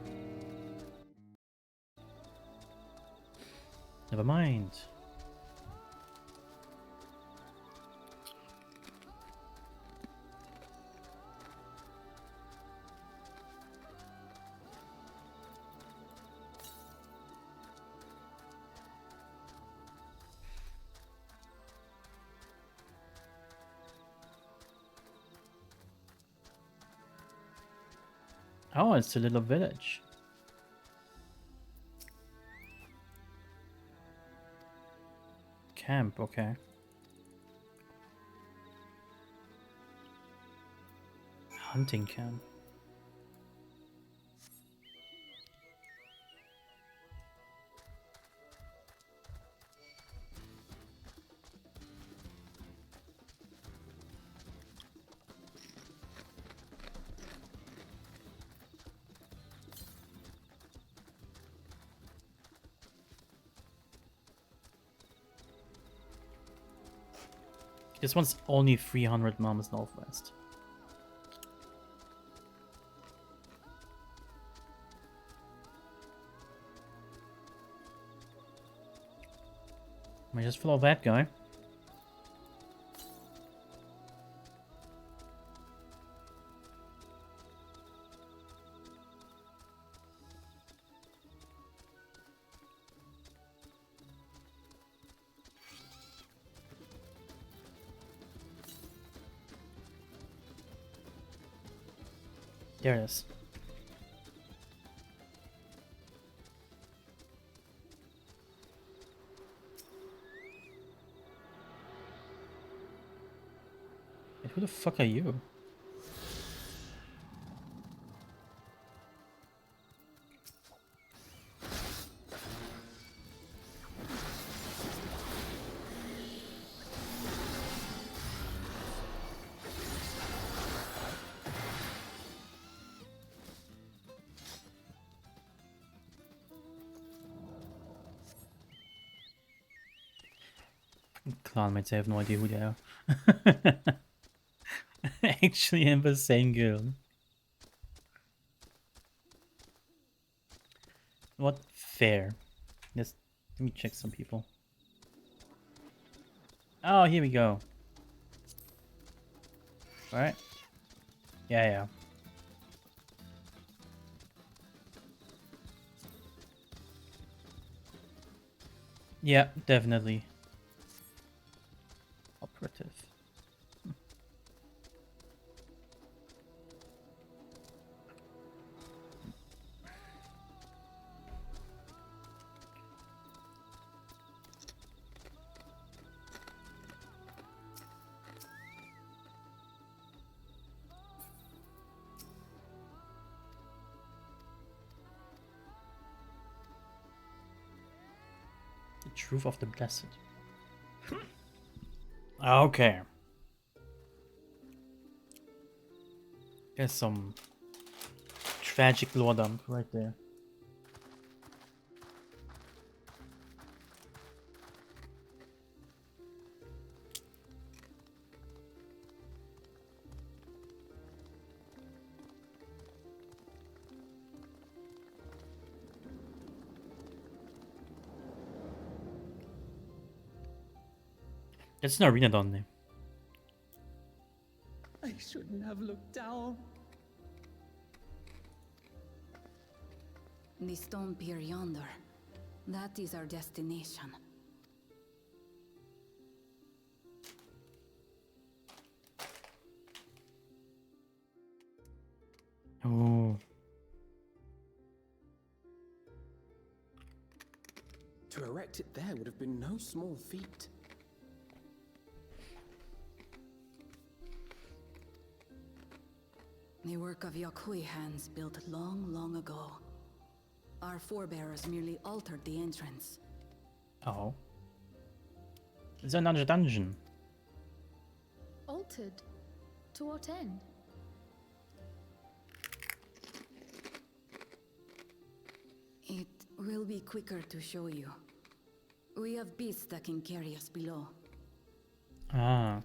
Never mind. Oh, it's a little village. Camp, okay. Hunting camp. This one's only 300 miles northwest. I just follow that guy. There it is. Wait, who the fuck are you? Clanmates, I have no idea who they are. Actually, I'm the same girl. What? Fair. Let me check some people. Oh, here we go. Alright. Yeah. Yeah, definitely. Operative. The truth of the blessed. Okay. There's some tragic lore dump right there. It's an arena down there. I shouldn't have looked down. The stone pier yonder. That is our destination. Oh. To erect it there would have been no small feat. The work of Yakui hands built long, long ago. Our forebears merely altered the entrance. Oh. Is there another dungeon? Altered? To what end? It will be quicker to show you. We have beasts that can carry us below. Ah.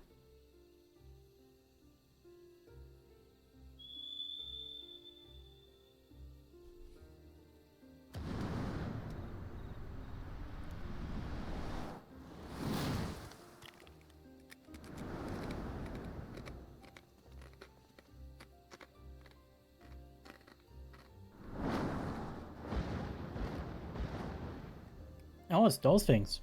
Oh, it's those things.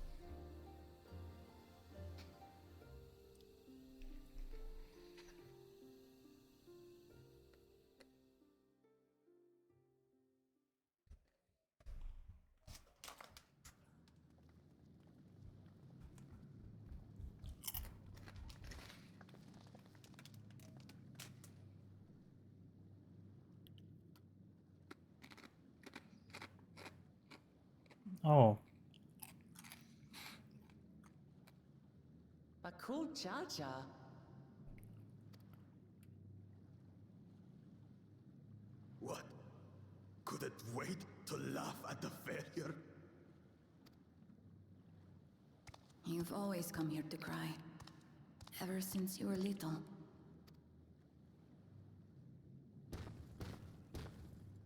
Oh. A cool cha-cha. What? Could it wait to laugh at the failure? You've always come here to cry. Ever since you were little.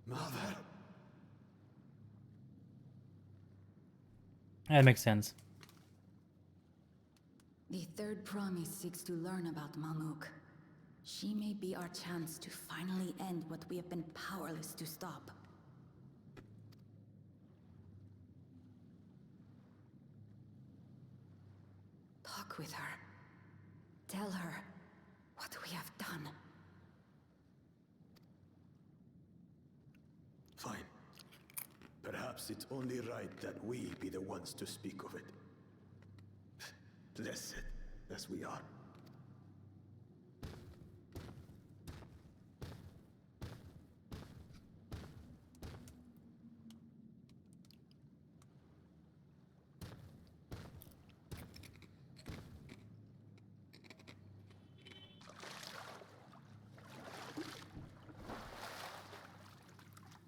Mother? That makes sense. The third promise seeks to learn about Mamuk. She may be our chance to finally end what we have been powerless to stop. Talk with her. Tell her what we have done. Perhaps it's only right that we be the ones to speak of it. Blessed as we are.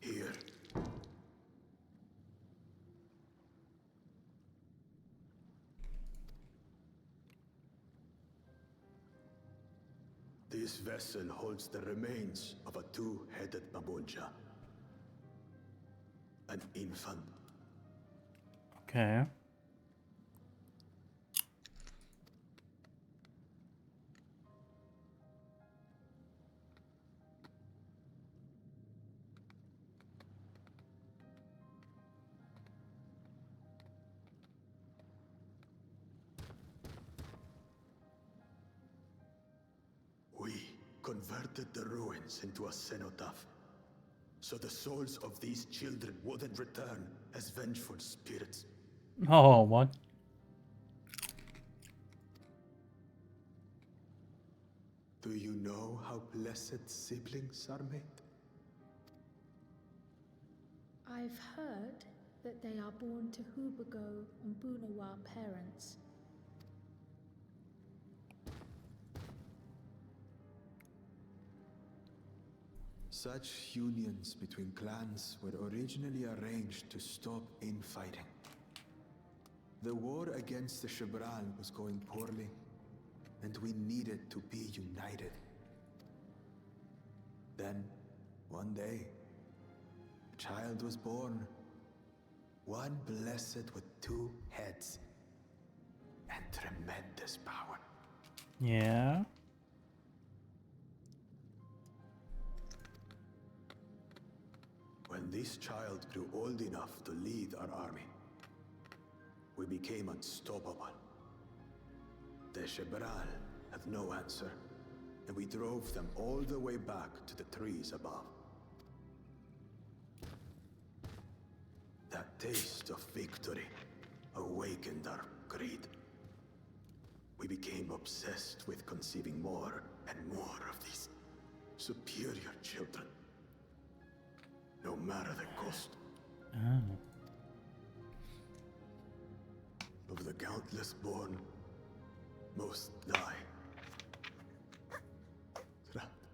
Here. This vessel holds the remains of a two-headed Mabunja. An infant. Okay. We converted the ruins into a cenotaph, so the souls of these children wouldn't return as vengeful spirits. Oh, what? Do you know how blessed siblings are made? I've heard that they are born to Hubago and Bunawa parents. Such unions between clans were originally arranged to stop infighting. The war against the Shibral was going poorly, and we needed to be united. Then, one day, a child was born. One blessed with two heads and tremendous power. Yeah. When this child grew old enough to lead our army, we became unstoppable. The Shibral had no answer, and we drove them all the way back to the trees above. That taste of victory awakened our greed. We became obsessed with conceiving more and more of these superior children. No matter the cost. Oh. Of the countless born, most die. Trapped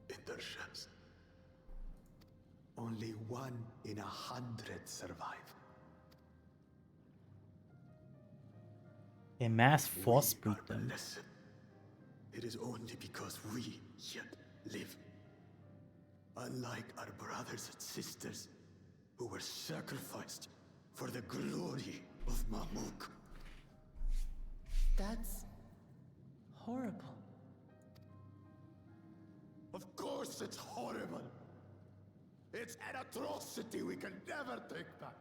in their shells. Only 1 in 100 survive. They mass force breed them. Blessed. It is only because we yet live. Unlike our brothers and sisters, who were sacrificed for the glory of Mamuk. That's horrible. Of course it's horrible. It's an atrocity we can never take back.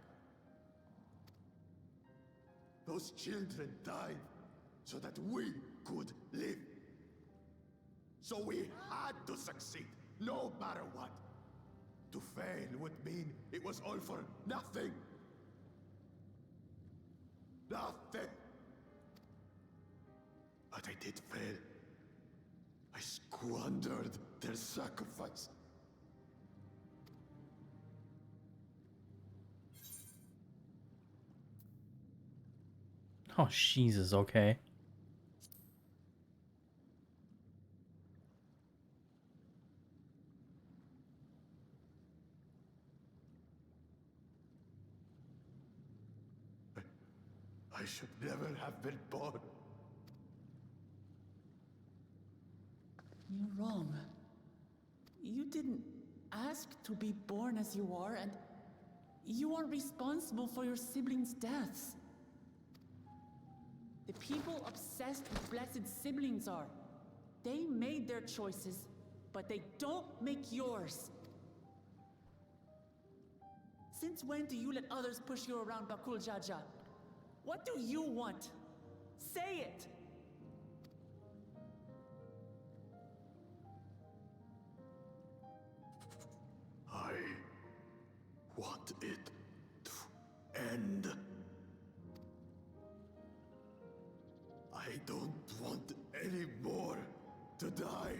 Those children died so that we could live. So we had to succeed, no matter what. To fail would mean it was all for nothing. Nothing. But I did fail. I squandered their sacrifice. Oh, Jesus, okay. I should never have been born. You're wrong. You didn't ask to be born as you are, and you are responsible for your siblings' deaths. The people obsessed with blessed siblings are. They made their choices, but they don't make yours. Since when do you let others push you around, Bakul Jaja? What do you want? Say it! I want it to end. I don't want any more to die.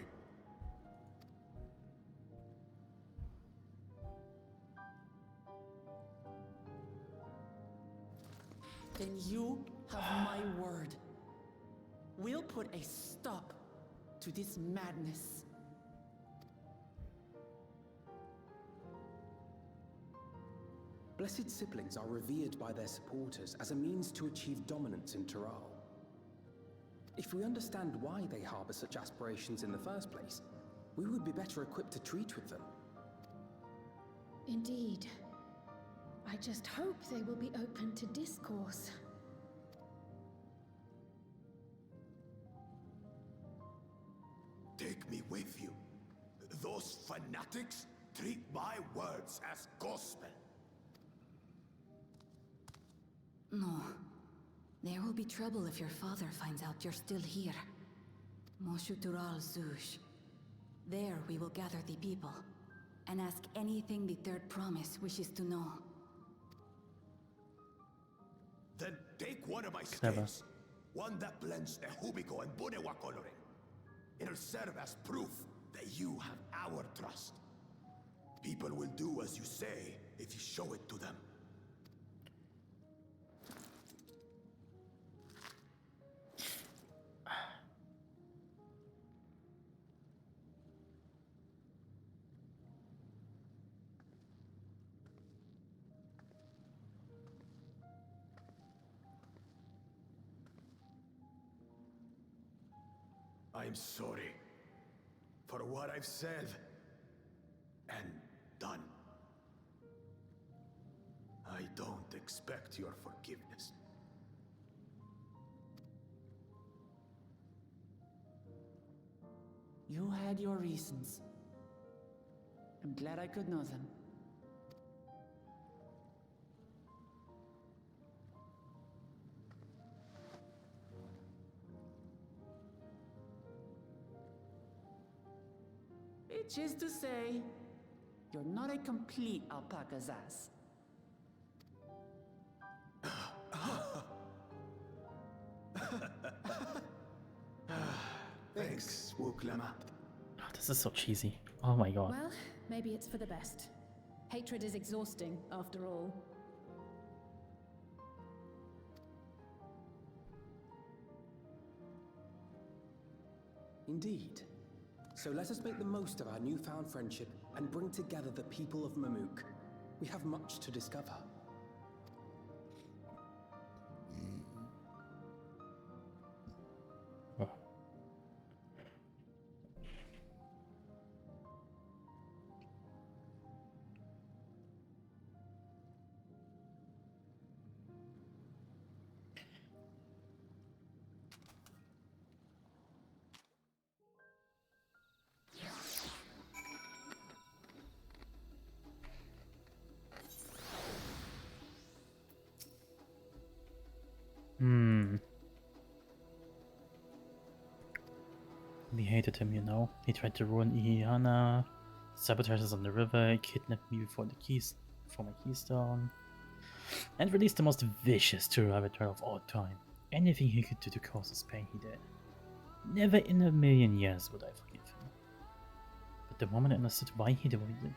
Then you have my word. We'll put a stop to this madness. Blessed siblings are revered by their supporters as a means to achieve dominance in Tural. If we understand why they harbor such aspirations in the first place, we would be better equipped to treat with them. Indeed. I just hope they will be open to discourse. Take me with you. Those fanatics treat my words as gospel. No. There will be trouble if your father finds out you're still here. Moshutural Zush. There we will gather the people, and ask anything the Third Promise wishes to know. Then take one of my Clever. stakes. One that blends Ehubiko and Bunewa coloring. It'll serve as proof that you have our trust. People will do as you say if you show it to them. I'm sorry for what I've said and done. I don't expect your forgiveness. You had your reasons. I'm glad I could know them. Which is to say, you're not a complete alpaca's ass. Thanks, Wuklama. Oh, this is so cheesy. Oh my god. Well, maybe it's for the best. Hatred is exhausting, after all. Indeed. So let us make the most of our newfound friendship and bring together the people of Mamuk. We have much to discover. Oh. We hated him, you know. He tried to ruin Ihana, sabotage us on the river, kidnapped me before my keystone, and released the most vicious Turavitar of all time. Anything he could do to cause us pain, he did. Never in a million years would I forgive him. But the moment I understood why he did what he did,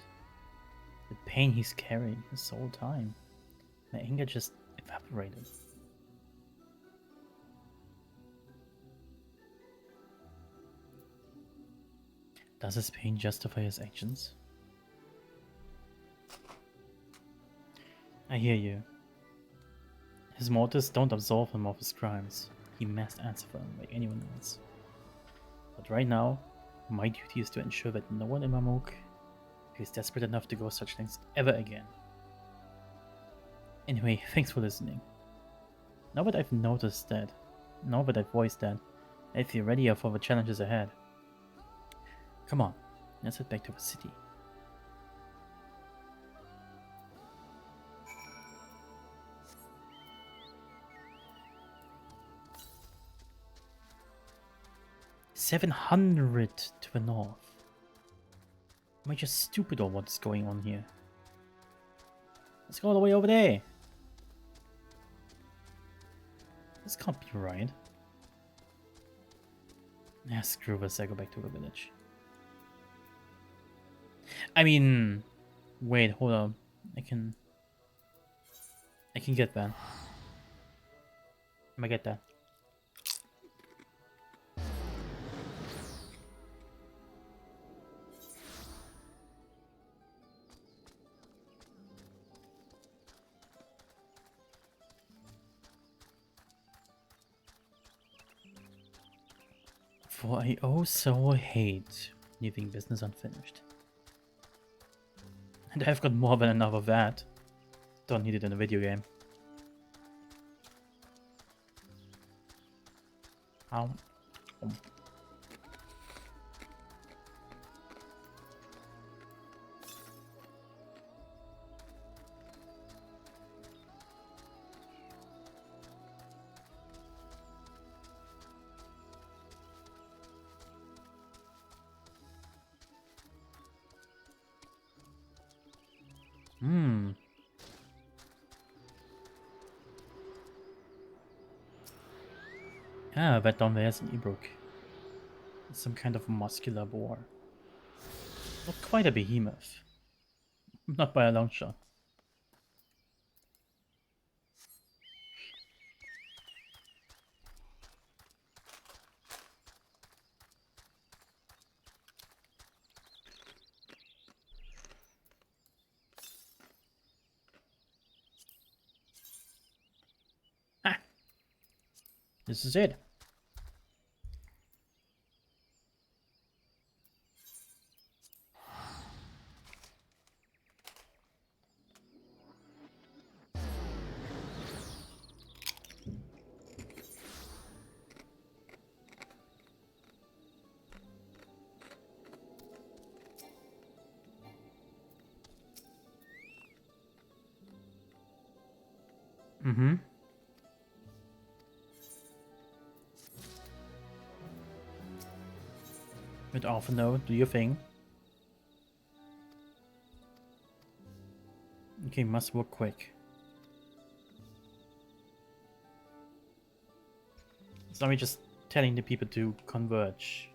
the pain he's carrying this whole time, my anger just evaporated. Does his pain justify his actions? I hear you. His motives don't absolve him of his crimes. He must answer for them like anyone else. But right now, my duty is to ensure that no one in Mamuk is desperate enough to go such things ever again. Anyway, thanks for listening. Now that I've voiced that, I feel readier for the challenges ahead. Come on, let's head back to the city. $700 to the north. Am I just stupid or what's going on here? Let's go all the way over there. This can't be right. Yeah, screw this, I go back to the village. I mean... Wait, hold on. I can get that. I might get that. For I also hate leaving business unfinished. And I've got more than enough of that. Don't need it in a video game. Ow. Ah, that down there is an Ibrook. Some kind of muscular boar. Not quite a behemoth. Not by a long shot. Ah! This is it. Mm-hmm. But often though, do your thing. Okay, must work quick. So I'm just telling the people to converge.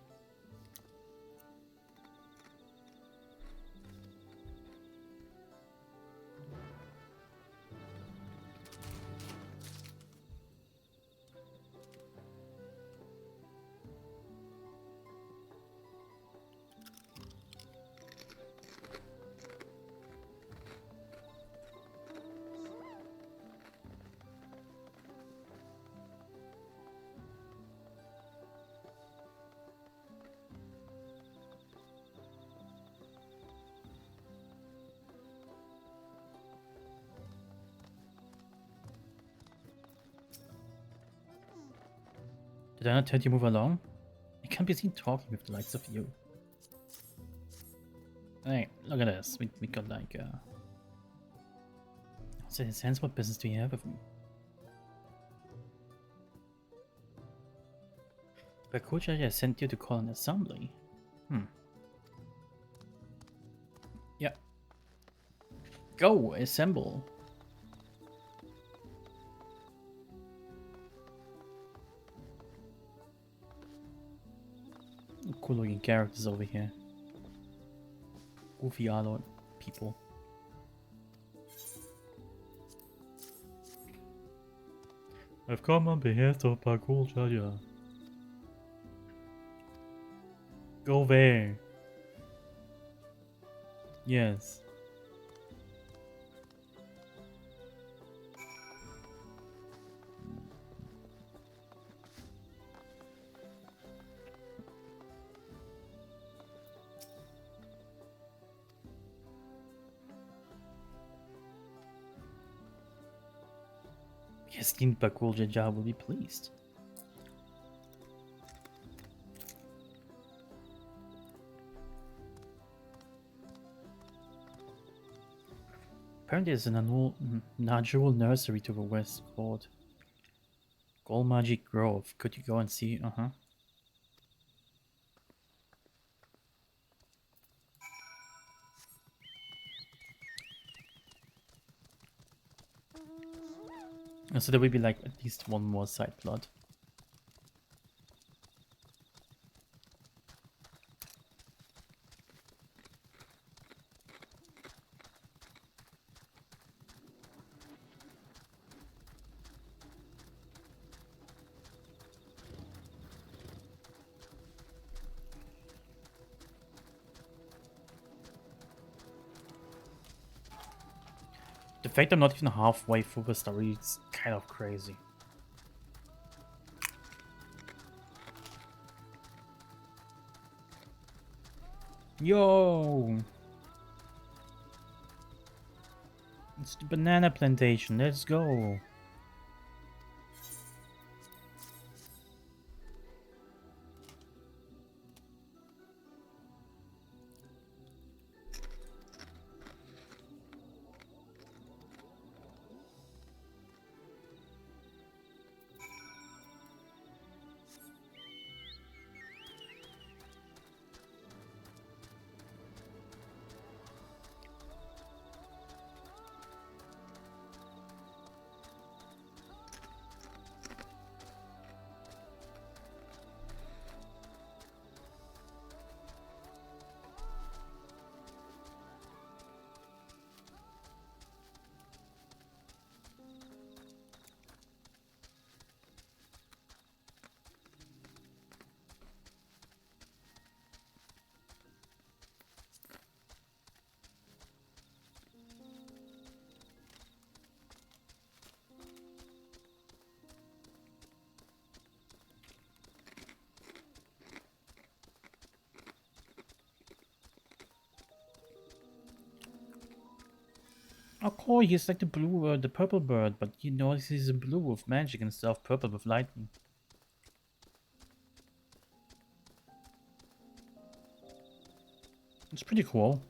Did I not tell you to move along? I can't be seen talking with the likes of you. Hey, look at this. We got like so in a sense, what business do you have with me? But Coach, I sent you to call an assembly. Yeah. Go, assemble. Cool looking characters over here. Goofy Arlord people. I've come on behalf of Parkour Jaja. Go there. Yes. Yes, King Parkour Jaja will be pleased. Apparently there's an annual nursery to the west called Golmagic Grove. Could you go and see? And so there will be like at least one more side plot. The fact I'm not even halfway through the story is kind of crazy. Yo! It's the banana plantation, let's go! Oh, cool, he's like the blue, the purple bird, but you know he's blue with magic and stuff, purple with lightning. It's pretty cool.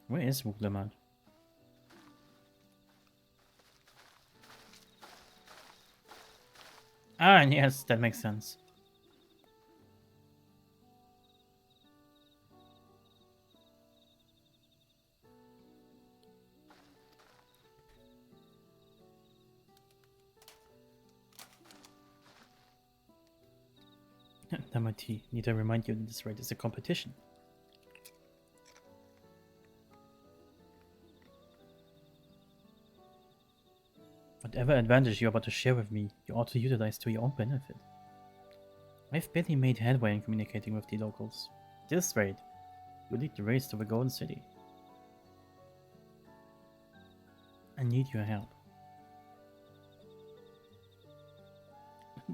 Where is Wugleman? Ah, yes, that makes sense. Damati, need to remind you that this raid is a competition. Whatever advantage you're about to share with me, you ought to utilize to your own benefit. I've barely made headway in communicating with the locals. At this rate, you lead the race to the Golden City. I need your help.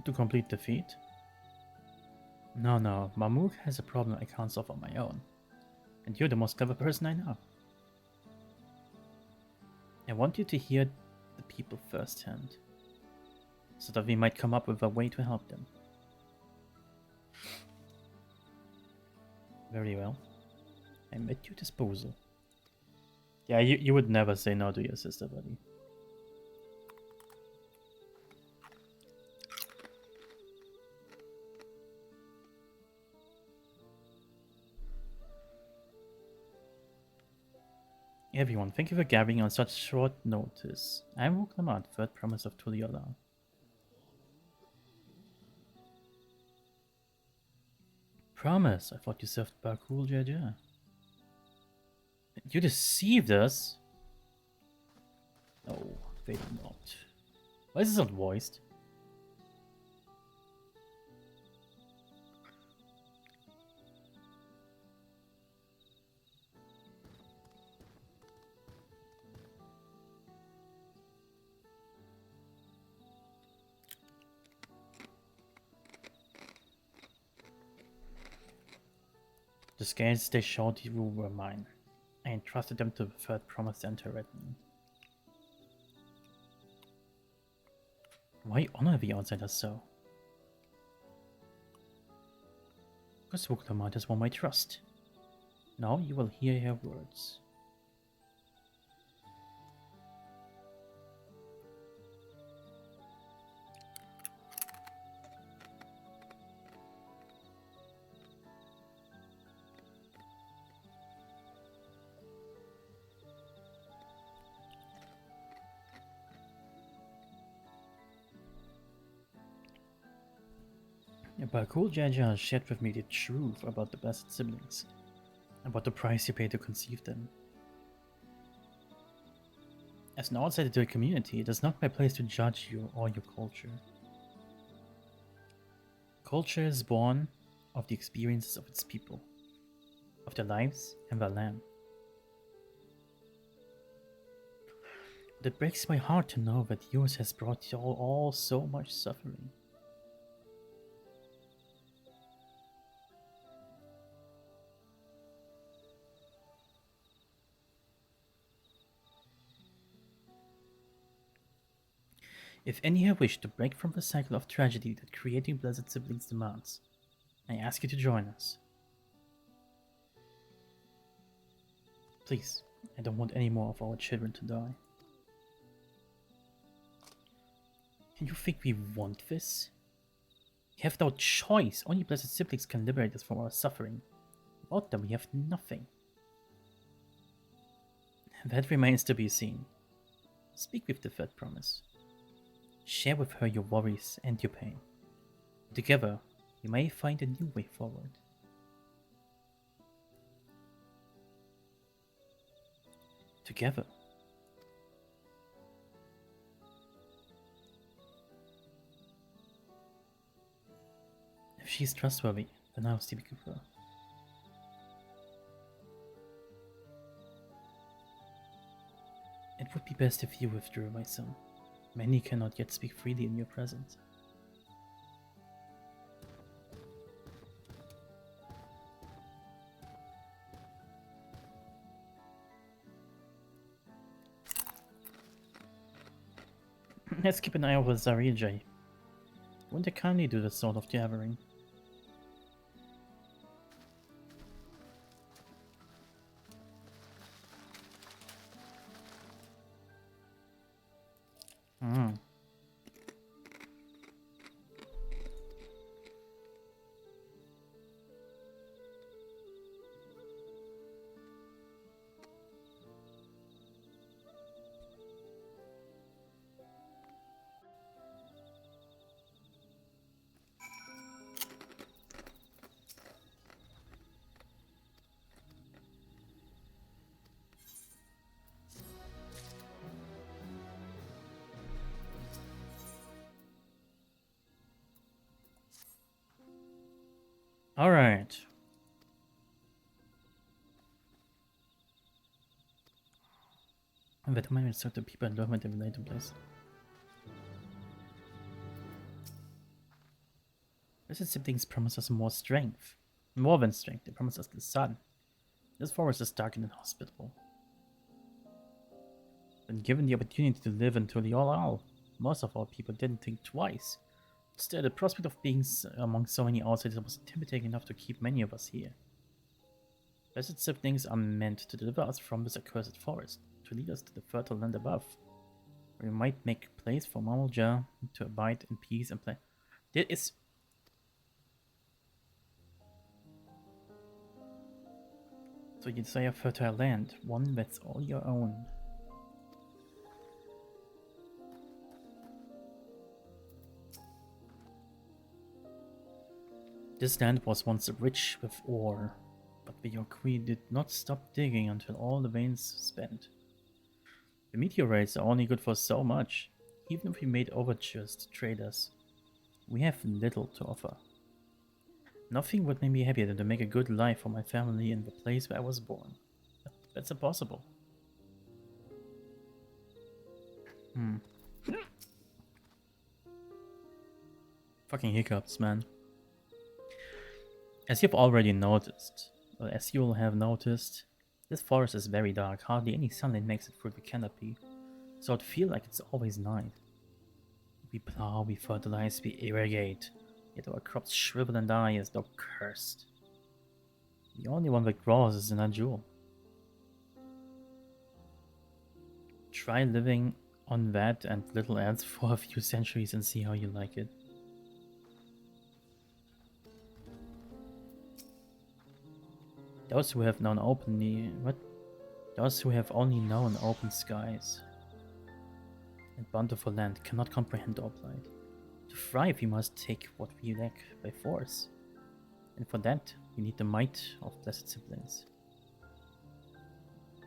To complete the feat? No, Mamuk has a problem I can't solve on my own. And you're the most clever person I know. I want you to hear the people firsthand, so that we might come up with a way to help them. Very well. I'm at your disposal. Yeah, you would never say no to your sister, buddy. Everyone, thank you for gathering on such short notice. I'm Wuklamad, third promise of Tuliola. Promise? I thought you served Bakul Jaja. You deceived us? No, they did not. Why is this not voiced? The scales they showed you were mine. I entrusted them to the third promised enter retinue. Why honor the outsiders so? Because Wuklamite has won my trust. Now you will hear her words. Bakul Jaja shared with me the truth about the blessed siblings, about the price you pay to conceive them. As an outsider to the community, it is not my place to judge you or your culture. Culture is born of the experiences of its people, of their lives and their land. But it breaks my heart to know that yours has brought you all so much suffering. If any have wished to break from the cycle of tragedy that creating blessed siblings demands, I ask you to join us. Please, I don't want any more of our children to die. And you think we want this? We have no choice. Only blessed siblings can liberate us from our suffering. Without them, we have nothing. That remains to be seen. Speak with the third promise. Share with her your worries and your pain. Together, we may find a new way forward. Together. If she's trustworthy, then I'll speak with her. It would be best if you withdrew, my son. Many cannot yet speak freely in your presence. Let's keep an eye over Zarijay. Wouldn't they kindly do the sort of jabbering? All right. Warte mal, jetzt sollte Pieper doch mit dem Later Place. Blessed siblings promise us more strength. More than strength, they promise us the sun. This forest is dark and inhospitable. When given the opportunity to live until the all, most of our people didn't think twice. Still, the prospect of being among so many outsiders was intimidating enough to keep many of us here. Blessed siblings are meant to deliver us from this accursed forest, to lead us to the fertile land above, where we might make place for Mamulja to abide in peace and play. There is... So you desire fertile land, one that's all your own. This land was once rich with ore, but the Yorkui did not stop digging until all the veins spent. The meteorites are only good for so much. Even if we made overtures to traders, we have little to offer. Nothing would make me happier than to make a good life for my family in the place where I was born. But that's impossible. Fucking hiccups, man. As you've already noticed, Well, as you'll have noticed, this forest is very dark, hardly any sunlight makes it through the canopy, so it feels like it's always night. We plow, we fertilize, we irrigate, yet our crops shrivel and die as though cursed. The only one that grows is an jewel. Try living on that and little else for a few centuries and see how you like it. Those who have known Those who have only known open skies and bountiful land cannot comprehend our plight. To thrive, we must take what we lack by force, and for that, we need the might of blessed siblings.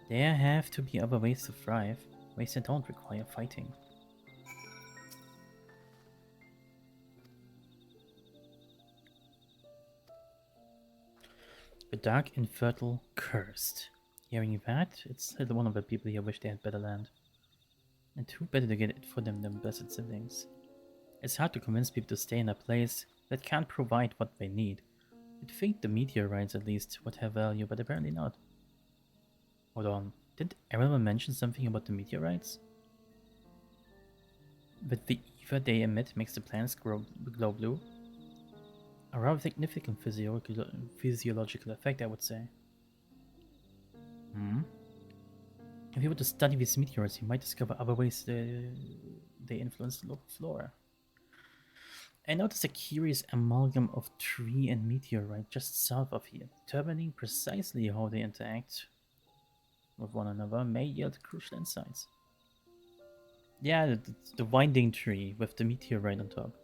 There have to be other ways to thrive, ways that don't require fighting. The dark, infertile, cursed. Hearing that, it's little one of the people here wish they had better land. And who better to get it for them than blessed siblings? It's hard to convince people to stay in a place that can't provide what they need. You'd think the meteorites at least would have value, but apparently not. Hold on, didn't everyone mention something about the meteorites? That the ether they emit makes the planets glow blue? A rather significant physiological effect, I would say. If you were to study these meteorites, you might discover other ways they influence the local flora. I noticed a curious amalgam of tree and meteorite just south of here. Determining precisely how they interact with one another may yield crucial insights. Yeah, the winding tree with the meteorite on top.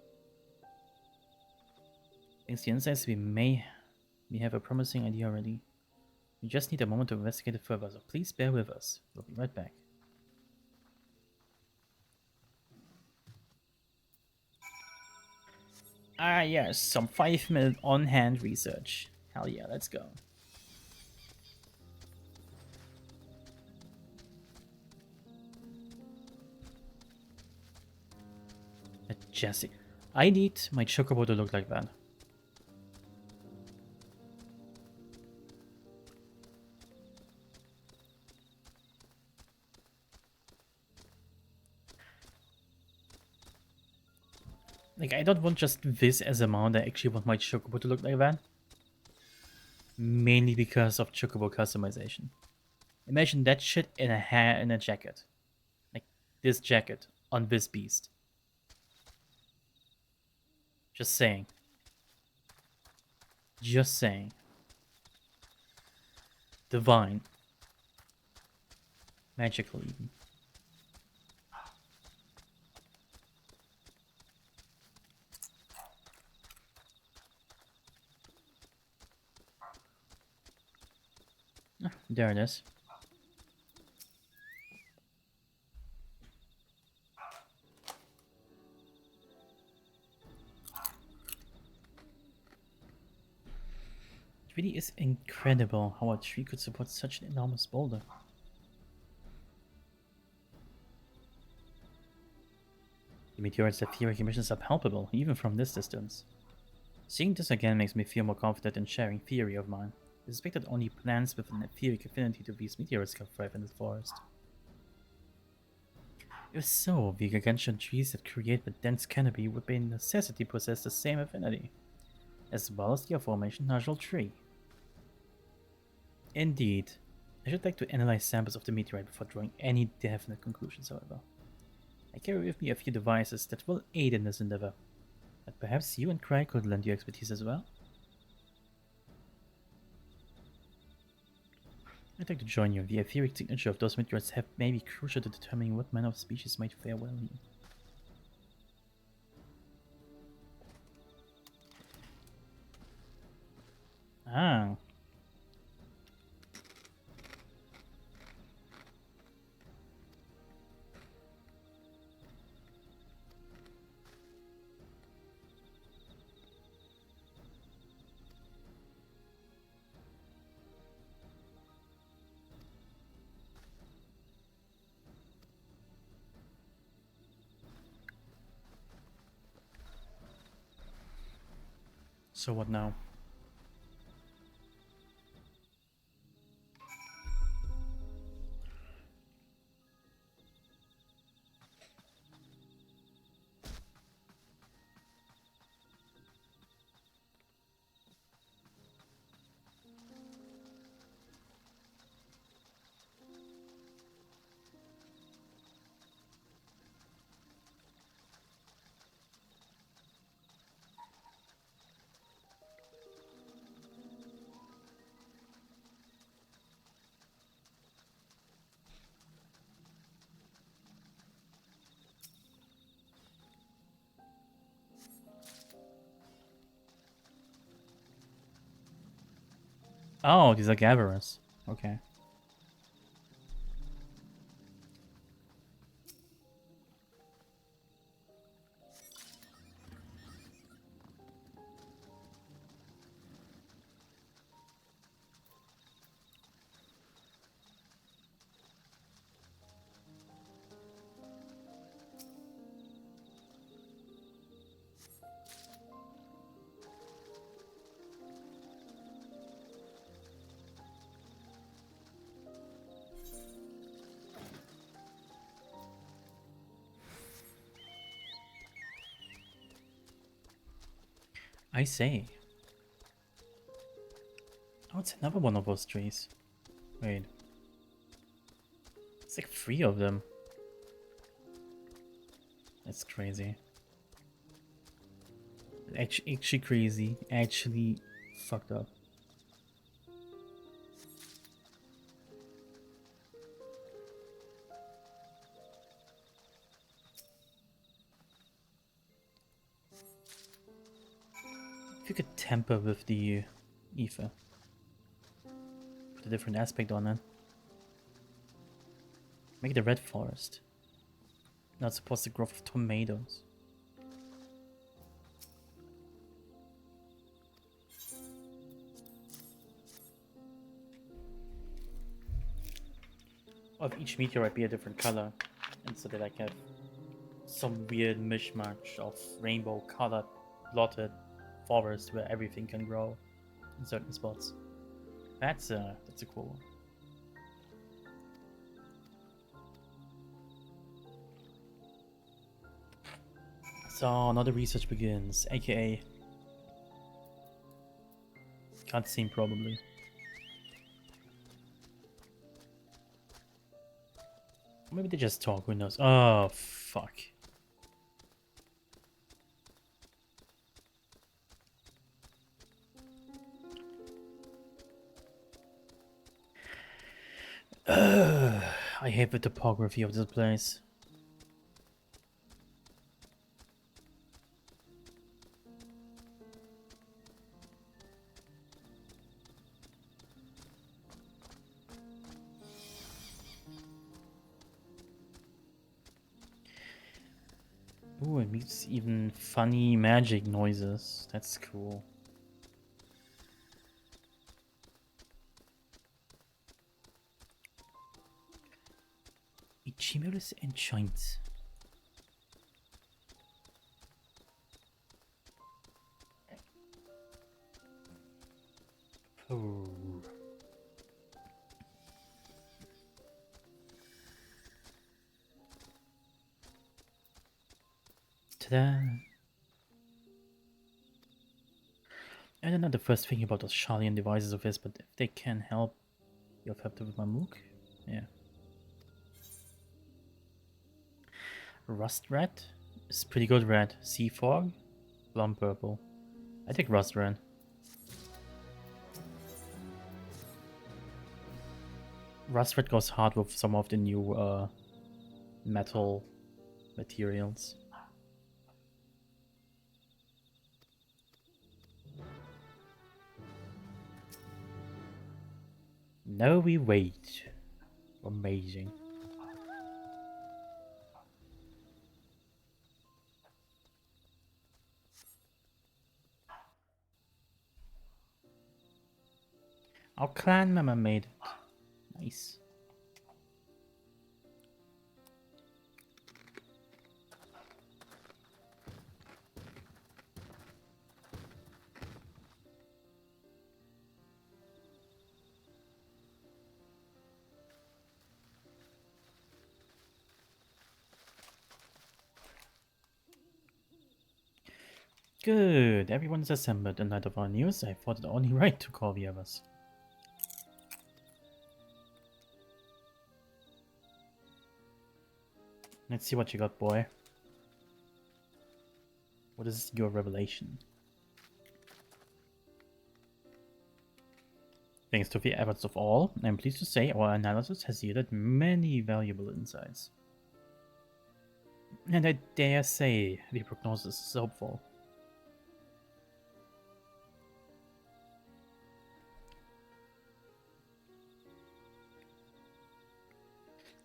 Thanks to the insights, we have a promising idea already. We just need a moment to investigate it further, so please bear with us. We'll be right back. Ah yes, some 5-minute on-hand research. Hell yeah, let's go. Jesse, I need my chocobo to look like that. Like, I don't want just this as a mount, I actually want my chocobo to look like that. Mainly because of chocobo customization. Imagine that shit in a jacket. Like, this jacket on this beast. Just saying. Just saying. Divine. Magical even. Ah, there it is. It really is incredible how a tree could support such an enormous boulder. The meteorite's etheric emissions are palpable, even from this distance. Seeing this again makes me feel more confident in sharing theory of mine. I suspect that only plants with an etheric affinity to these meteorites can thrive in the forest. If so, the gargantuan trees that create the dense canopy would by necessity possess the same affinity, as well as the aforementioned natural tree. Indeed. I should like to analyze samples of the meteorite before drawing any definite conclusions, however. I carry with me a few devices that will aid in this endeavor, but perhaps you and Craig could lend your expertise as well? I'd like to join you. The etheric signature of those meteorites may be crucial to determining what manner of species might fare well here. Ah. So what now? Oh, these are gatherers. Okay. I say. Oh, it's another one of those trees. Wait. It's like 3 of them. That's crazy. Actually crazy. Actually fucked up. If you could tamper with the ether. Put a different aspect on it. Make it a red forest. Not supposed to grow of tomatoes. Or if each meteorite be a different color. And so that I can have some weird mishmash of rainbow colored blotted forest where everything can grow in certain spots. That's a cool one. So now the research begins, aka cutscene probably. Maybe they just talk, who knows? Oh fuck. I hate the topography of this place. Ooh, it makes even funny magic noises. That's cool. Ichimurus Enchant. Oh. Ta-da! I don't know the first thing about those Sharlayan devices of his, but if they can help, you have helped with my mook? Yeah. Rust Red is pretty good red. Sea Fog? Plum Purple. I take Rust Red. Rust Red goes hard with some of the new metal materials. Now we wait. Amazing. Our clan member made it. Nice. Good, everyone's assembled. In light of our news, I thought it only right to call the others. Let's see what you got, boy. What is your revelation? Thanks to the efforts of all, I'm pleased to say our analysis has yielded many valuable insights. And I dare say the prognosis is hopeful.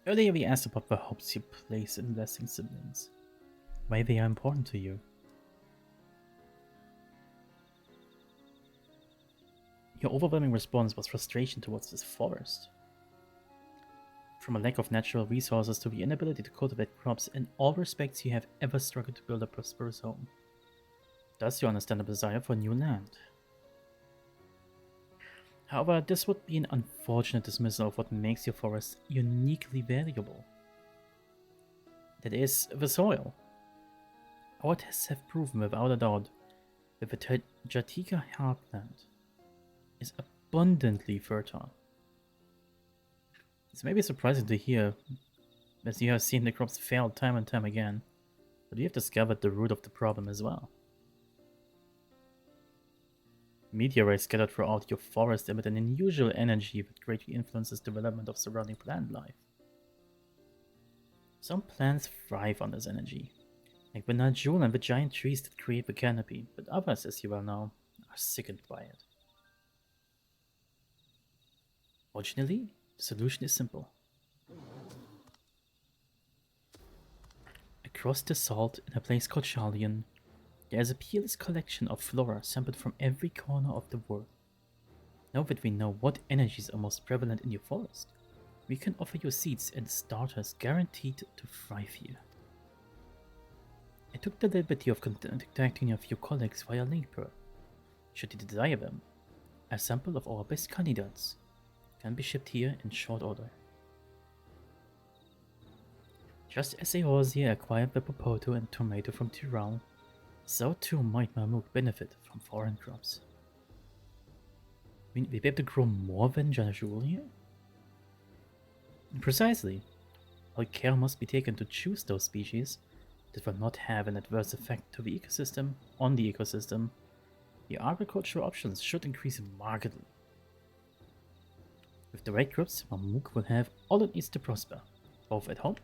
Earlier we asked about the hopes you place in blessing siblings. Why they are important to you. Your overwhelming response was frustration towards this forest. From a lack of natural resources to the inability to cultivate crops, in all respects you have ever struggled to build a prosperous home. Thus you understand a desire for new land. However, this would be an unfortunate dismissal of what makes your forest uniquely valuable. That is, the soil. Our tests have proven without a doubt that the Jatika heartland is abundantly fertile. It's maybe surprising to hear, as you have seen the crops fail time and time again, but we have discovered the root of the problem as well. Meteorites scattered throughout your forest emit an unusual energy that greatly influences development of surrounding plant life. Some plants thrive on this energy, like the Najul and the giant trees that create the canopy, but others, as you well know, are sickened by it. Fortunately, the solution is simple. Across the salt, in a place called Charlian, there is a peerless collection of flora sampled from every corner of the world. Now that we know what energies are most prevalent in your forest, we can offer you seeds and starters guaranteed to thrive here. I took the liberty of contacting a few colleagues via LinkPro. Should you desire them, a sample of our best candidates can be shipped here in short order. Just as Eorzea acquired the popoto and tomato from Tyrell, so too might Mamuk benefit from foreign crops. We'll be able to grow more than Janajul here? Precisely. All care must be taken to choose those species that will not have an adverse effect to the ecosystem on the ecosystem. The agricultural options should increase markedly. With the right crops, Mamuk will have all it needs to prosper, both at home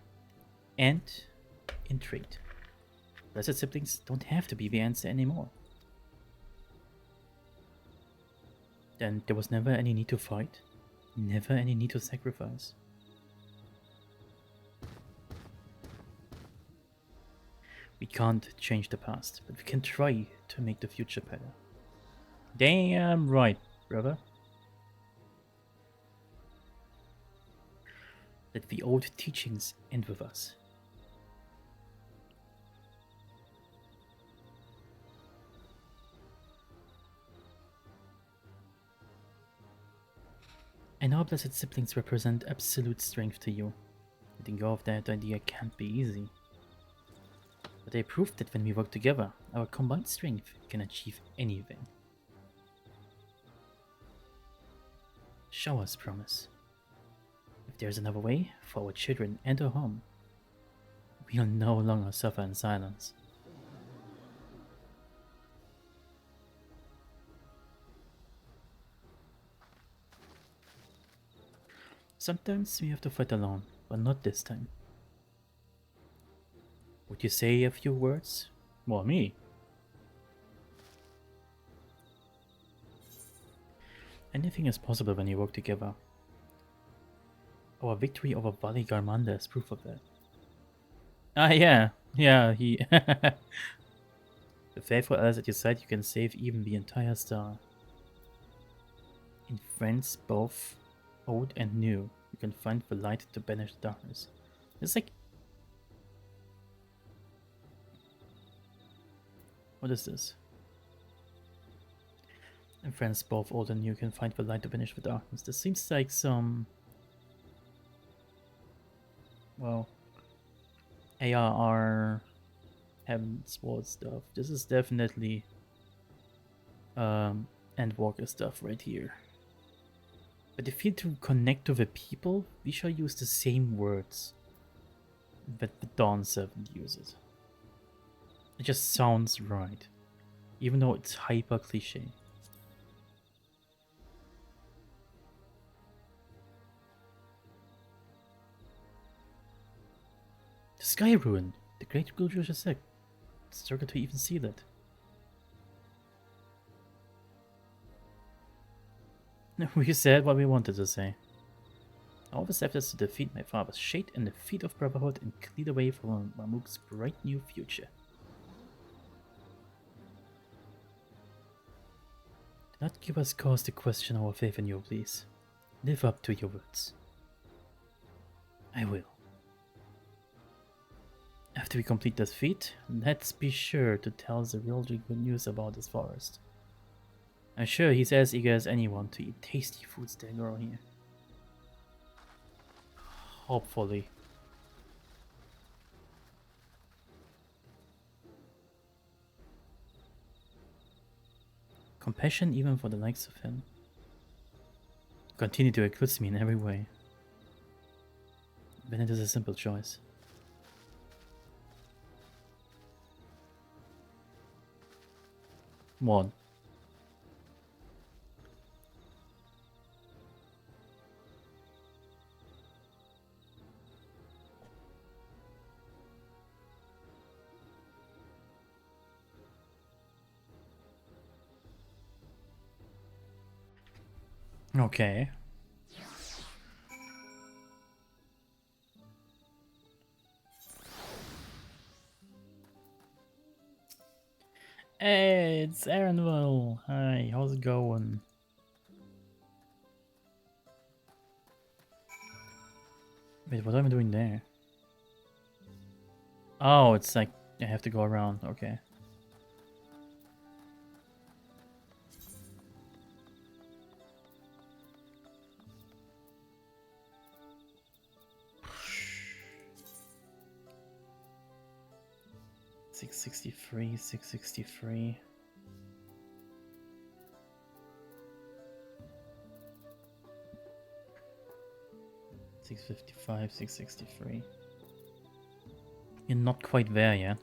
and in trade. Blessed siblings don't have to be the answer anymore. Then there was never any need to fight, never any need to sacrifice. We can't change the past, but we can try to make the future better. Damn right, brother. Let the old teachings end with us. And our blessed siblings represent absolute strength to you. Letting go of that idea can't be easy. But they proved that when we work together, our combined strength can achieve anything. Show us promise. If there's another way for our children and our home, we'll no longer suffer in silence. Sometimes we have to fight alone, but not this time. Would you say a few words? Well, me. Anything is possible when you work together. Our victory over Vali Garmanda is proof of that. Ah, yeah, he... The faithful allies at your side, you can save even the entire star. In friends both old and new, you can find the light to banish darkness. It's like... What is this? In friends both old and new, you can find the light to banish the darkness. This seems like some... Well... ARR... Heaven Sword stuff. This is definitely... Endwalker stuff right here. But if you to connect to the people, we shall use the same words that the Dawn Servant uses. It just sounds right, even though it's hyper cliche. The Sky Ruin, the Great Gul'Drusha sect. Struggle to even see that. We said what we wanted to say. I always have this to defeat my father's shade and the feet of brotherhood and clear the way for Mamuk's bright new future. Do not give us cause to question our faith in you, please. Live up to your words. I will. After we complete this feat, let's be sure to tell the really good news about this forest. I'm sure he's as eager as anyone to eat tasty foods that grow here. Hopefully. Compassion even for the likes of him. Continue to eclipse me in every way. Then it is a simple choice. One. Okay. Hey, it's Aaronville. Hi, how's it going? Wait, what am I doing there? Oh, it's like I have to go around. Okay. $663, $663. $655, $663. You're not quite there yet.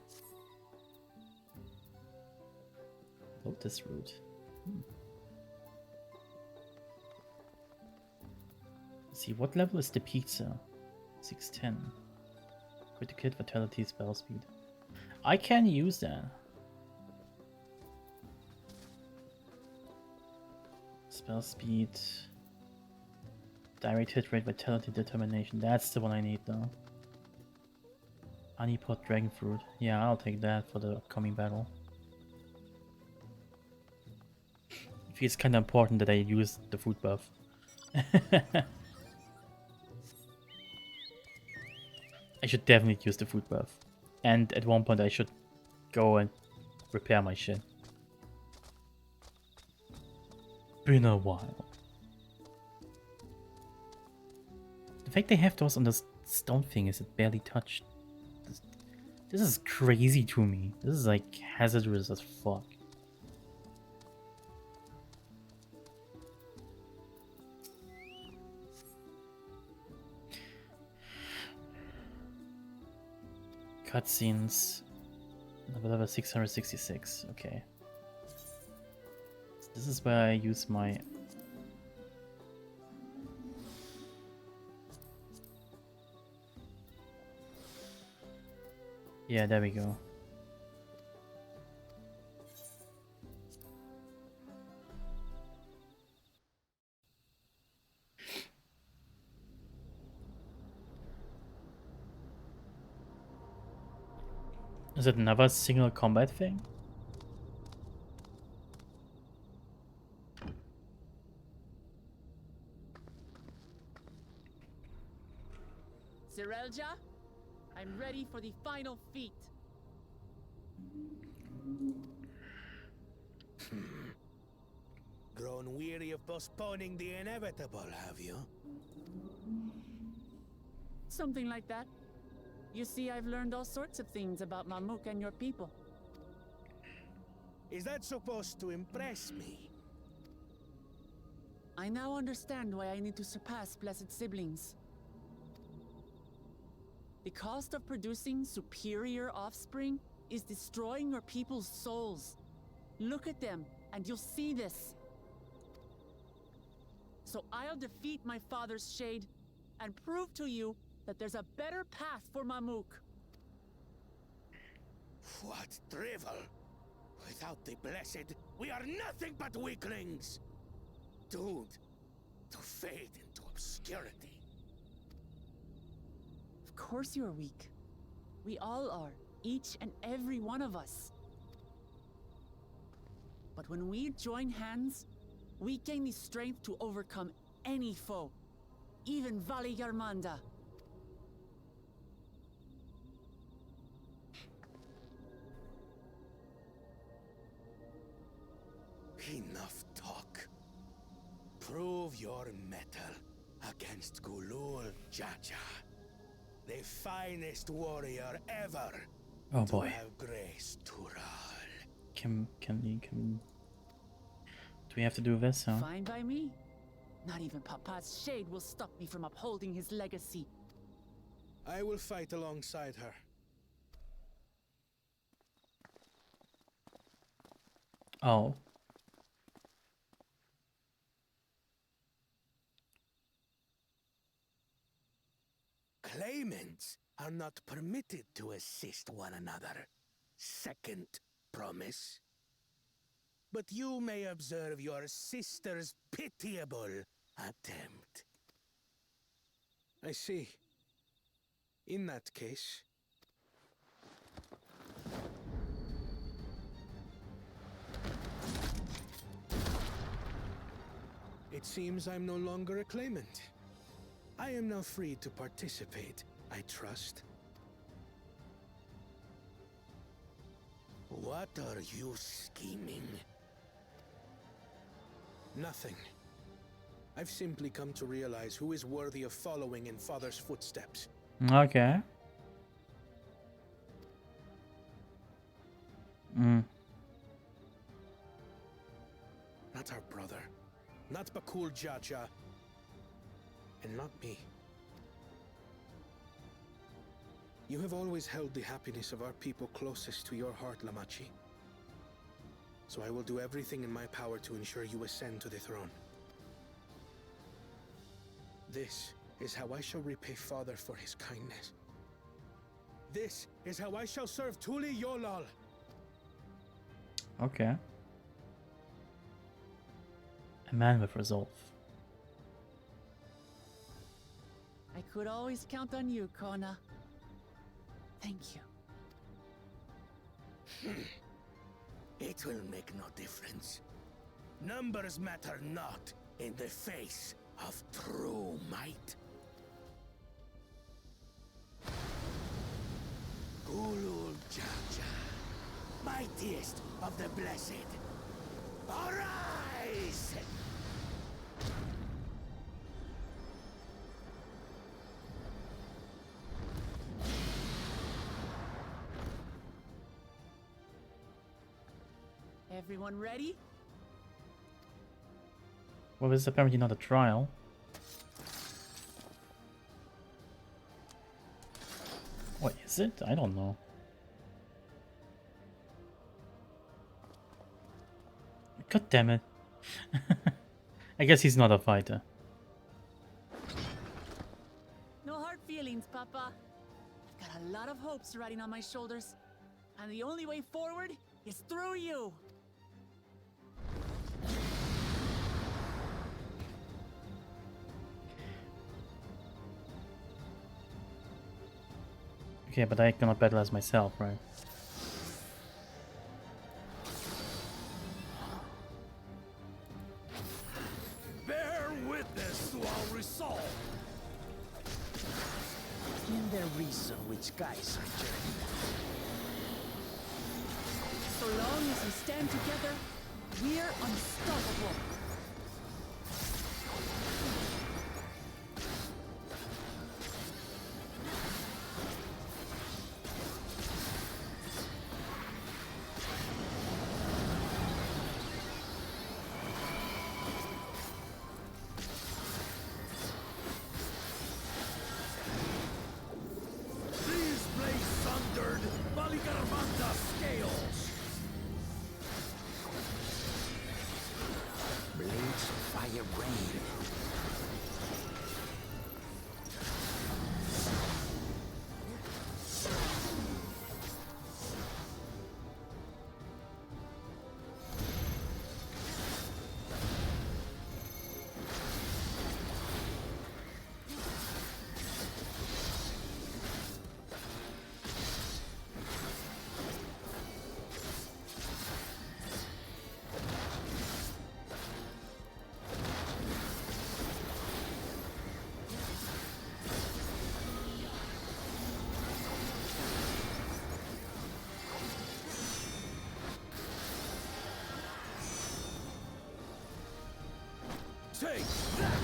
Lotus route. Let's see, what level is the pizza? 610. Critical hit, vitality, spell speed. I can use that. Spell speed. Direct hit rate, vitality, determination. That's the one I need though. Honeypot dragon fruit. Yeah, I'll take that for the upcoming battle. It feels kind of important that I use the food buff. I should definitely use the food buff. And at one point I should go and repair my shit. Been a while. The fact they have those on the stone thing is it barely touched. This is crazy to me. This is like hazardous as fuck. Cutscenes. Level 666. Okay. So this is where I use my. Yeah, there we go. Is it another single combat thing? Sirelja, I'm ready for the final feat. Grown weary of postponing the inevitable, have you? Something like that. You see, I've learned all sorts of things about Mamuk and your people. Is that supposed to impress me? I now understand why I need to surpass blessed siblings. The cost of producing superior offspring is destroying your people's souls. Look at them, and you'll see this. So I'll defeat my father's shade and prove to you that there's a better path for Mamuk. What drivel! Without the blessed, we are nothing but weaklings! Doomed to fade into obscurity. course you're weak. We all are, each and every one of us. But when we join hands, we gain the strength to overcome any foe, even Valley Yarmanda. Enough talk. Prove your mettle against Gulul Jaja, the finest warrior ever. Oh boy. To have graced Tural. Can do we have to do this, huh? Fine by me. Not even Papa's shade will stop me from upholding his legacy. I will fight alongside her. Oh. Claimants are not permitted to assist one another. Second promise. But you may observe your sister's pitiable attempt. I see. In that case... It seems I'm no longer a claimant. I am now free to participate, I trust. What are you scheming? Nothing. I've simply come to realize who is worthy of following in Father's footsteps. Okay. Not our brother. Not Bakul Jaja. And not me. You have always held the happiness of our people closest to your heart, Lamachi. So I will do everything in my power to ensure you ascend to the throne. This is how I shall repay Father for his kindness. This is how I shall serve Tuli Yolal. Okay. A man with resolve. I could always count on you, Kona. Thank you. It will make no difference. Numbers matter not in the face of true might. Gulul Jaja, mightiest of the blessed, arise! Everyone ready? Well, this is apparently not a trial. What is it? I don't know. God damn it. I guess he's not a fighter. No hard feelings, Papa. I've got a lot of hopes riding on my shoulders. And the only way forward is through you. Okay, but I cannot battle as myself, right? Bear witness to our resolve. In the reason which guides our journey. So long as we stand together, we're unstoppable. These blades sundered Baligarmanda scales. Take that!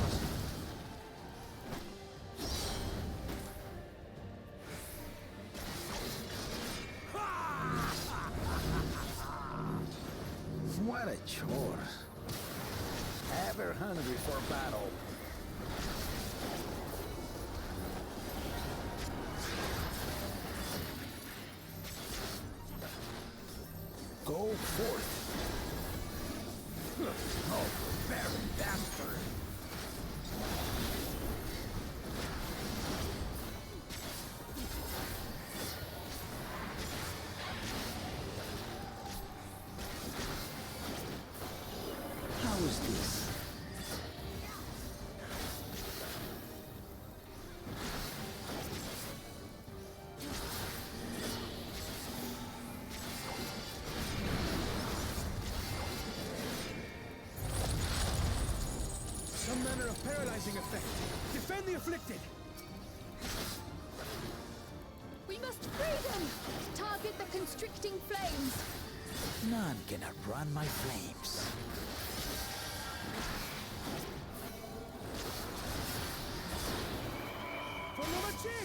What a chore. Ever hungry for battle. Go forth. Oh, barren bastard. How is this? Some manner of paralyzing effect. Defend the afflicted! We must free them! Target the constricting flames! None can outrun my flames. For Lomachi!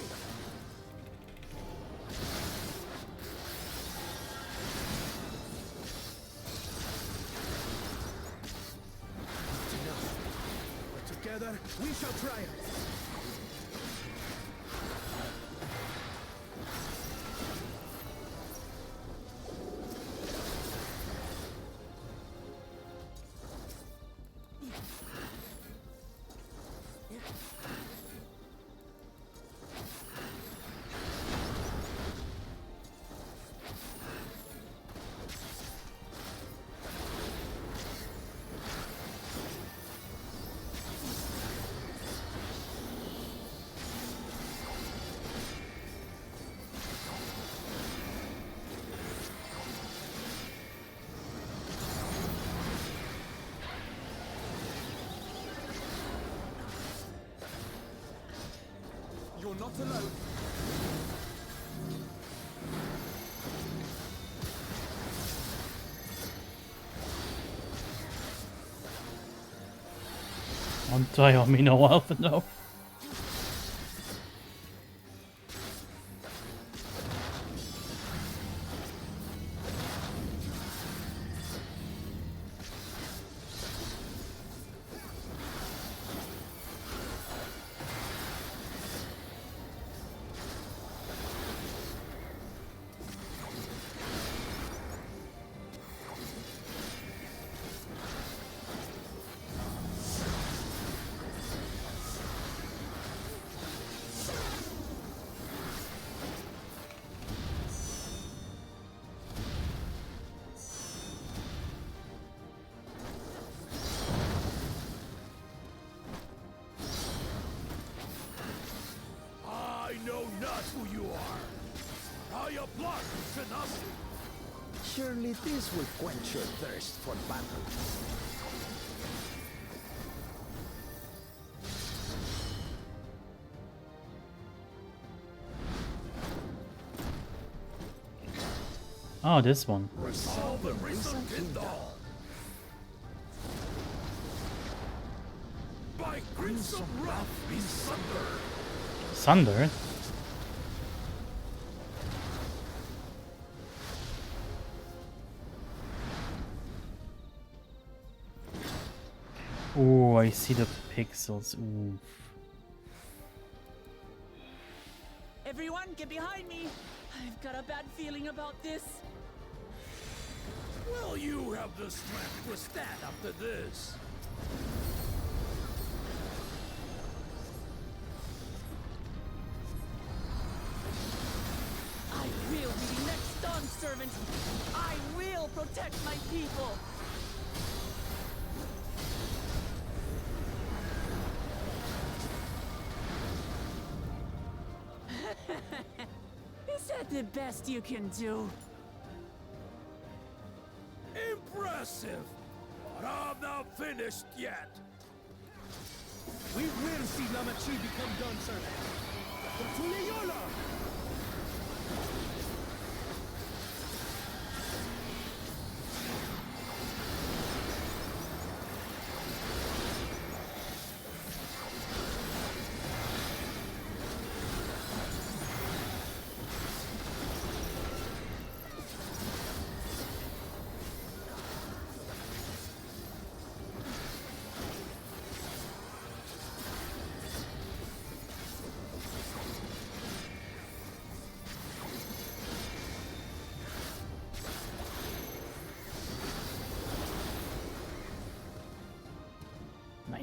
Not enough. But together, we shall triumph! You're not alone. Don't die on me, no alpha, no. I know not who you are. I applaud you, Tenacity. Surely this will quench your thirst for battle. Oh, this one. Resolve the recent Kindle. By Crimson Wrath be sundered. Sunder? Oh, I see the pixels. Ooh. Everyone, get behind me! I've got a bad feeling about this. Will you have the strength to stand after this? I will be the next Dawn Servant. I will protect my people. Is that the best you can do? Impressive! But I'm not finished yet. We will see Lamachi become Dawn Servant! For Tuliyola!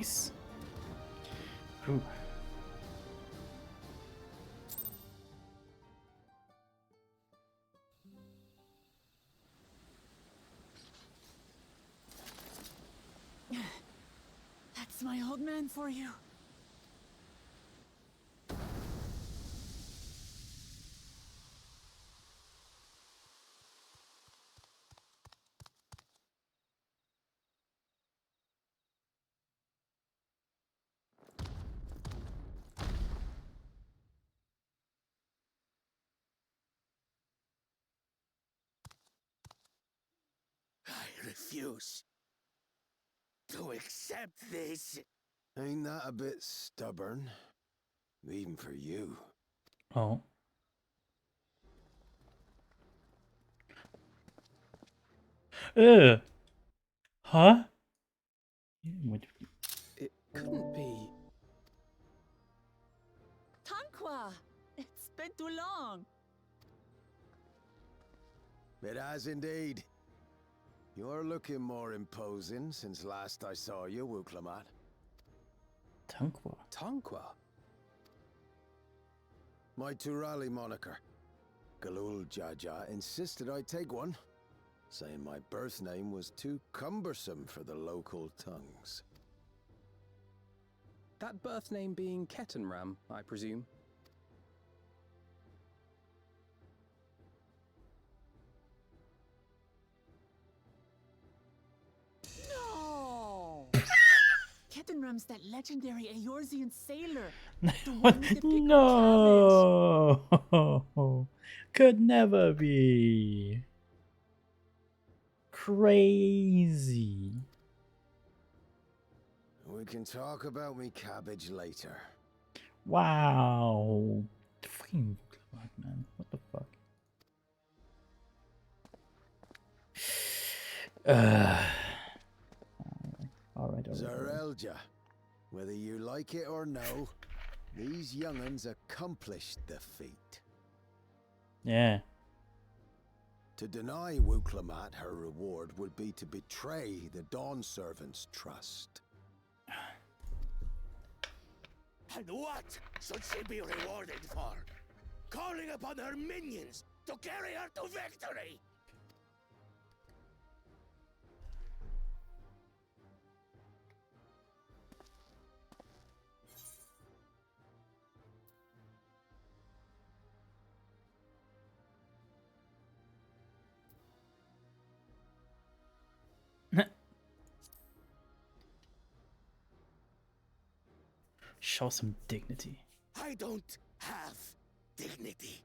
Nice. Ooh. That's my old man for you. I refuse to accept this. Ain't that a bit stubborn? Even for you. Oh. Huh? What? It couldn't be. Tanqua! It's been too long. It has indeed. You're looking more imposing since last I saw you, Wuklamat. Tanqua. Tanqua? My Turali moniker. Galul Jaja insisted I take one, saying my birth name was too cumbersome for the local tongues. That birth name being Ketenram, I presume. No! Ketenram's that legendary Eorzean sailor. What? No! Could never be. Crazy. We can talk about me cabbage later. Wow. Fucking Wuklamat, man. What the fuck? Alright. Zarelja, whether you like it or no, these young'uns accomplished the feat. Yeah. To deny Wuklamat her reward would be to betray the Dawn Servant's trust. And what should she be rewarded for? Calling upon her minions to carry her to victory! Show some dignity. I don't have dignity.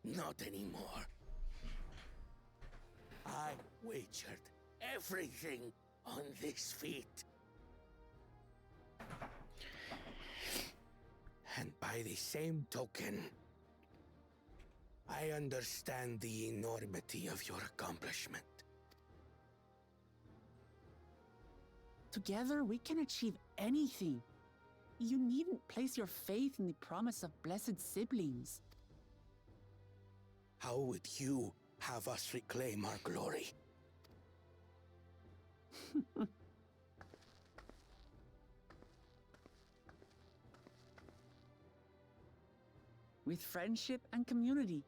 Not anymore. I wagered everything on this feat. And by the same token, I understand the enormity of your accomplishment. Together, we can achieve anything. You needn't place your faith in the promise of blessed siblings. How would you have us reclaim our glory? With friendship and community.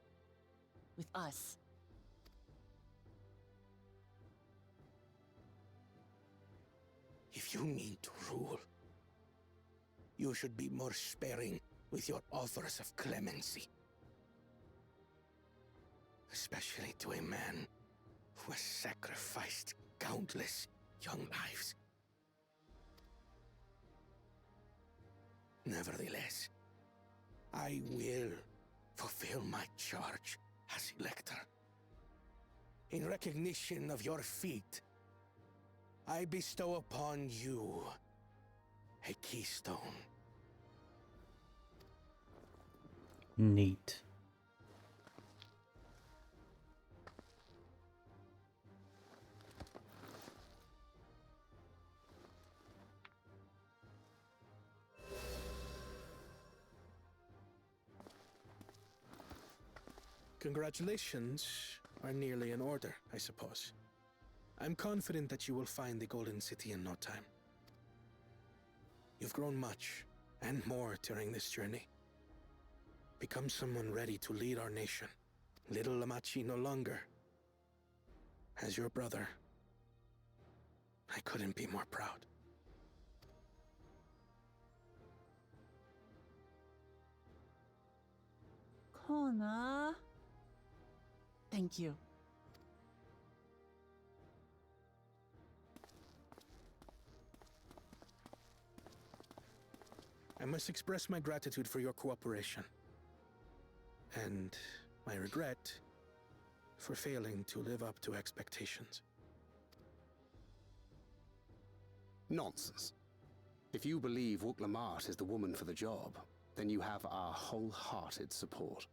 With us. If you mean to rule, you should be more sparing with your offers of clemency. Especially to a man who has sacrificed countless young lives. Nevertheless, I will fulfill my charge as Elector. In recognition of your feat, I bestow upon you a keystone. Neat. Congratulations are nearly in order, I suppose. I'm confident that you will find the Golden City in no time. You've grown much, and more during this journey. Become someone ready to lead our nation. Little Lamachi no longer. As your brother, I couldn't be more proud. Kona. Thank you. I must express my gratitude for your cooperation. And my regret for failing to live up to expectations. Nonsense. If you believe Wuk-Lamat is the woman for the job, then you have our wholehearted support.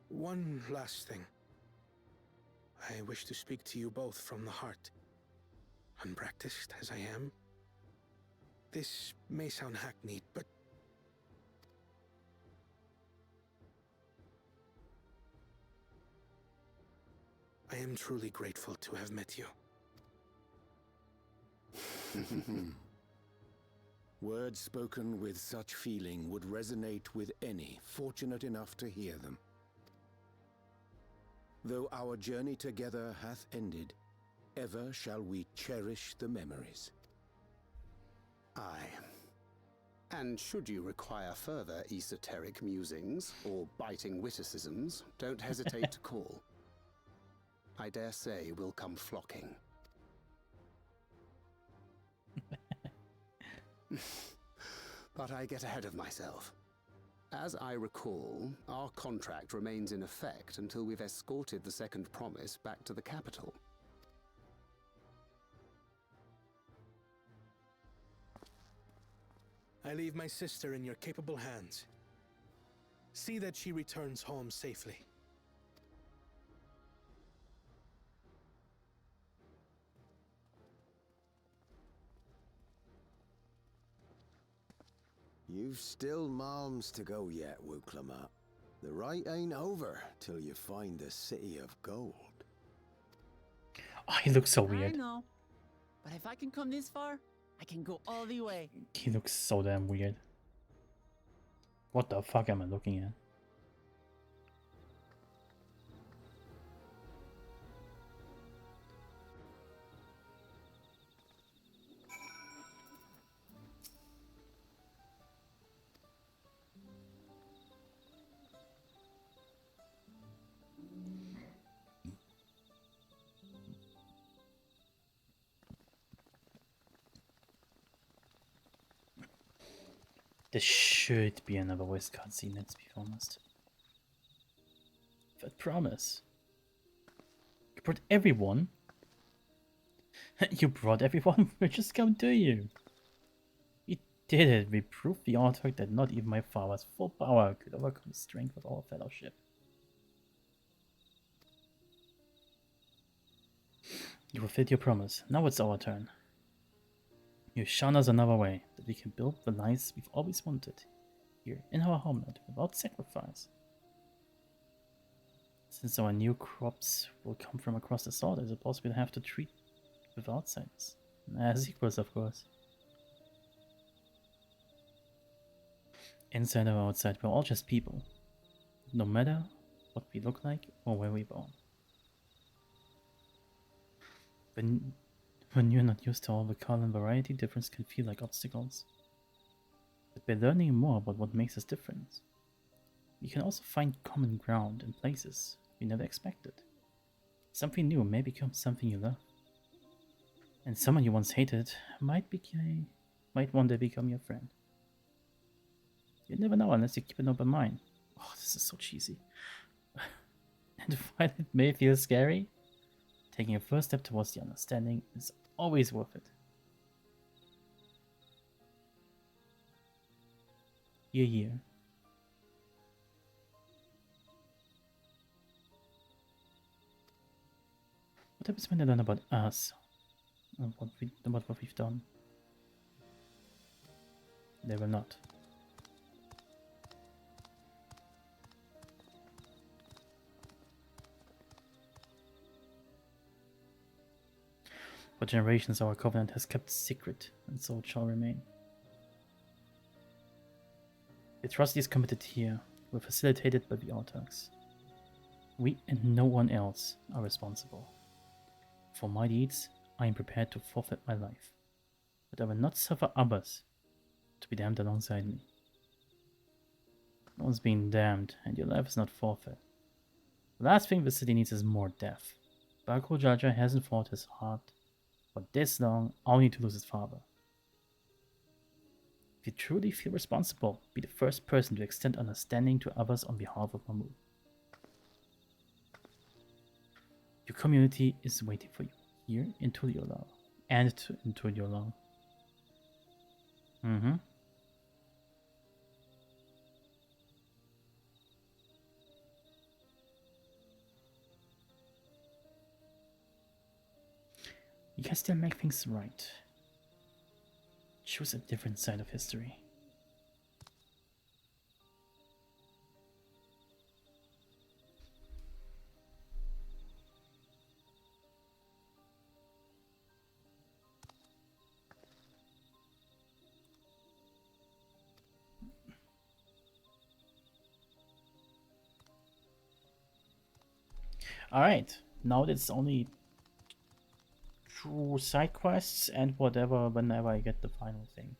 One last thing. I wish to speak to you both from the heart. Unpracticed as I am, this may sound hackneyed, but I am truly grateful to have met you. Words spoken with such feeling would resonate with any fortunate enough to hear them. Though our journey together hath ended, ever shall we cherish the memories. Aye. And should you require further esoteric musings or biting witticisms, don't hesitate to call. I dare say we'll come flocking. But I get ahead of myself. As I recall, our contract remains in effect until we've escorted the second promise back to the capital. I leave my sister in your capable hands. See that she returns home safely. You've still malms to go yet, Wuk-Lamat. The rite ain't over till you find the city of gold. Oh, he looks so I weird. know. But if I can come this far, I can go all the way. He looks so damn weird. What the fuck am I looking at? There should be another voice cutscene, let's be honest. But promise. You brought everyone? You brought everyone? We're just come to you. You did it. We proved the artwork that not even my father's full power could overcome the strength of our fellowship. You fulfilled your promise. Now it's our turn. You've shown us another way that we can build the lives we've always wanted here in our homeland without sacrifice. Since our new crops will come from across the sword, I suppose we'll have to treat with outsiders as equals, of course. Inside or outside, we're all just people, no matter what we look like or where we're born. When you're not used to all the color and variety, difference can feel like obstacles. But by learning more about what makes us different, we can also find common ground in places we never expected. Something new may become something you love. And someone you once hated might one day become your friend. You never know unless you keep an open mind. Oh, this is so cheesy. And while it may feel scary, taking a first step towards the understanding is always worth it. Yeah. What happens when they learn about us? About what we've done? They will not. For generations our covenant has kept secret, and so it shall remain. The atrocities committed here were facilitated by the autarchs. We and no one else are responsible. For my deeds, I am prepared to forfeit my life, but I will not suffer others to be damned alongside me. No one's being damned, and your life is not forfeit. The last thing the city needs is more death. Barko Jaja hasn't fought his heart for this long, only to lose his father. If you truly feel responsible, be the first person to extend understanding to others on behalf of Mamu. Your community is waiting for you here in Tuliolal and in Tuliolal. You can still make things right. Choose a different side of history. Alright, now it's only true side quests and whatever whenever I get the final thing.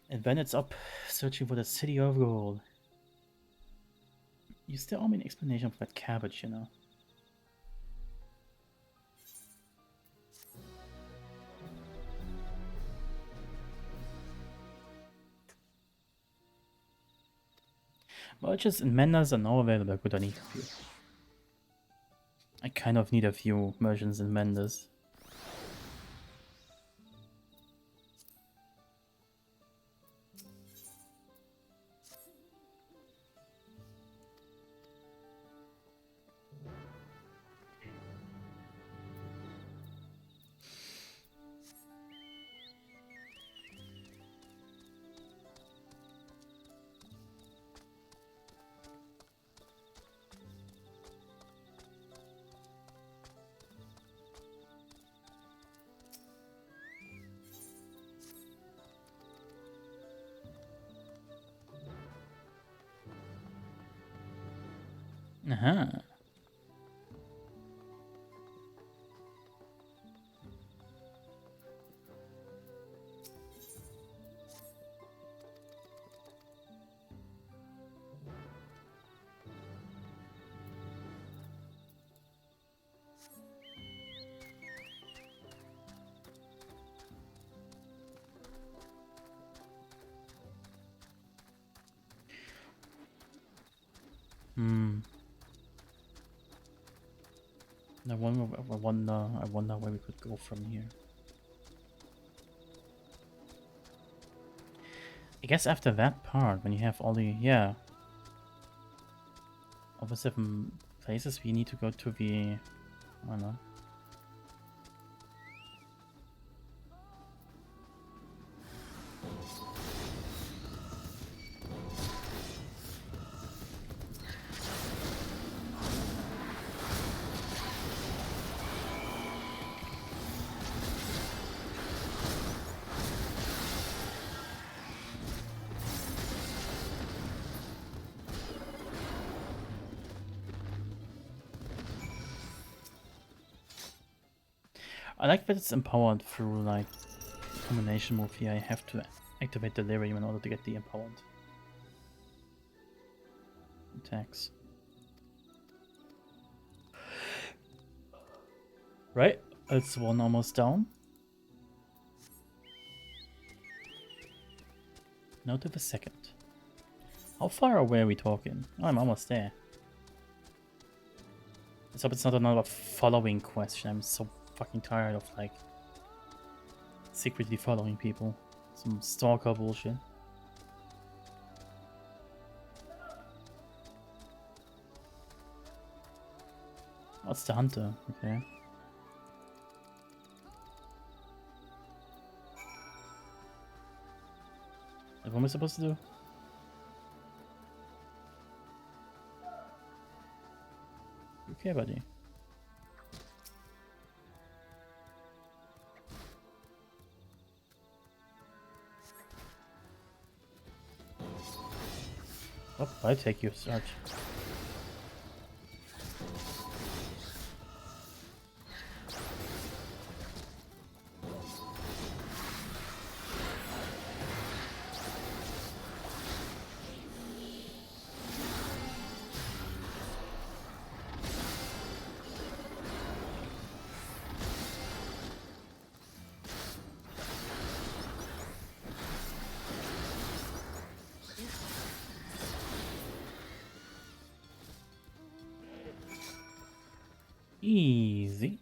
And then it's up searching for the City of Gold. You still owe me an explanation for that cabbage, you know. Merchants and menders are now available, but I need a few. I kind of need a few merchants and menders. Uh-huh. I wonder where we could go from here. I guess after that part, when you have all the, all the 7 places, we need to go to the, I don't know. I like that it's empowered through like combination move here. I have to activate delirium in order to get the empowered attacks. Right, it's one almost down. Now to the second. How far away are we talking? Oh, I'm almost there. Let's hope it's not another following question. I'm so fucking tired of like secretly following people. Some stalker bullshit. What's the hunter? Okay. What am I supposed to do? Okay, buddy. Oh, I take your start. Easy.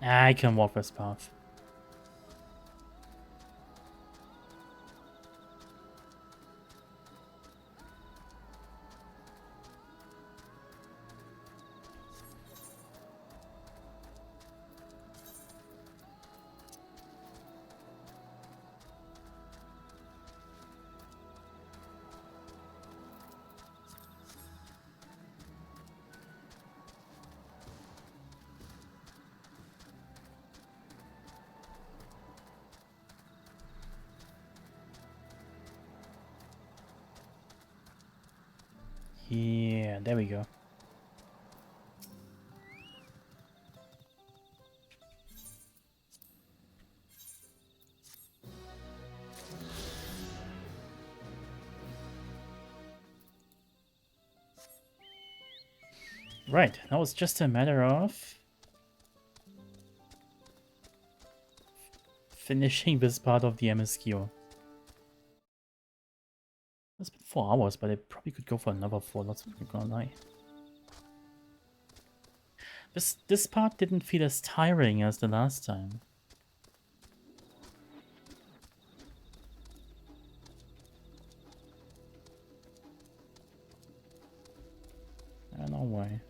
I can walk this path. Yeah, there we go. Right, now it's just a matter of finishing this part of the MSQ. It's been 4 hours, but I probably could go for another 4, not gonna lie. This part didn't feel as tiring as the last time. I don't know why.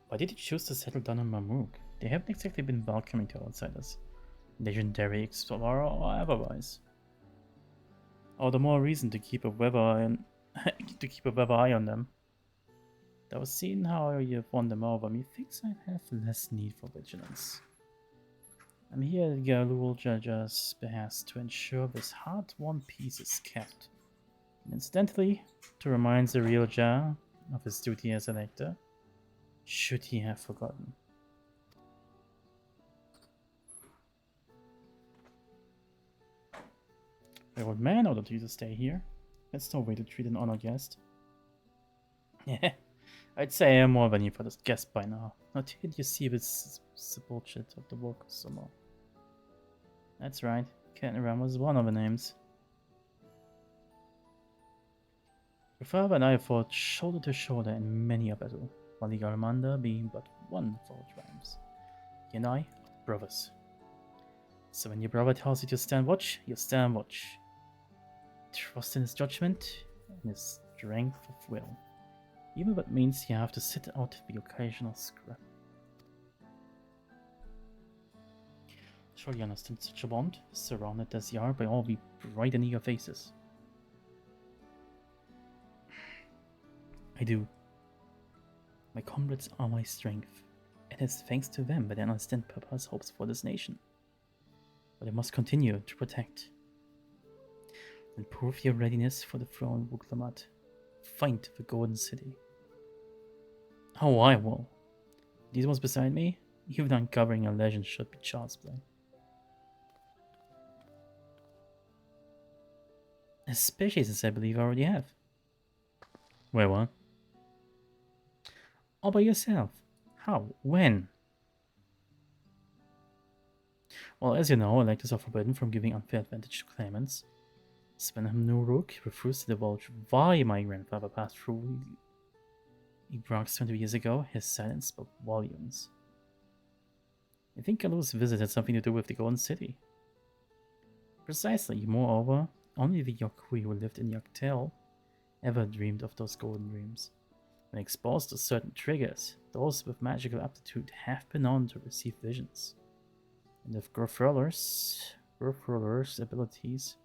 Why did you choose to settle down in Mamuk? They haven't exactly been welcoming to outsiders, legendary explorer or otherwise. All the more reason to keep a weather eye on them. Though seeing how you've won them over, methinks I have less need for vigilance. I'm here at Galul Jaja's behest to ensure this hard-won peace is kept. And incidentally, to remind the real Jar of his duty as Elector, should he have forgotten. The old man ordered you to stay here. That's no way to treat an honored guest. Yeah, I'd say I am more than you for this guest by now. Not did you see this bullshit of the workers some more. That's right, Catnaram was one of the names. Your father and I fought shoulder to shoulder in many a battle, while the Garmanda being but one of our tribes. He and I are brothers. So when your brother tells you to stand watch, you stand watch. Trust in his judgment and his strength of will. Even if it means you have to sit out the occasional scrap. Surely you understand such a bond, surrounded as you are by all the bright and eager faces. I do. My comrades are my strength. It is thanks to them that I understand Papa's hopes for this nation. But I must continue to protect. And prove your readiness for the throne, Wuklamat. Find the Golden City. Oh, I will. These ones beside me, even uncovering a legend should be child's play. Especially since I believe I already have. Wait, what? All by yourself. How? When? Well, as you know, electors are forbidden from giving unfair advantage to claimants. Svenham Nuruk refused to divulge why my grandfather passed through the Bronx 20 years ago. His silence spoke volumes. I think Galul's visit had something to do with the Golden City. Precisely. Moreover, only the Yokui who lived in Yaktel ever dreamed of those golden dreams. When exposed to certain triggers, those with magical aptitude have been known to receive visions. And if Grofroller's abilities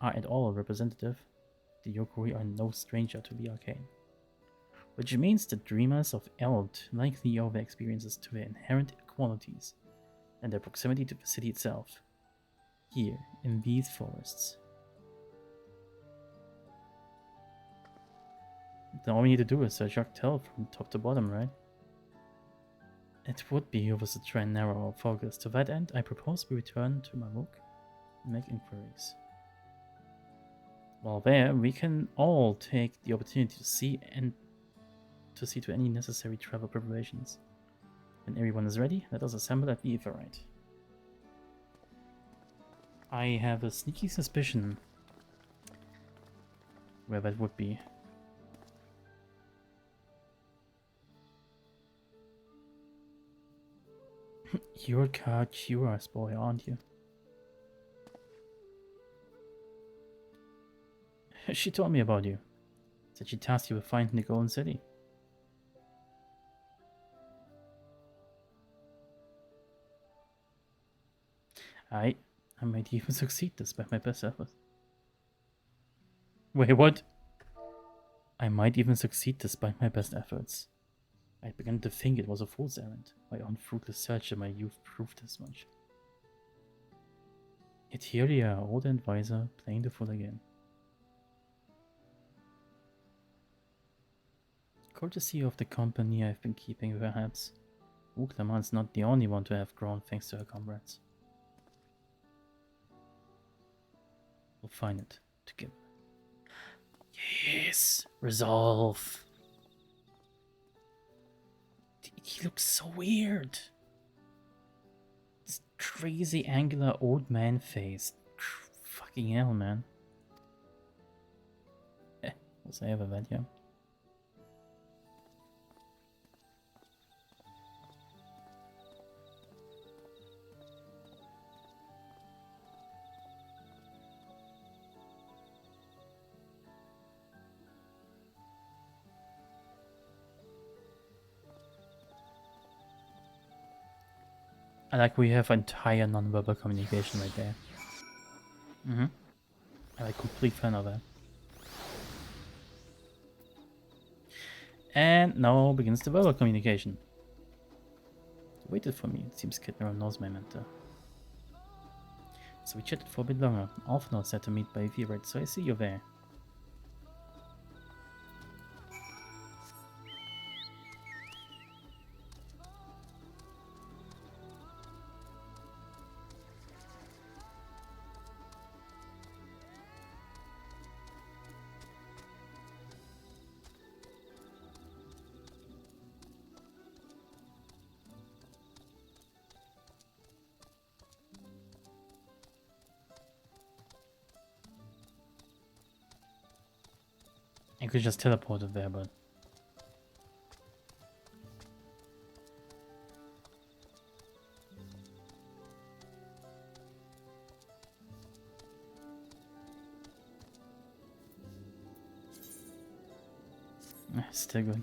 are at all representative, the Yokui are no stranger to the arcane. Which means that dreamers of Eld likely owe their experiences to their inherent qualities and their proximity to the city itself, here in these forests. Then all we need to do is search Yaktel from top to bottom, right? It would be useless to try and narrow our focus. To that end, I propose we return to Mamuk and make inquiries. While there, we can all take the opportunity to see to any necessary travel preparations. When everyone is ready, let us assemble at the Aetheryte. I have a sneaky suspicion where that would be. You're Kachua's boy, aren't you? She told me about you. Said she tasked you with finding the Golden City. I might even succeed despite my best efforts. Wait, what? I might even succeed despite my best efforts. I began to think it was a fool's errand. My own fruitless search in my youth proved as much. Yet here they are, old and wiser, playing the fool again. Courtesy of the company I've been keeping, perhaps. Uklaman's not the only one to have grown thanks to her comrades. We'll find it together. Yes! Resolve! He looks so weird. This crazy angular old man face. Fucking hell, man. Was I ever that young? I like we have entire non-verbal communication right there. I'm a complete fan of that. And now begins the verbal communication. You waited for me. It seems Kidnero knows my mentor. So we chatted for a bit longer. Alphonse said to meet by Aetheryte, so I see you there. I could just teleport it there, but... still good.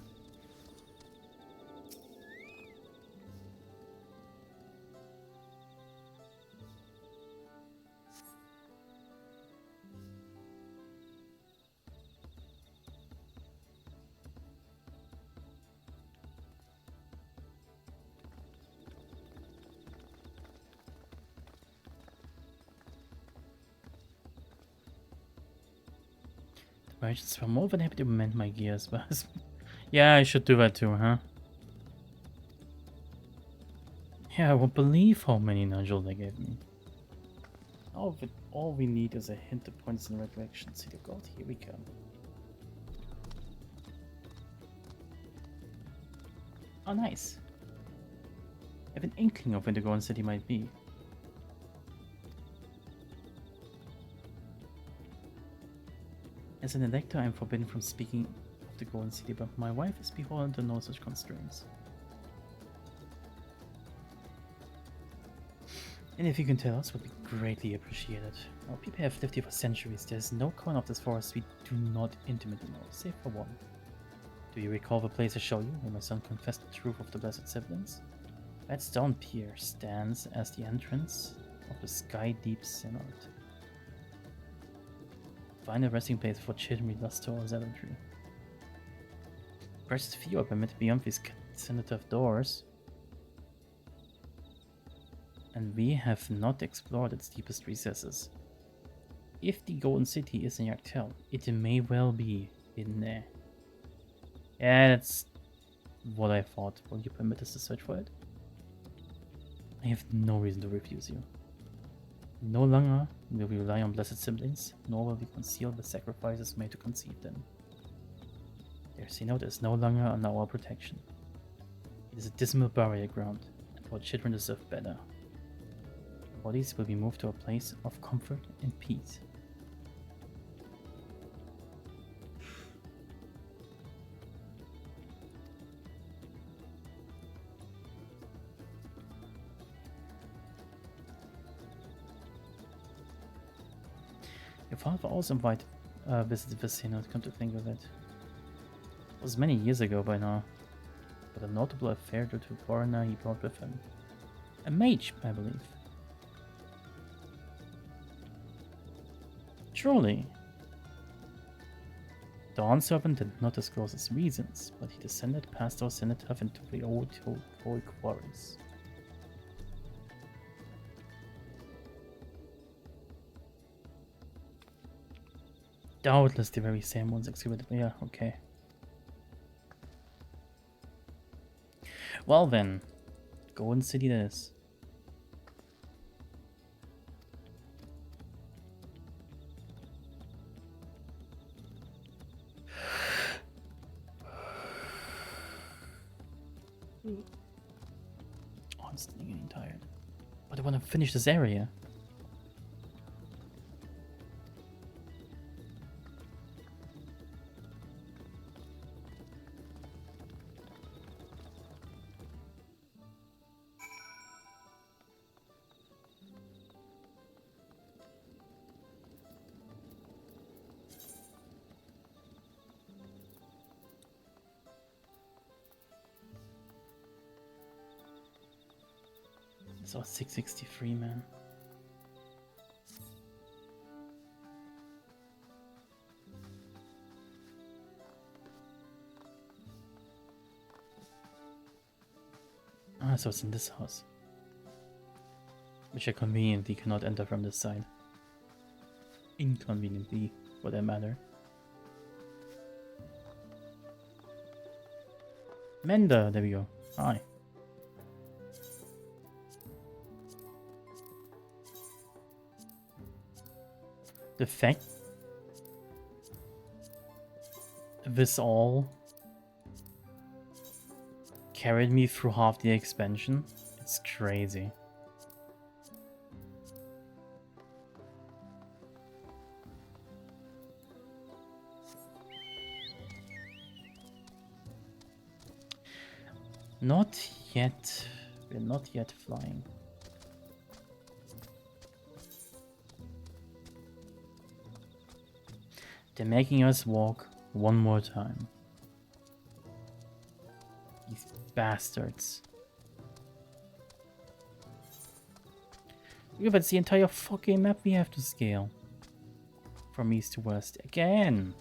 Merchants were more than happy to mend my gears, but... yeah, I should do that too, huh? Yeah, I won't believe how many nodules they gave me. All we need is a hint that points in the right direction. See the gold? Here we go. Oh, nice. I have an inkling of where the Golden City might be. As an elector, I am forbidden from speaking of the Golden City, but my wife is beholden to no such constraints. And if you can tell us, would be greatly appreciated. Our people have lived here for centuries. There's no corner of this forest we do not intimately know, save for one. Do you recall the place I showed you, where my son confessed the truth of the blessed siblings? That stone pier stands as the entrance of the Sky Deep Synod. Find a resting place for children with lust or zealotry. Precious few are permitted beyond these tentative doors, and we have not explored its deepest recesses. If the Golden City is in Yaktel, it may well be in there. Yeah, that's what I thought. Will you permit us to search for it? I have no reason to refuse you. No longer will we rely on blessed siblings, nor will we conceal the sacrifices made to conceive them. Their synod is no longer under our protection. It is a dismal burial ground, and our children deserve better. Bodies will be moved to a place of comfort and peace. Your father also visited the synod, come to think of it. It was many years ago by now, but a notable affair due to a foreigner he brought with him. A mage, I believe. Surely. Dawn Serpent did not disclose his reasons, but he descended past our cenotaph into the old holy quarries. Doubtless the very same ones exhibited. Yeah, okay. Well then, Golden City it is. Oh, I'm still getting tired. But I want to finish this area. So 663, man. Ah, so it's in this house. Which I conveniently cannot enter from this side. Inconveniently, for that matter. Mender, there we go. Hi. The fact this all carried me through half the expansion, it's crazy. Not yet. We're not yet flying. They're making us walk one more time. These bastards. Yeah, that's the entire fucking map we have to scale. From east to west. Again!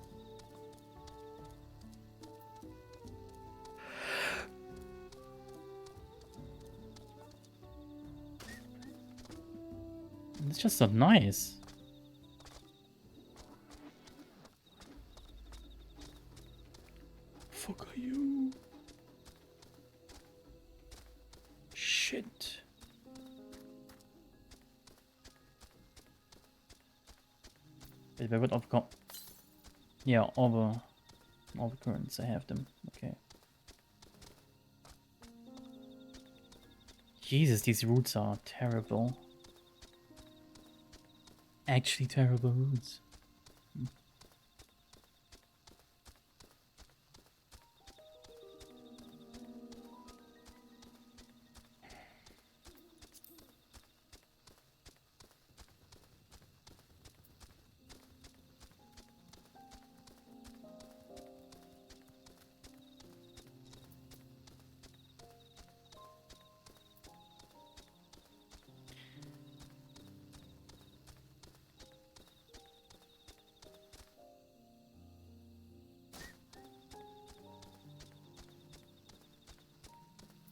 It's just not nice. Fuck are you? Shit. Wait, where would overcome? Yeah, all the currents, I have them. Okay. Jesus, these routes are terrible. Actually terrible routes.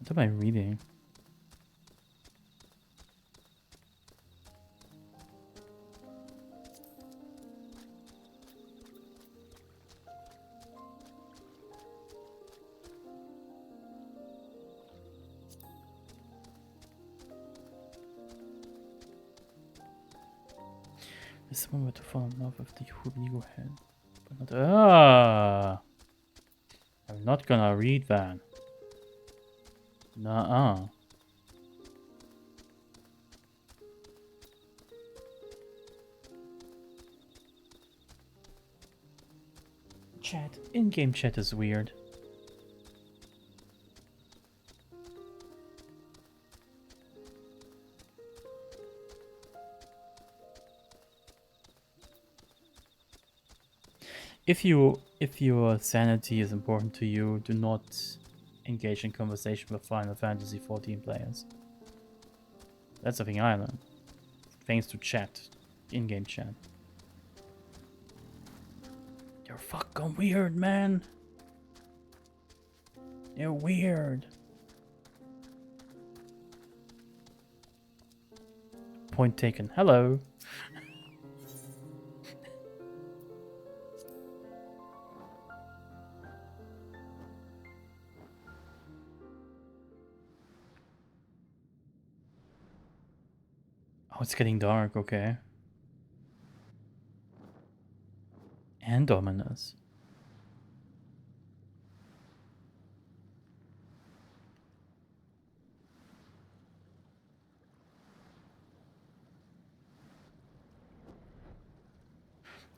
What am I reading? If someone were to fall in love with the Hubigo head, but not. Ah! I'm not gonna read that. Nuh-uh. Chat. In-game chat is weird. If your sanity is important to you, do not engage in conversation with Final Fantasy XIV players. That's something I learned. Thanks to chat. In-game chat. You're fucking weird, man. You're weird. Point taken. Hello. Oh, it's getting dark, okay. And ominous.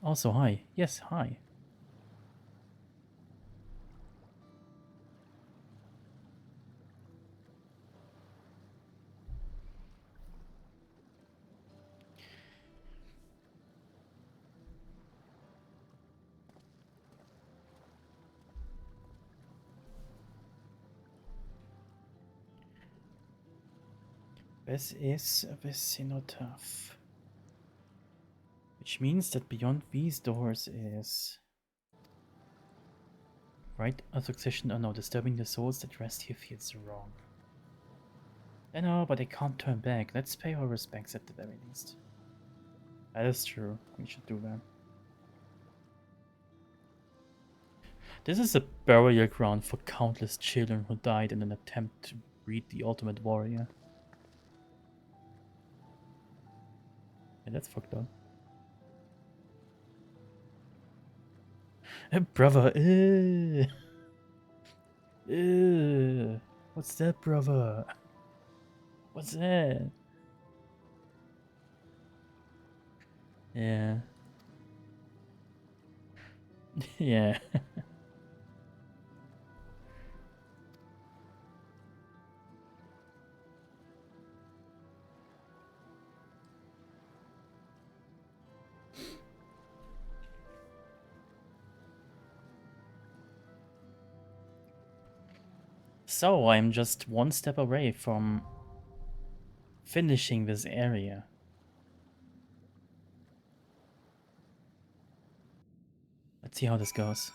Also, hi. Yes, hi. This is a Vecinotaph. Which means that beyond these doors is... Right of succession or no, disturbing the souls that rest here feels wrong. I know, but I can't turn back. Let's pay our respects at the very least. That is true. We should do that. This is a burial ground for countless children who died in an attempt to breed the ultimate warrior. Yeah, that's fucked up. Brother, what's that, brother? What's that? Yeah. Yeah. So I'm just one step away from finishing this area. Let's see how this goes.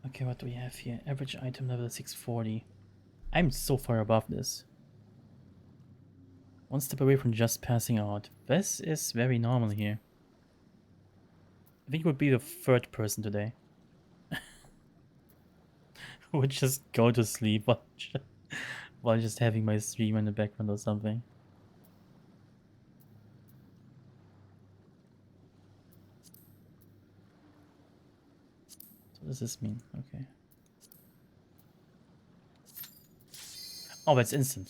Okay, what do we have here? Average item level 640. I'm so far above this. One step away from just passing out. This is very normal here. I think it would be the third person today. Who would just go to sleep while just having my stream in the background or something. So what does this mean? Okay. Oh, that's instant.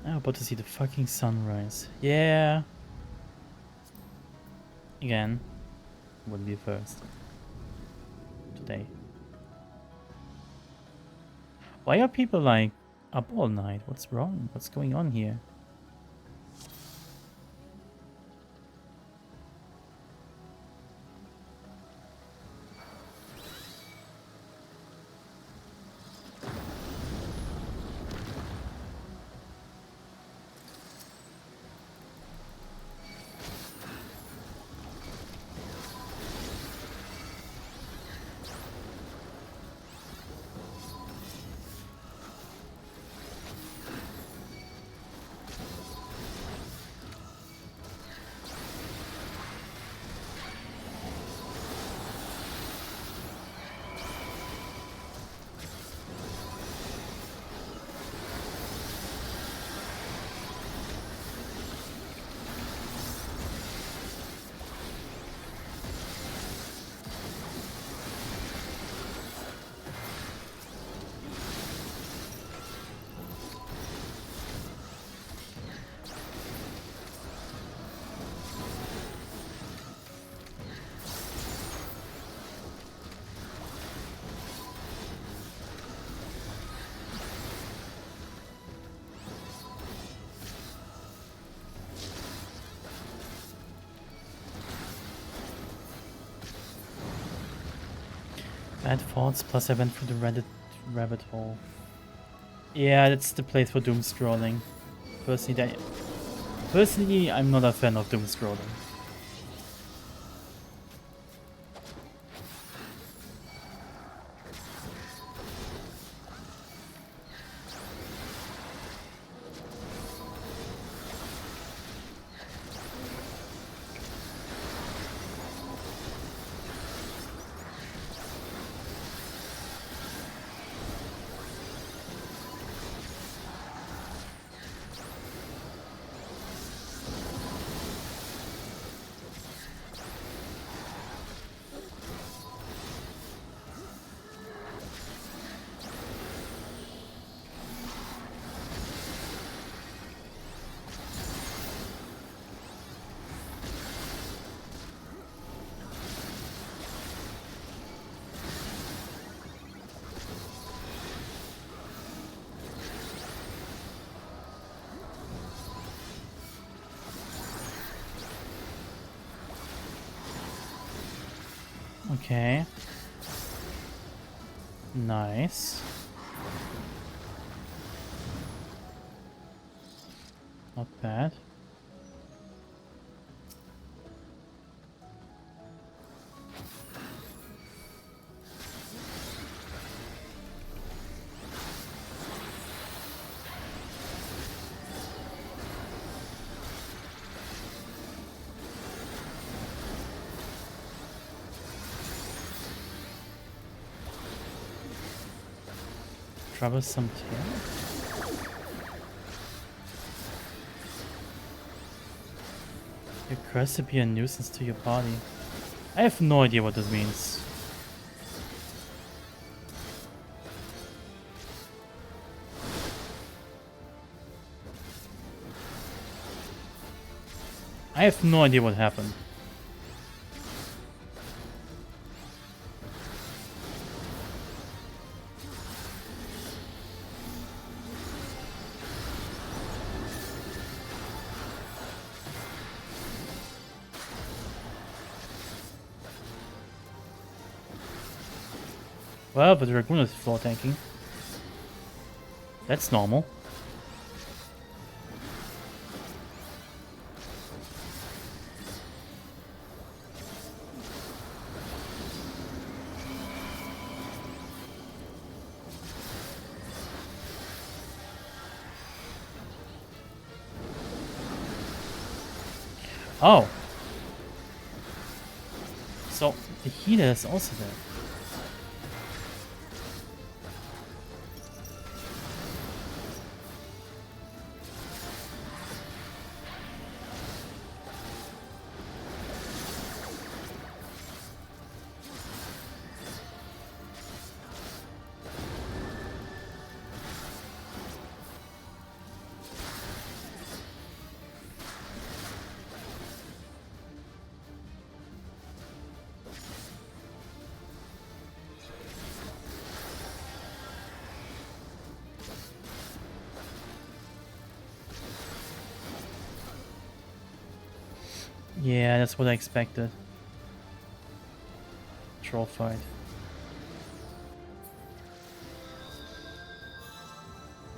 I'm about to see the fucking sunrise. Yeah. Again, will be first today. Why are people like up all night? What's wrong? What's going on here? Bad thoughts, plus I went through the Reddit rabbit hole. Yeah, that's the place for doom scrolling. Personally, I'm not a fan of doom scrolling. Okay. Nice. Not bad. Troublesome tail? You're cursed to be a nuisance to your body. I have no idea what this means. I have no idea what happened. Well, but the Dragoon is floor tanking. That's normal. Oh. So, the healer is also there. Yeah, that's what I expected. Troll fight.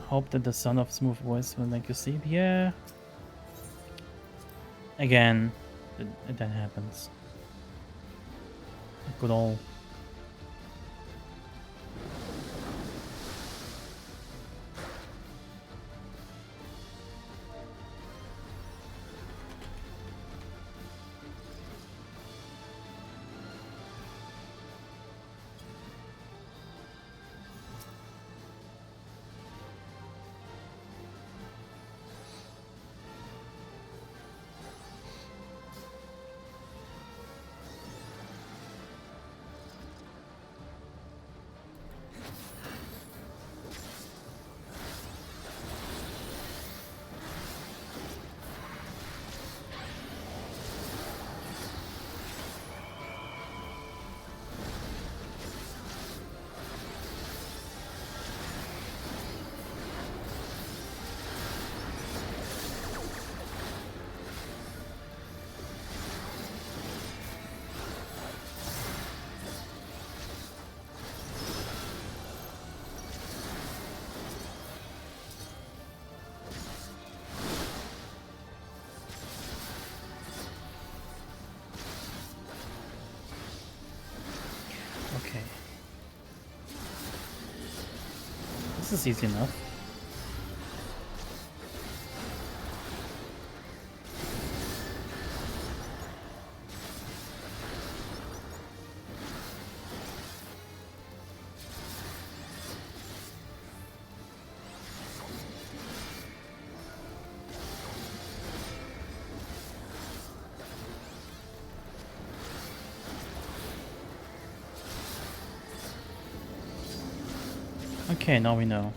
Hope that the son of Smooth Voice will make you sleep. Yeah. Again, that happens. Good old. Okay. This is easy enough. Okay, now we know.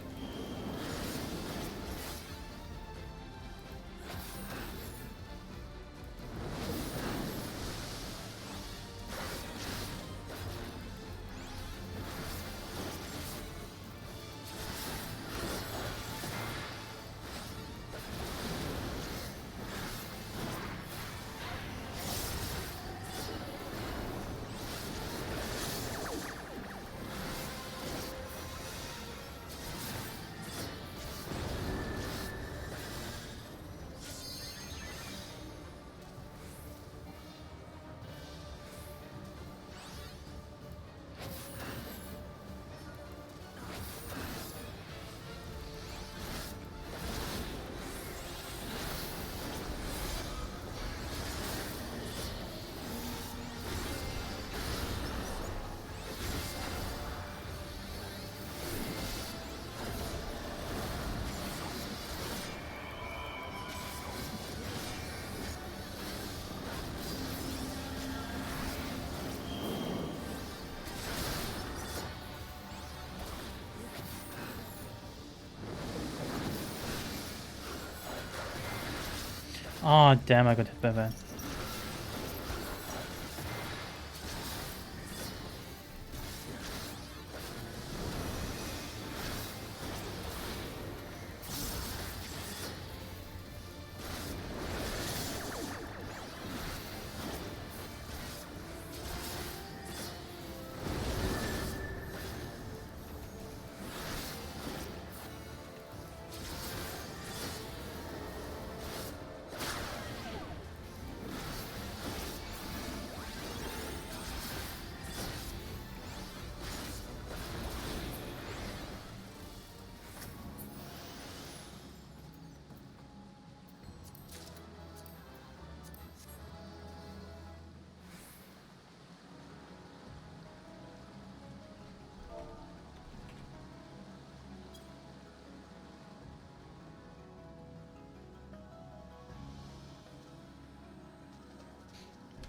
Oh damn, I got hit by that.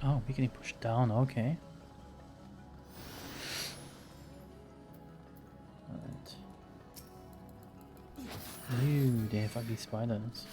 Oh, we can push down, okay. Alright. Ew, they have ugly spiders.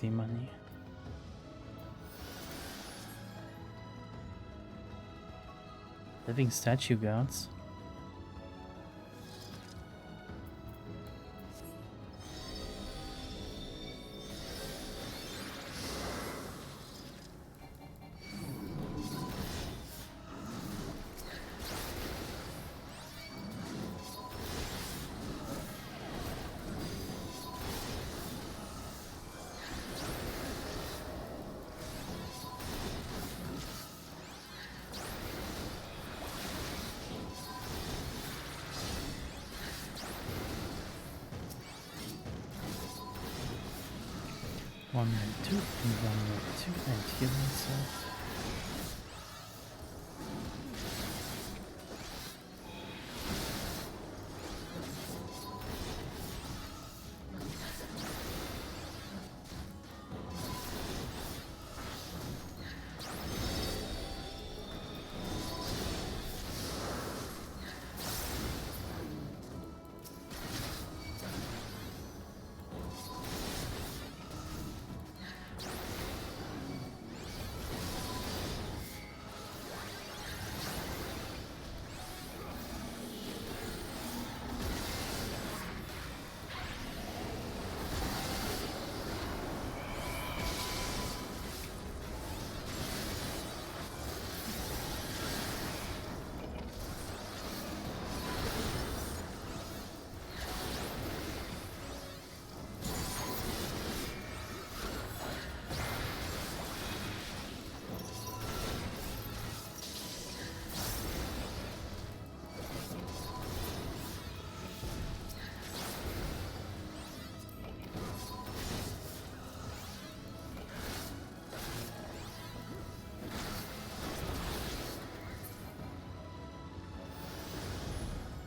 easy money. Living statue guards. One and two, and one and two, and heal myself.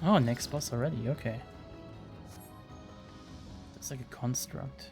Oh, next boss already, okay. That's like a construct.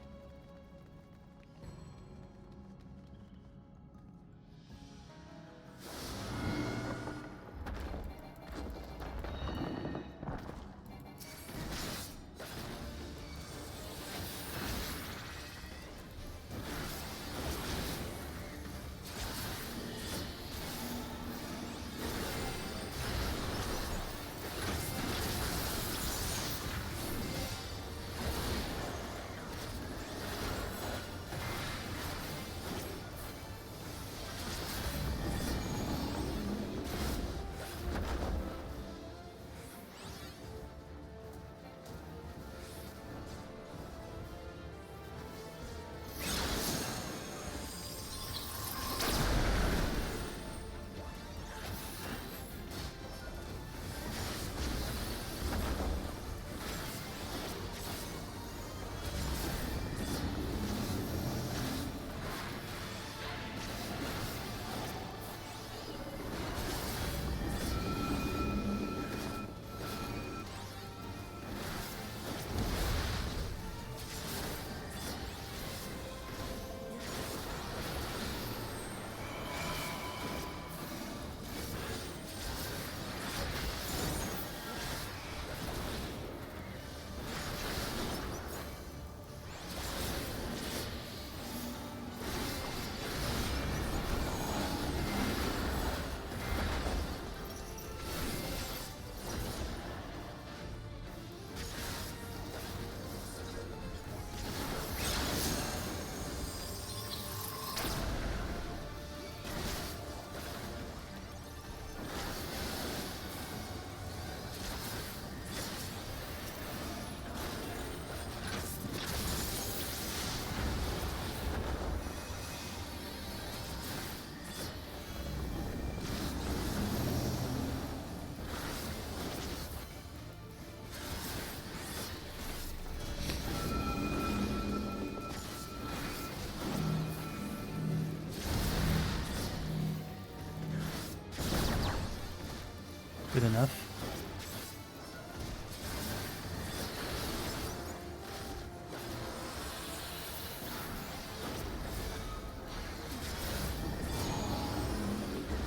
Good enough.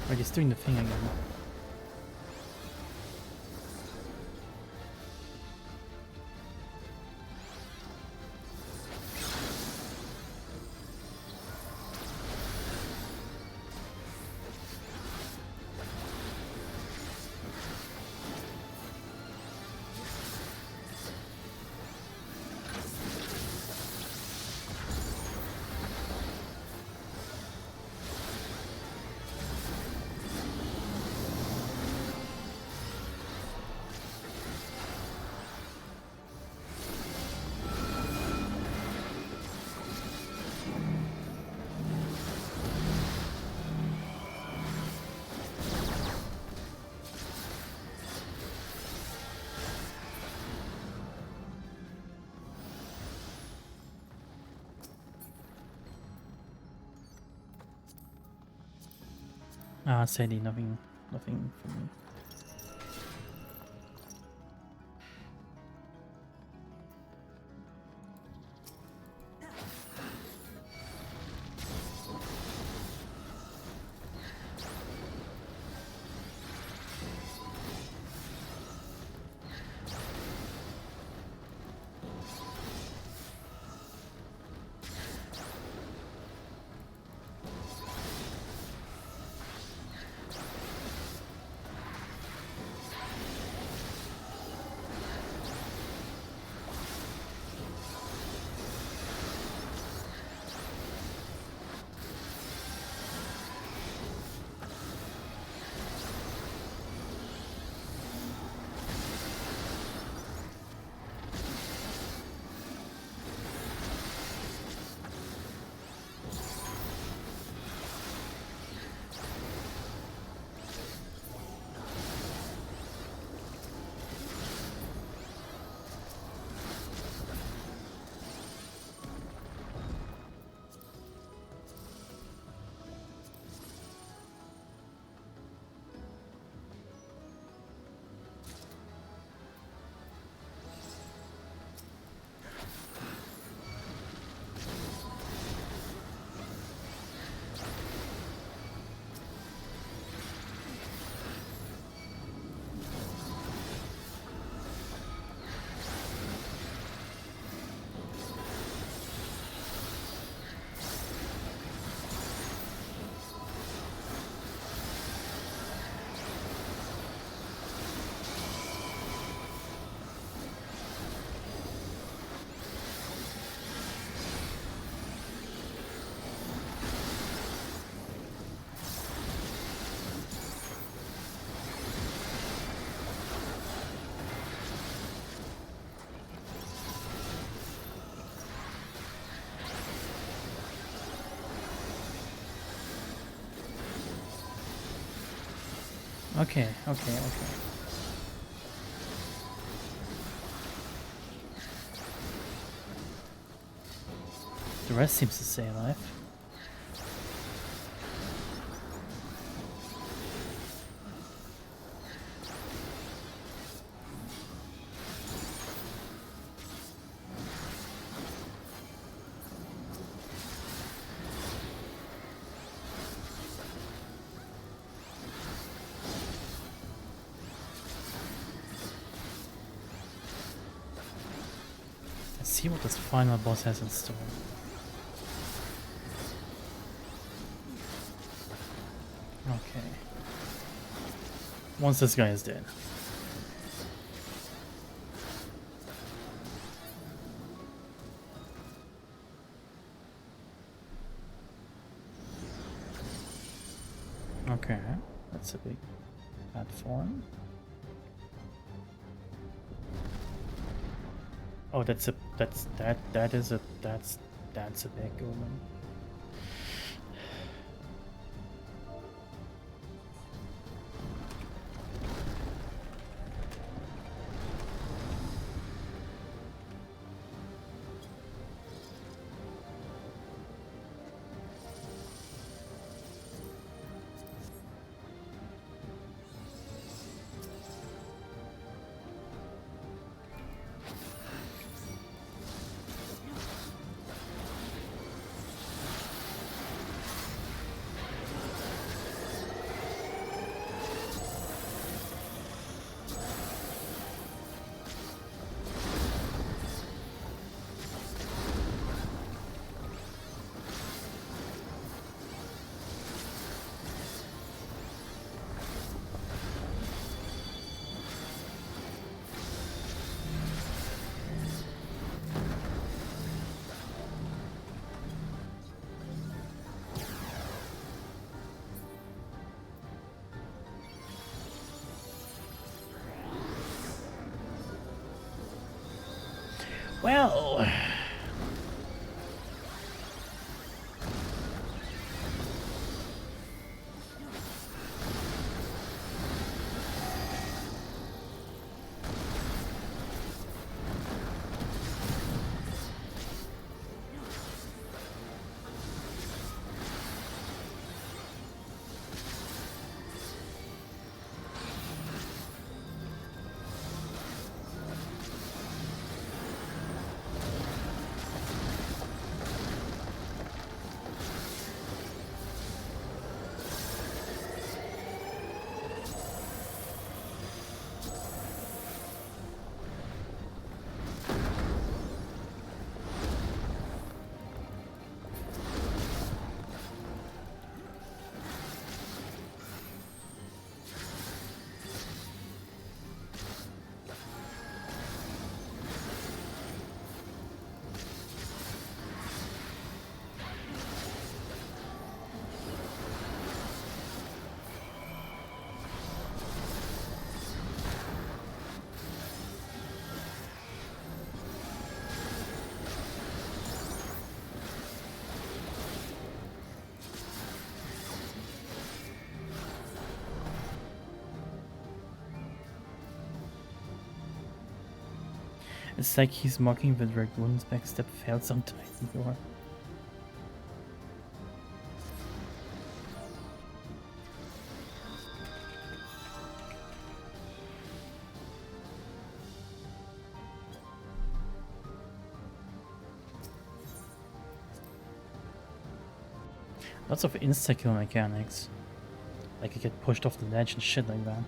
Right, he's doing the thing again. Ah, sadly, nothing for me. Okay. The rest seems to stay alive. Let's see what this final boss has in store. Okay. Once this guy is dead. Okay, that's a big platform. Oh, that's a big golem. Well, It's like he's mocking the dragoon's backstep failed sometime before. Lots of insta-kill mechanics. Like you get pushed off the ledge and shit like that.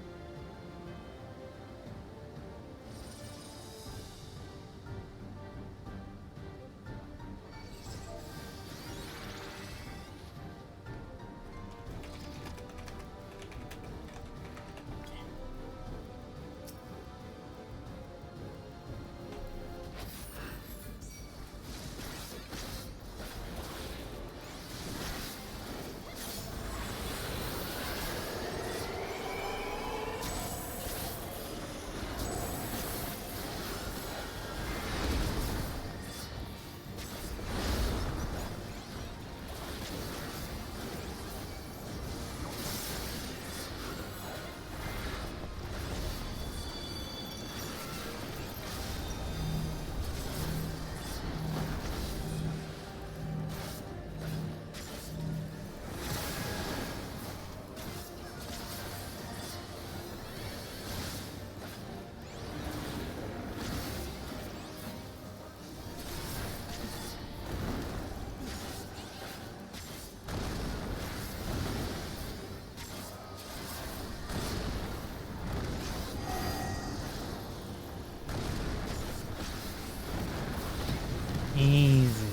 Easy.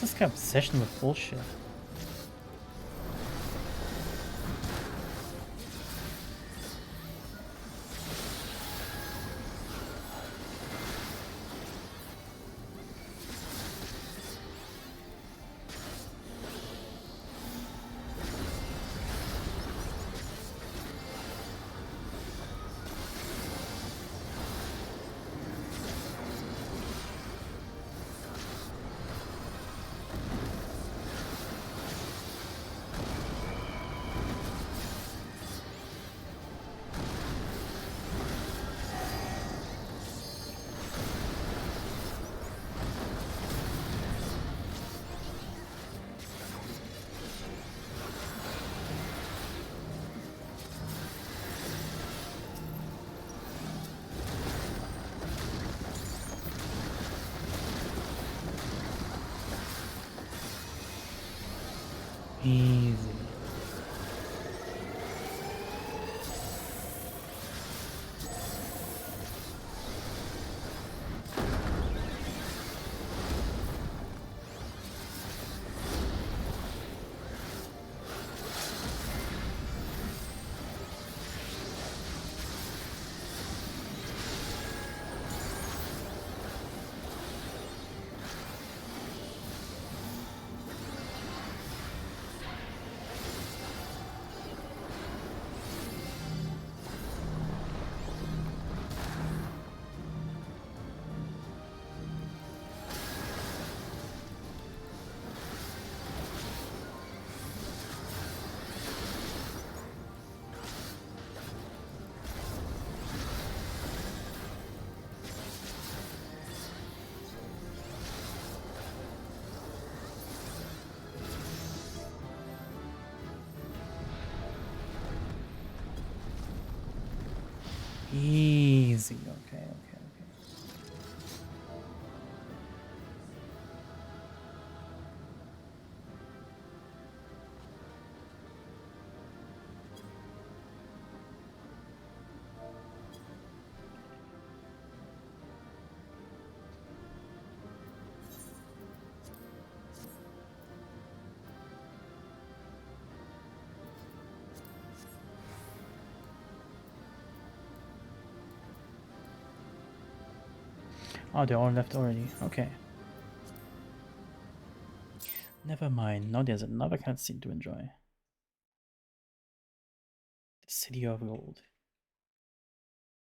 What's this guy's obsession with bullshit? Easy. Oh, they all left already. Okay. Never mind. Now there's another cutscene to enjoy. The City of Gold.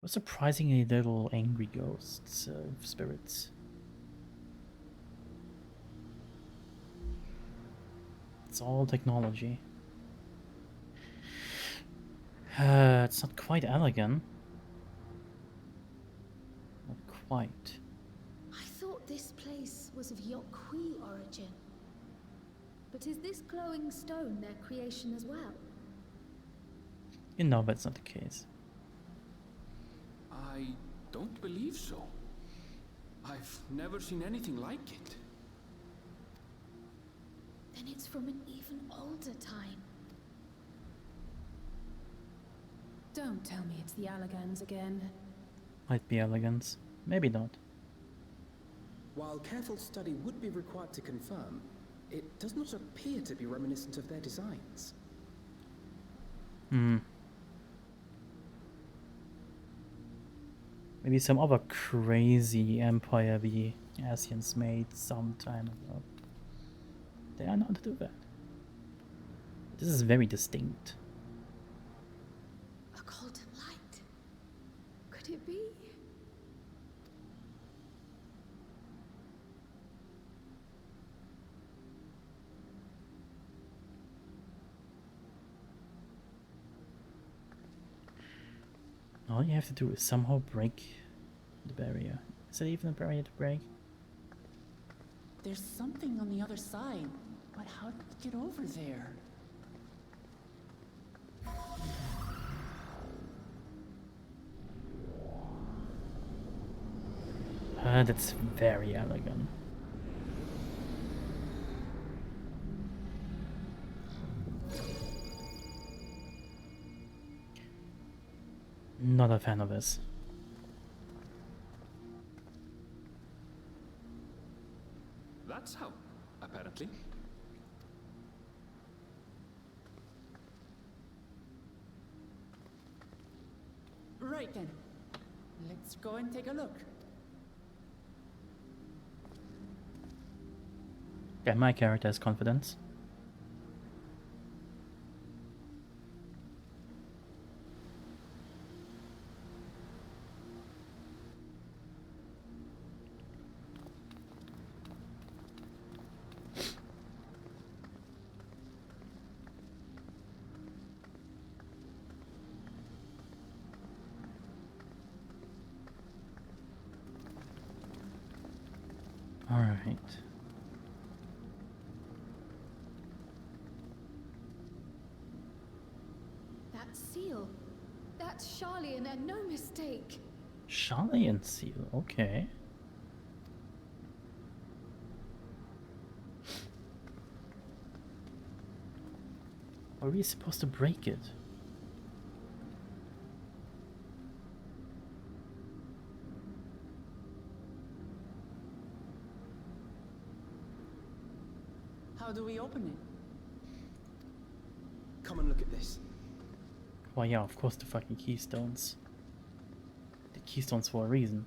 With surprisingly little angry ghosts, spirits. It's all technology. It's not quite elegant. Not quite. I thought this place was of Yokwi origin. But is this glowing stone their creation as well? You know that's not the case. I don't believe so. I've never seen anything like it. Then it's from an even older time. Don't tell me it's the Allagans again. Might be elegance. Maybe not. While careful study would be required to confirm, it does not appear to be reminiscent of their designs. Maybe some other crazy empire the Asians made some time ago. They are not to do that. This is very distinct. A golden light. Could it be? All you have to do is somehow break the barrier. Is it even a barrier to break? There's something on the other side, but how do we get over there? That's very elegant. Not a fan of this. That's how, apparently. Right then. Let's go and take a look. Yeah, my character has confidence. All right. That seal. That's Charlian and no mistake. Charlian seal, okay. Are we supposed to break it? How do we open it? Come and look at this. Well, yeah, of course the fucking keystones. The keystones for a reason.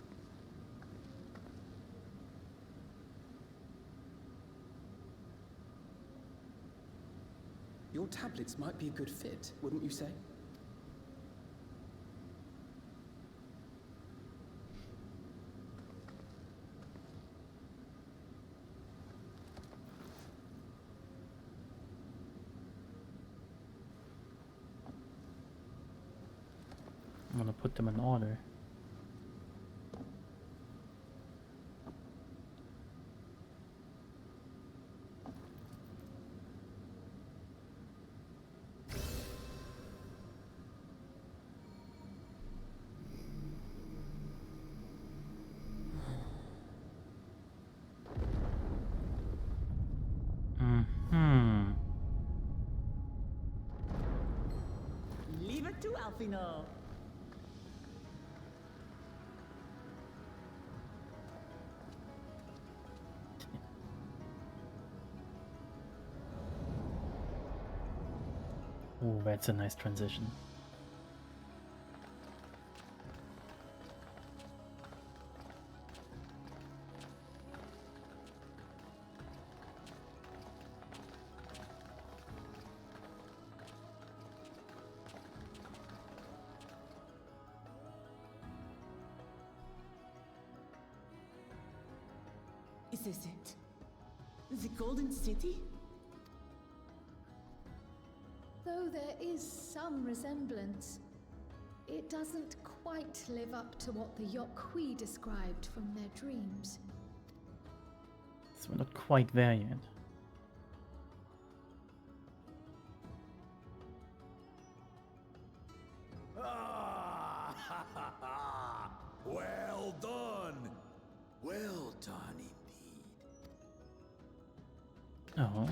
Your tablets might be a good fit, wouldn't you say? I'm gonna put them in order. Leave it to Alfino. Oh, that's a nice transition. is it? The Golden City? Though there is some resemblance, it doesn't quite live up to what the Yokwi described from their dreams. So we're not quite there yet. Well done! Well done indeed. Oh.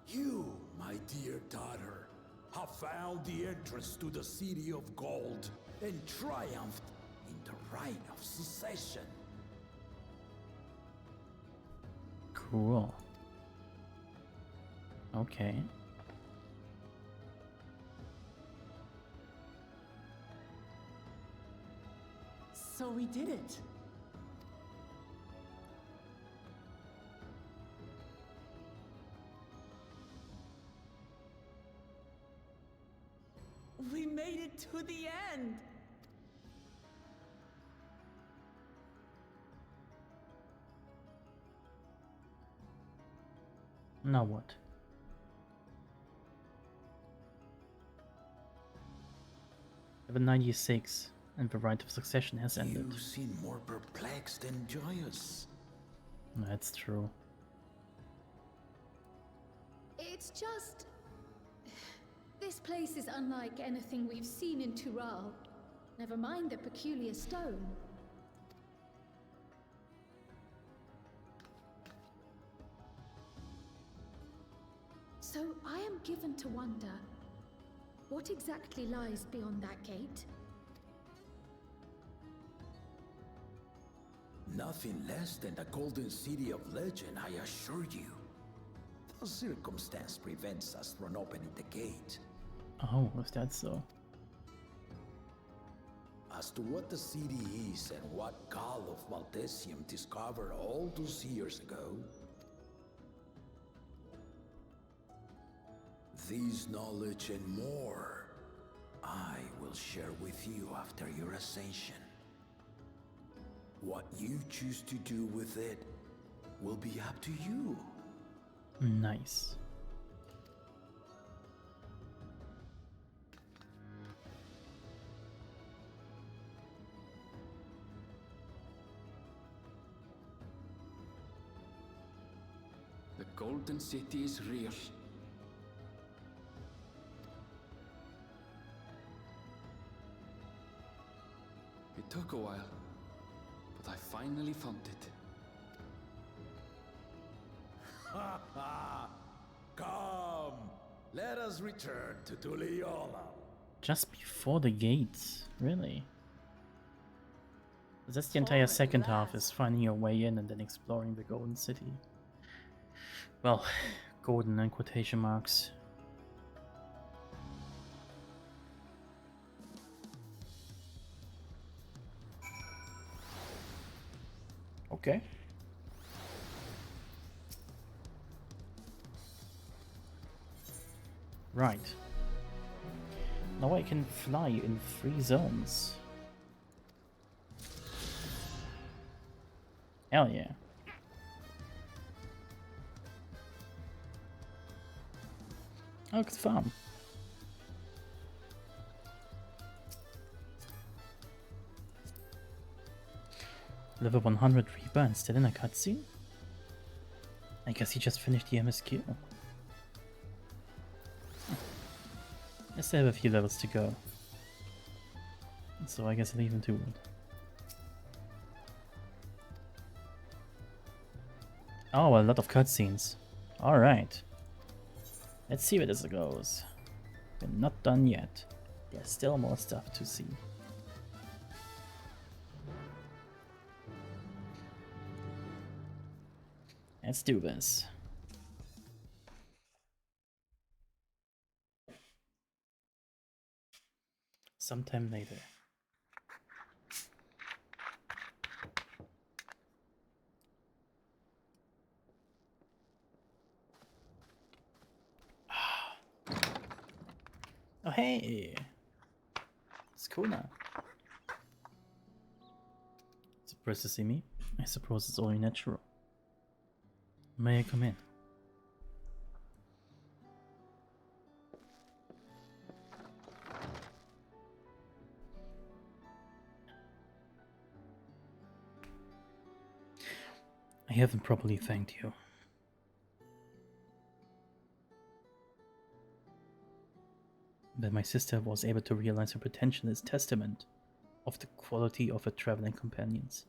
You, my dear daughter, have found the entrance to the City of Gold and triumphed in the right of succession. Cool. Okay. So we did it. We made it to the end! Now what? Level 96, and the Rite of Succession has ended. You seem more perplexed than joyous. That's true. It's just... This place is unlike anything we've seen in Tural. Never mind the peculiar stone. So I am given to wonder, what exactly lies beyond that gate? Nothing less than the Golden City of Legend, I assure you. The circumstance prevents us from opening the gate. Oh, is that so? As to what the city is and what Gall of Valdesium discovered all those years ago, this knowledge and more, I will share with you after your ascension. What you choose to do with it will be up to you. Nice. The Golden City is real. It took a while, but I finally found it. Ha ha! Come, let us return to Tuliola. Just before the gates, really? That's the entire second half, is finding your way in and then exploring the Golden City. Well, golden in quotation marks. Okay. Right. Now I can fly in 3 zones. Hell yeah. Oak Farm. Level 100 Reaper and still in a cutscene? I guess he just finished the MSQ. I still have a few levels to go. So I guess I'll leave him to it. Oh, a lot of cutscenes. Alright. Let's see where this goes. We're not done yet. There's still more stuff to see. Let's do this. Sometime later. Oh, hey! It's cool now. Surprised to see me? I suppose it's only natural. May I come in? I haven't properly thanked you. That my sister was able to realize her potential is testament of the quality of her traveling companions,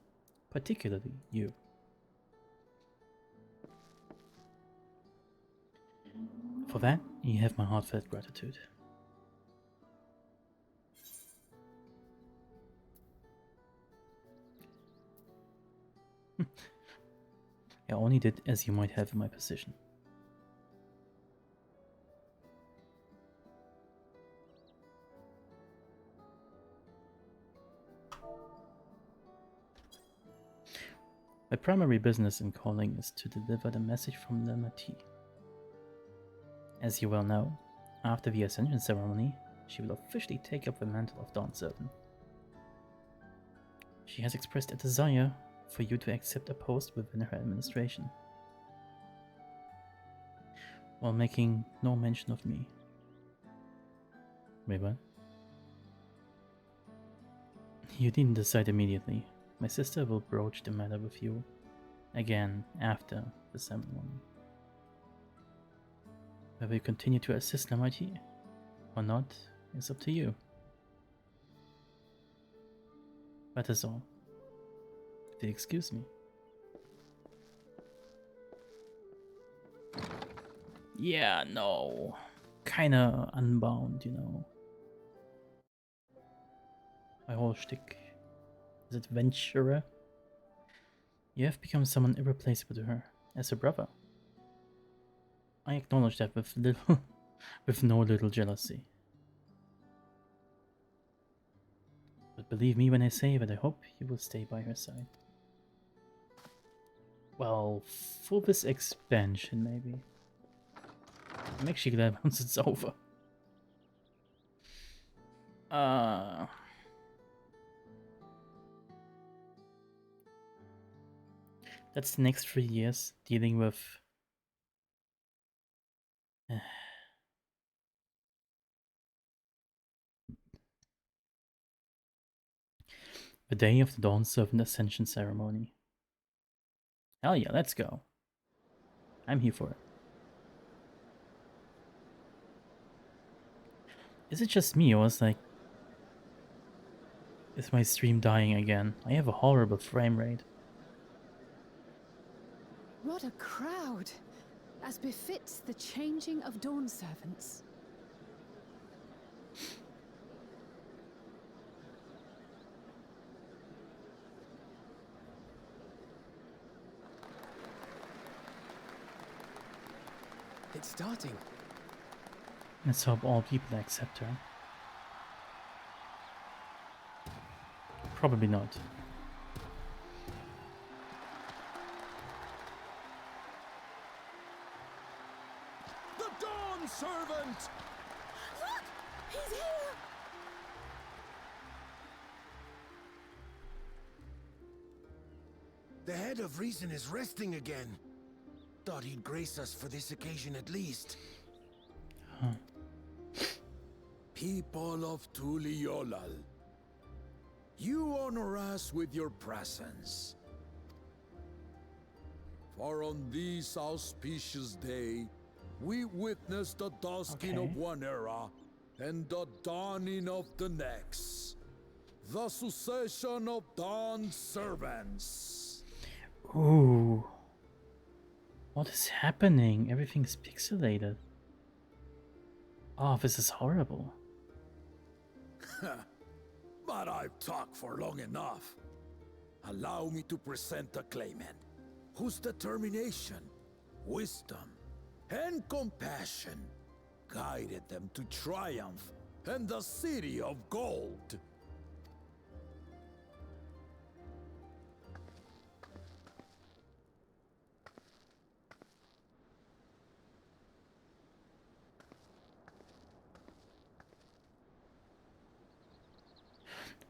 particularly you. For that, you have my heartfelt gratitude. I only did as you might have in my position. My primary business in calling is to deliver the message from Lemati. As you well know, after the Ascension ceremony, she will officially take up the mantle of Dawn Servant. She has expressed a desire for you to accept a post within her administration, while making no mention of me. Wait, what? You needn't decide immediately. My sister will broach the matter with you again after the ceremony. Whether you continue to assist Lemati or not is up to you. That is all. If you excuse me. Yeah, no. Kinda unbound, you know. My whole shtick is adventurer. You have become someone irreplaceable to her, as a brother. I acknowledge that with little, with no little jealousy. But believe me when I say that I hope you will stay by her side. Well, for this expansion, maybe. I'm actually glad once it's over. That's the next 3 years dealing with the day of the Dawn Servant Ascension ceremony. Hell yeah, let's go. I'm here for it. Is it just me, or is my stream dying again? I have a horrible frame rate. What a crowd! As befits the changing of Dawn Servants. It's starting. Let's hope all people accept her. Probably not. The Dawn Servant! Look! He's here! The head of reason is resting again. Thought he'd grace us for this occasion at least. Huh. People of Tuliolal, you honor us with your presence. For on this auspicious day, we witness the dusking of one era and the dawning of the next. The succession of Dawn Servants. Ooh. What is happening? Everything's pixelated. Oh, this is horrible. But I've talked for long enough. Allow me to present the claimant, whose determination, wisdom, and compassion guided them to triumph and the City of Gold.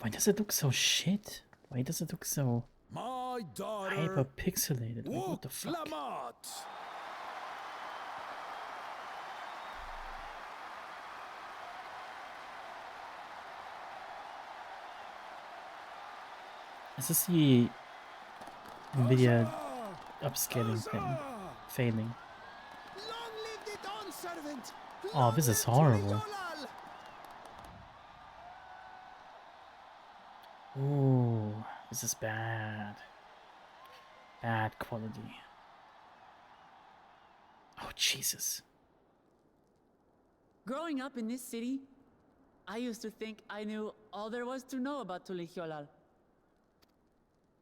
Why does it look so shit? Why does it look so My daughter, hyper pixelated? Like, what the fuck? Lamotte. Is this the NVIDIA upscaling thing failing? Long live the Dawn Servant! Oh, this is horrible. Ooh, this is bad. Bad quality. Oh, Jesus. Growing up in this city, I used to think I knew all there was to know about Tulihyolal.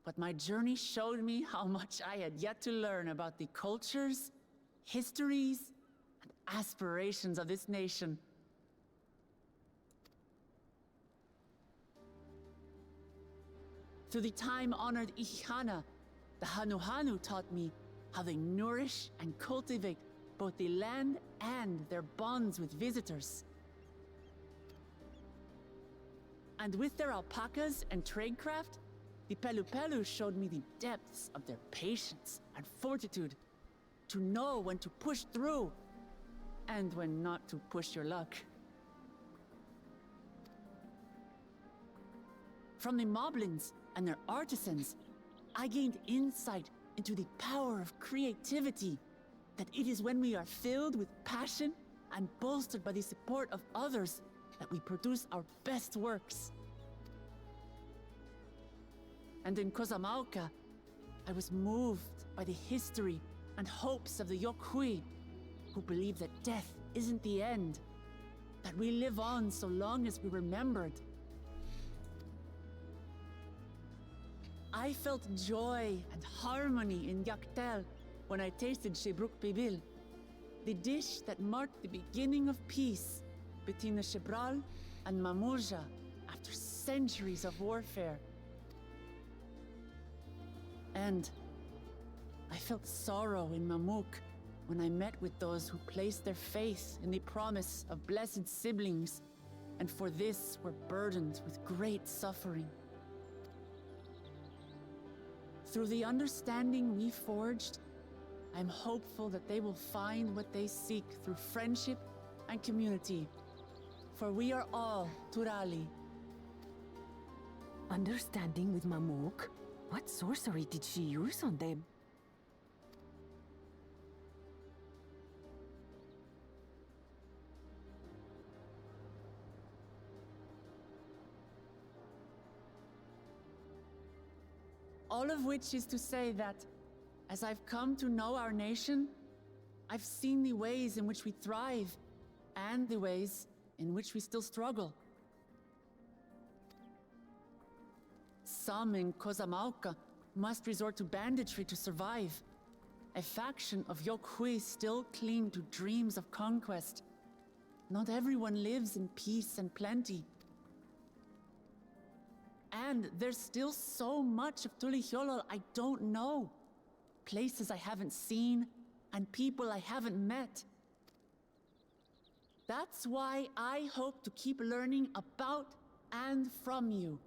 But my journey showed me how much I had yet to learn about the cultures, histories, and aspirations of this nation. Through the time-honored Ihana, the Hanuhanu taught me how they nourish and cultivate both the land and their bonds with visitors. And with their alpacas and tradecraft, the Pelupelu showed me the depths of their patience and fortitude, to know when to push through and when not to push your luck. From the Moblins and their artisans, I gained insight into the power of creativity, that it is when we are filled with passion and bolstered by the support of others that we produce our best works. And in Kozamauka, I was moved by the history and hopes of the Yokhui, who believe that death isn't the end, that we live on so long as we're remembered. I felt joy and harmony in Yaktel when I tasted Shebruk Pibil, the dish that marked the beginning of peace between the Shebral and Mamurja after centuries of warfare. And I felt sorrow in Mamuk when I met with those who placed their faith in the promise of blessed siblings, and for this were burdened with great suffering. Through the understanding we forged, I'm hopeful that they will find what they seek through friendship and community, for we are all Turali. Understanding with Mamuk? What sorcery did she use on them? All of which is to say that, as I've come to know our nation, I've seen the ways in which we thrive, and the ways in which we still struggle. Some in Kozamauka must resort to banditry to survive. A faction of Yokhui still cling to dreams of conquest. Not everyone lives in peace and plenty. And there's still so much of Tulihyolal I don't know. Places I haven't seen, and people I haven't met. That's why I hope to keep learning about and from you,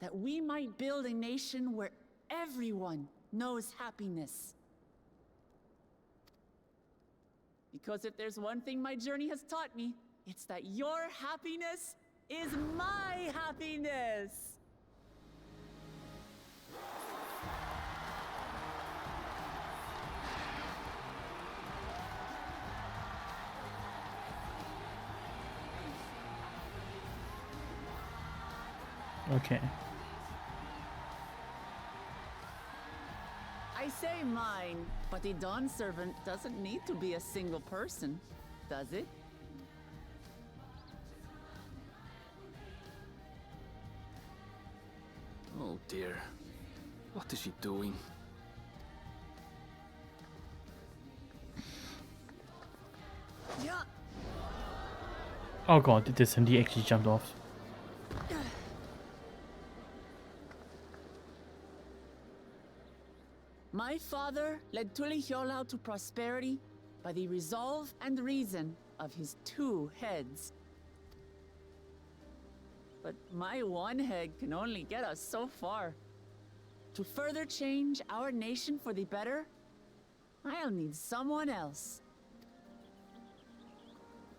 that we might build a nation where everyone knows happiness. Because if there's one thing my journey has taught me, it's that your happiness is my happiness! Okay. I say mine, but the Dawn Servant doesn't need to be a single person, does it? Oh dear. What is she doing? Yeah. Oh god, did this MD actually jumped off? My father led Tulihyolal to prosperity by the resolve and reason of his two heads. but my one head can only get us so far. To further change our nation for the better, I'll need someone else.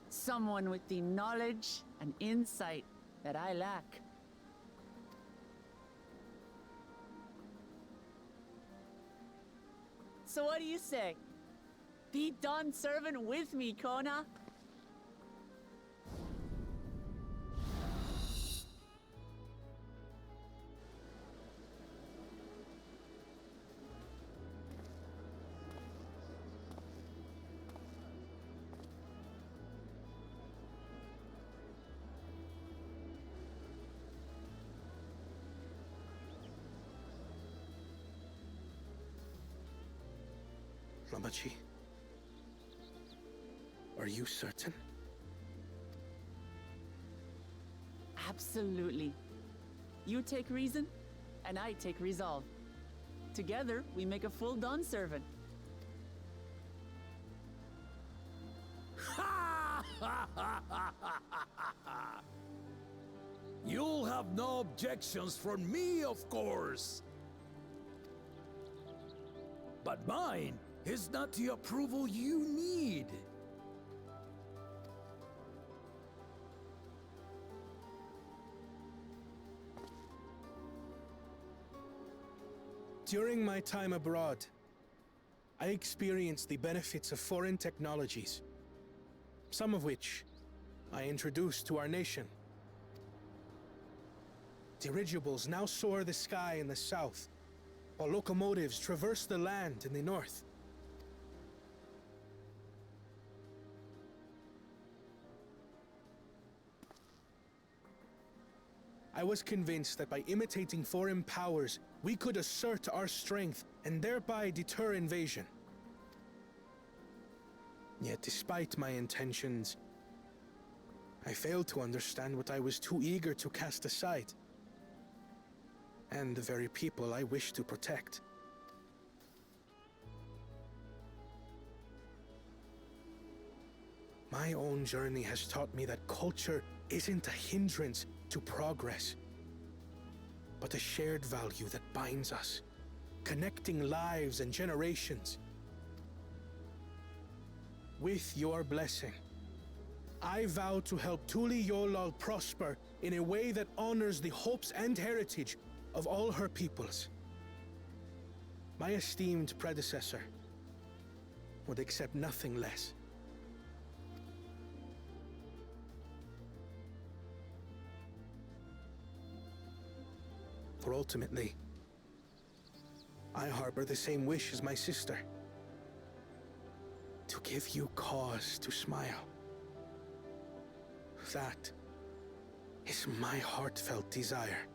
Someone with the knowledge and insight that I lack. So what do you say? Be Dawn servant with me, Kona. Lamachi, are you certain? Absolutely. You take reason, and I take resolve. Together, we make a full Dawn servant. You'll have no objections from me, of course. But mine is not the approval you need. During my time abroad, I experienced the benefits of foreign technologies, some of which I introduced to our nation. Dirigibles now soar the sky in the south, while locomotives traverse the land in the north. I was convinced that by imitating foreign powers, we could assert our strength and thereby deter invasion. Yet despite my intentions, I failed to understand what I was too eager to cast aside, and the very people I wish to protect. My own journey has taught me that culture isn't a hindrance to progress, but a shared value that binds us, connecting lives and generations. With your blessing, I vow to help Tuli Yolal prosper in a way that honors the hopes and heritage of all her peoples. My esteemed predecessor would accept nothing less. For ultimately, I harbor the same wish as my sister. To give you cause to smile. That is my heartfelt desire.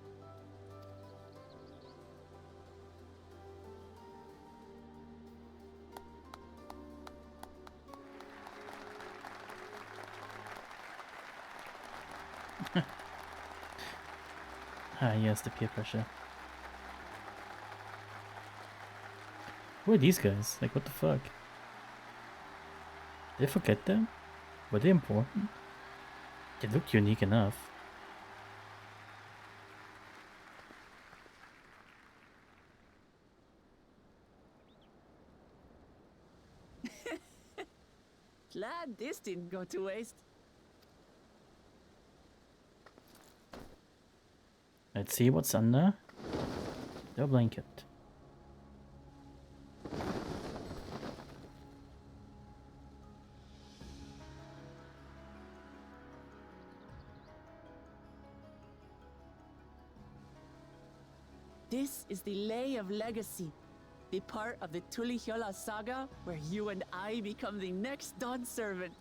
Ah, yes, the peer pressure. Who are these guys? Like, what the fuck? Did I forget them? Were they important? They looked unique enough. Glad this didn't go to waste. Let's see what's under the blanket. This is the Lay of Legacy, the part of the Tulihyola saga where you and I become the next Dawn servant.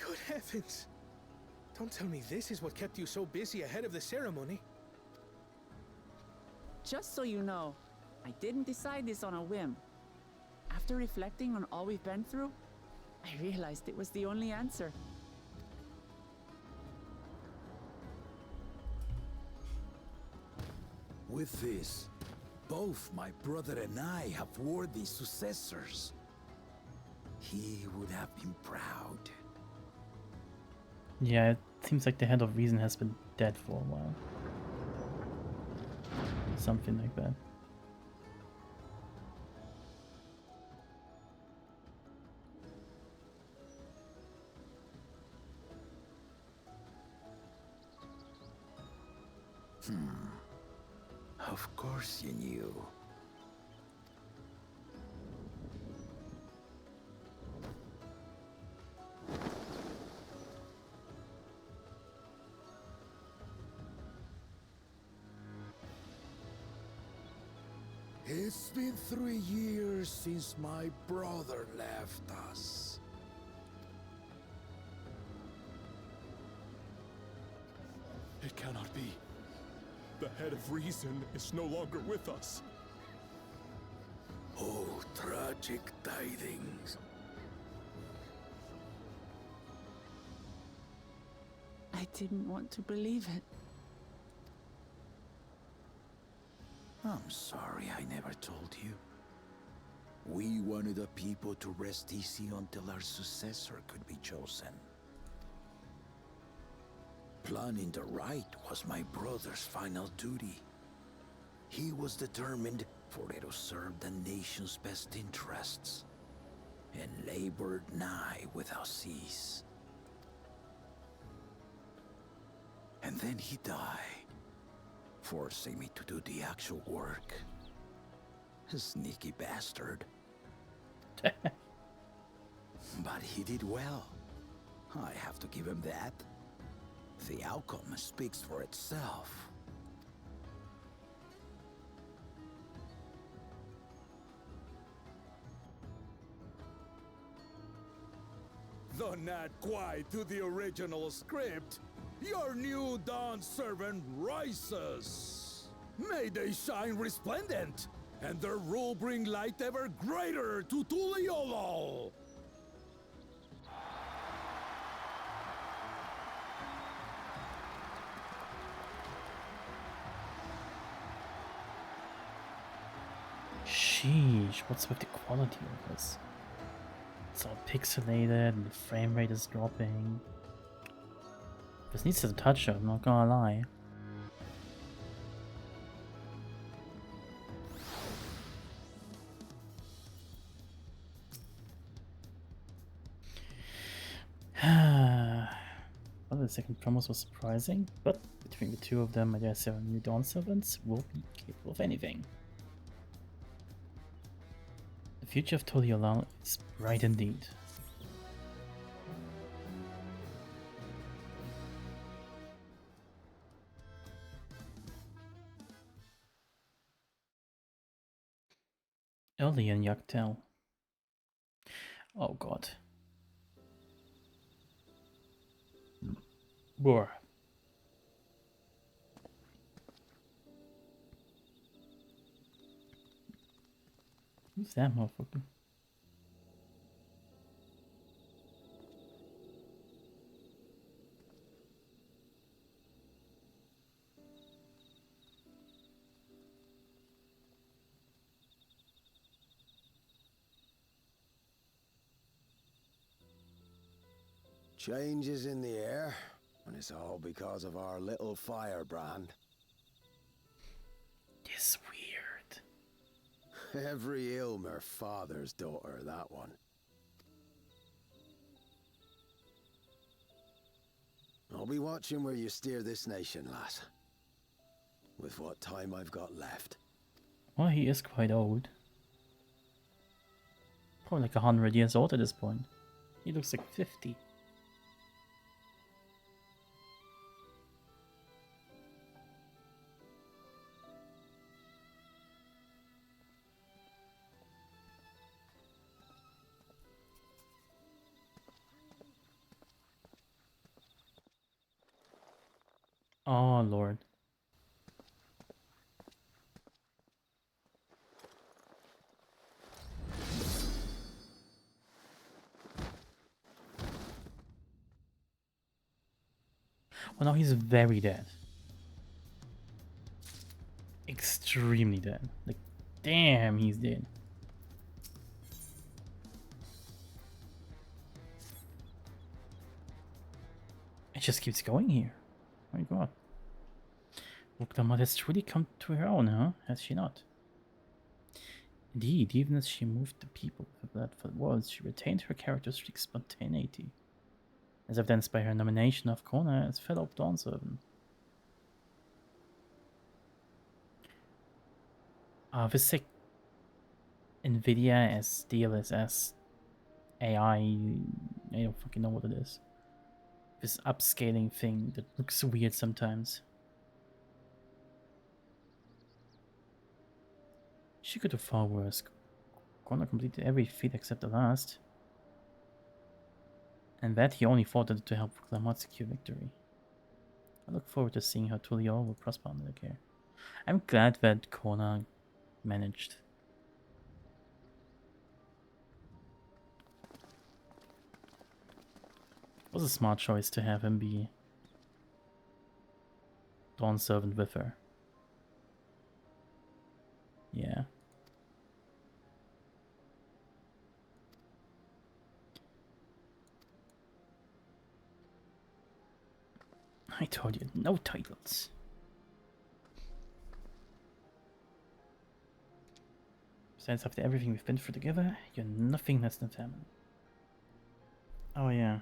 Good heavens! Don't tell me this is what kept you so busy ahead of the ceremony. Just so you know, I didn't decide this on a whim. After reflecting on all we've been through, I realized it was the only answer. With this, both my brother and I have worthy successors. he would have been proud. Yeah, it seems like the Head of Reason has been dead for a while. Something like that. Of course you knew. It's been 3 years since my brother left us. It cannot be. The Head of Reason is no longer with us. Oh, tragic tidings. I didn't want to believe it. I'm sorry I never told you. We wanted the people to rest easy until our successor could be chosen. Planning the right was my brother's final duty. He was determined for it to serve the nation's best interests, and labored nigh without cease. And then he died, forcing me to do the actual work. A sneaky bastard. But he did well. I have to give him that. The outcome speaks for itself. Though not quite to the original script, your new Dawn servant rises. May they shine resplendent, and their rule bring light ever greater to Tuliolo. Sheesh, what's with the quality of this? It's all pixelated and the frame rate is dropping. This needs a touch up, I'm not gonna lie. Well, the second promise was surprising, but between the two of them, I guess our new Dawn servants will be capable of anything. The future of Toliolal is bright indeed. Early in Yaktel. Oh god. Boar. Who's that motherfucker? Changes in the air, and it's all because of our little firebrand. It's weird. Every Ilmer father's daughter, that one. I'll be watching where you steer this nation, lass. With what time I've got left. Well, he is quite old. Probably like 100 years old at this point. He looks like 50. Oh, Lord. Well, now he's very dead. Extremely dead. Like, damn, he's dead. just keeps going here. My god. Muklamad has truly come to her own, huh? Has she not? Indeed, even as she moved the people with her blood for worlds, she retained her characteristic spontaneity, as evidenced by her nomination of Kona as fellow Dawnservant. This NVIDIA as DLSS AI, I don't fucking know what it is. This upscaling thing that looks weird sometimes. She could do far worse. Connor completed every feat except the last. And that he only fought it to help Clamart secure victory. I look forward to seeing how Tuliol will prosper under the care. I'm glad that Kona managed. It was a smart choice to have him be Dawnservant with her. Yeah. I told you, no titles. Besides, after everything we've been through together, you're nothing less than family. Oh yeah.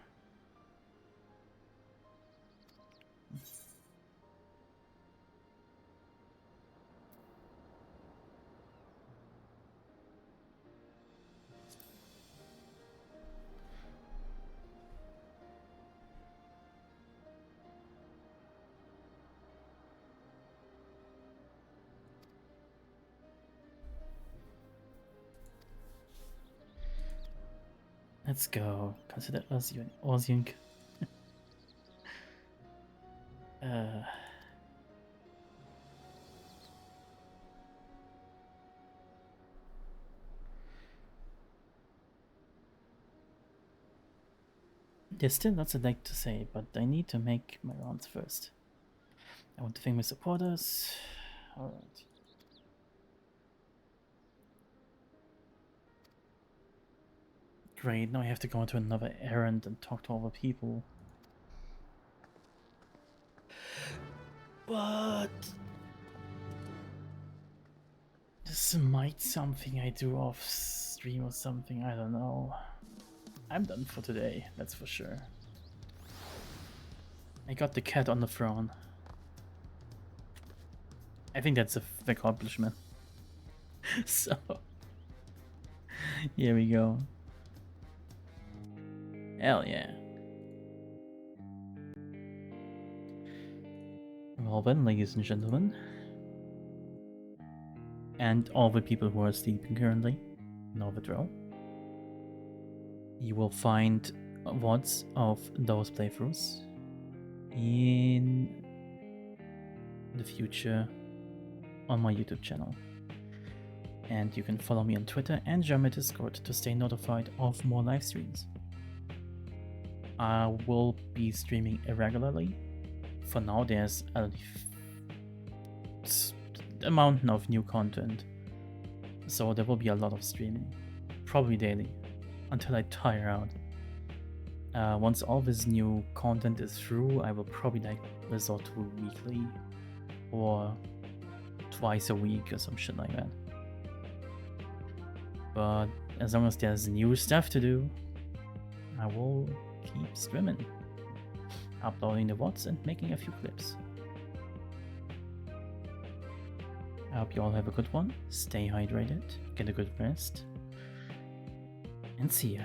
Let's go. Consider us an Aussian. There's still lots I'd like to say, but I need to make my rounds first. I want to thank my supporters. Alright. Great, now I have to go into another errand and talk to all the people. But this might something I do off stream or something, I don't know. I'm done for today, that's for sure. I got the cat on the throne. I think that's an accomplishment. So, here we go. Hell yeah. Well then, ladies and gentlemen, and all the people who are sleeping currently, know the drill. You will find VODs of those playthroughs in the future on my YouTube channel. And you can follow me on Twitter and join my Discord to stay notified of more live streams. I will be streaming irregularly. For now, there's a mountain of new content, so there will be a lot of streaming, probably daily, until I tire out. Once all this new content is through, I will probably resort to weekly or twice a week or some shit like that. But as long as there's new stuff to do, I will keep streaming, uploading the VODs and making a few clips. I hope you all have a good one, stay hydrated, get a good rest, and see ya.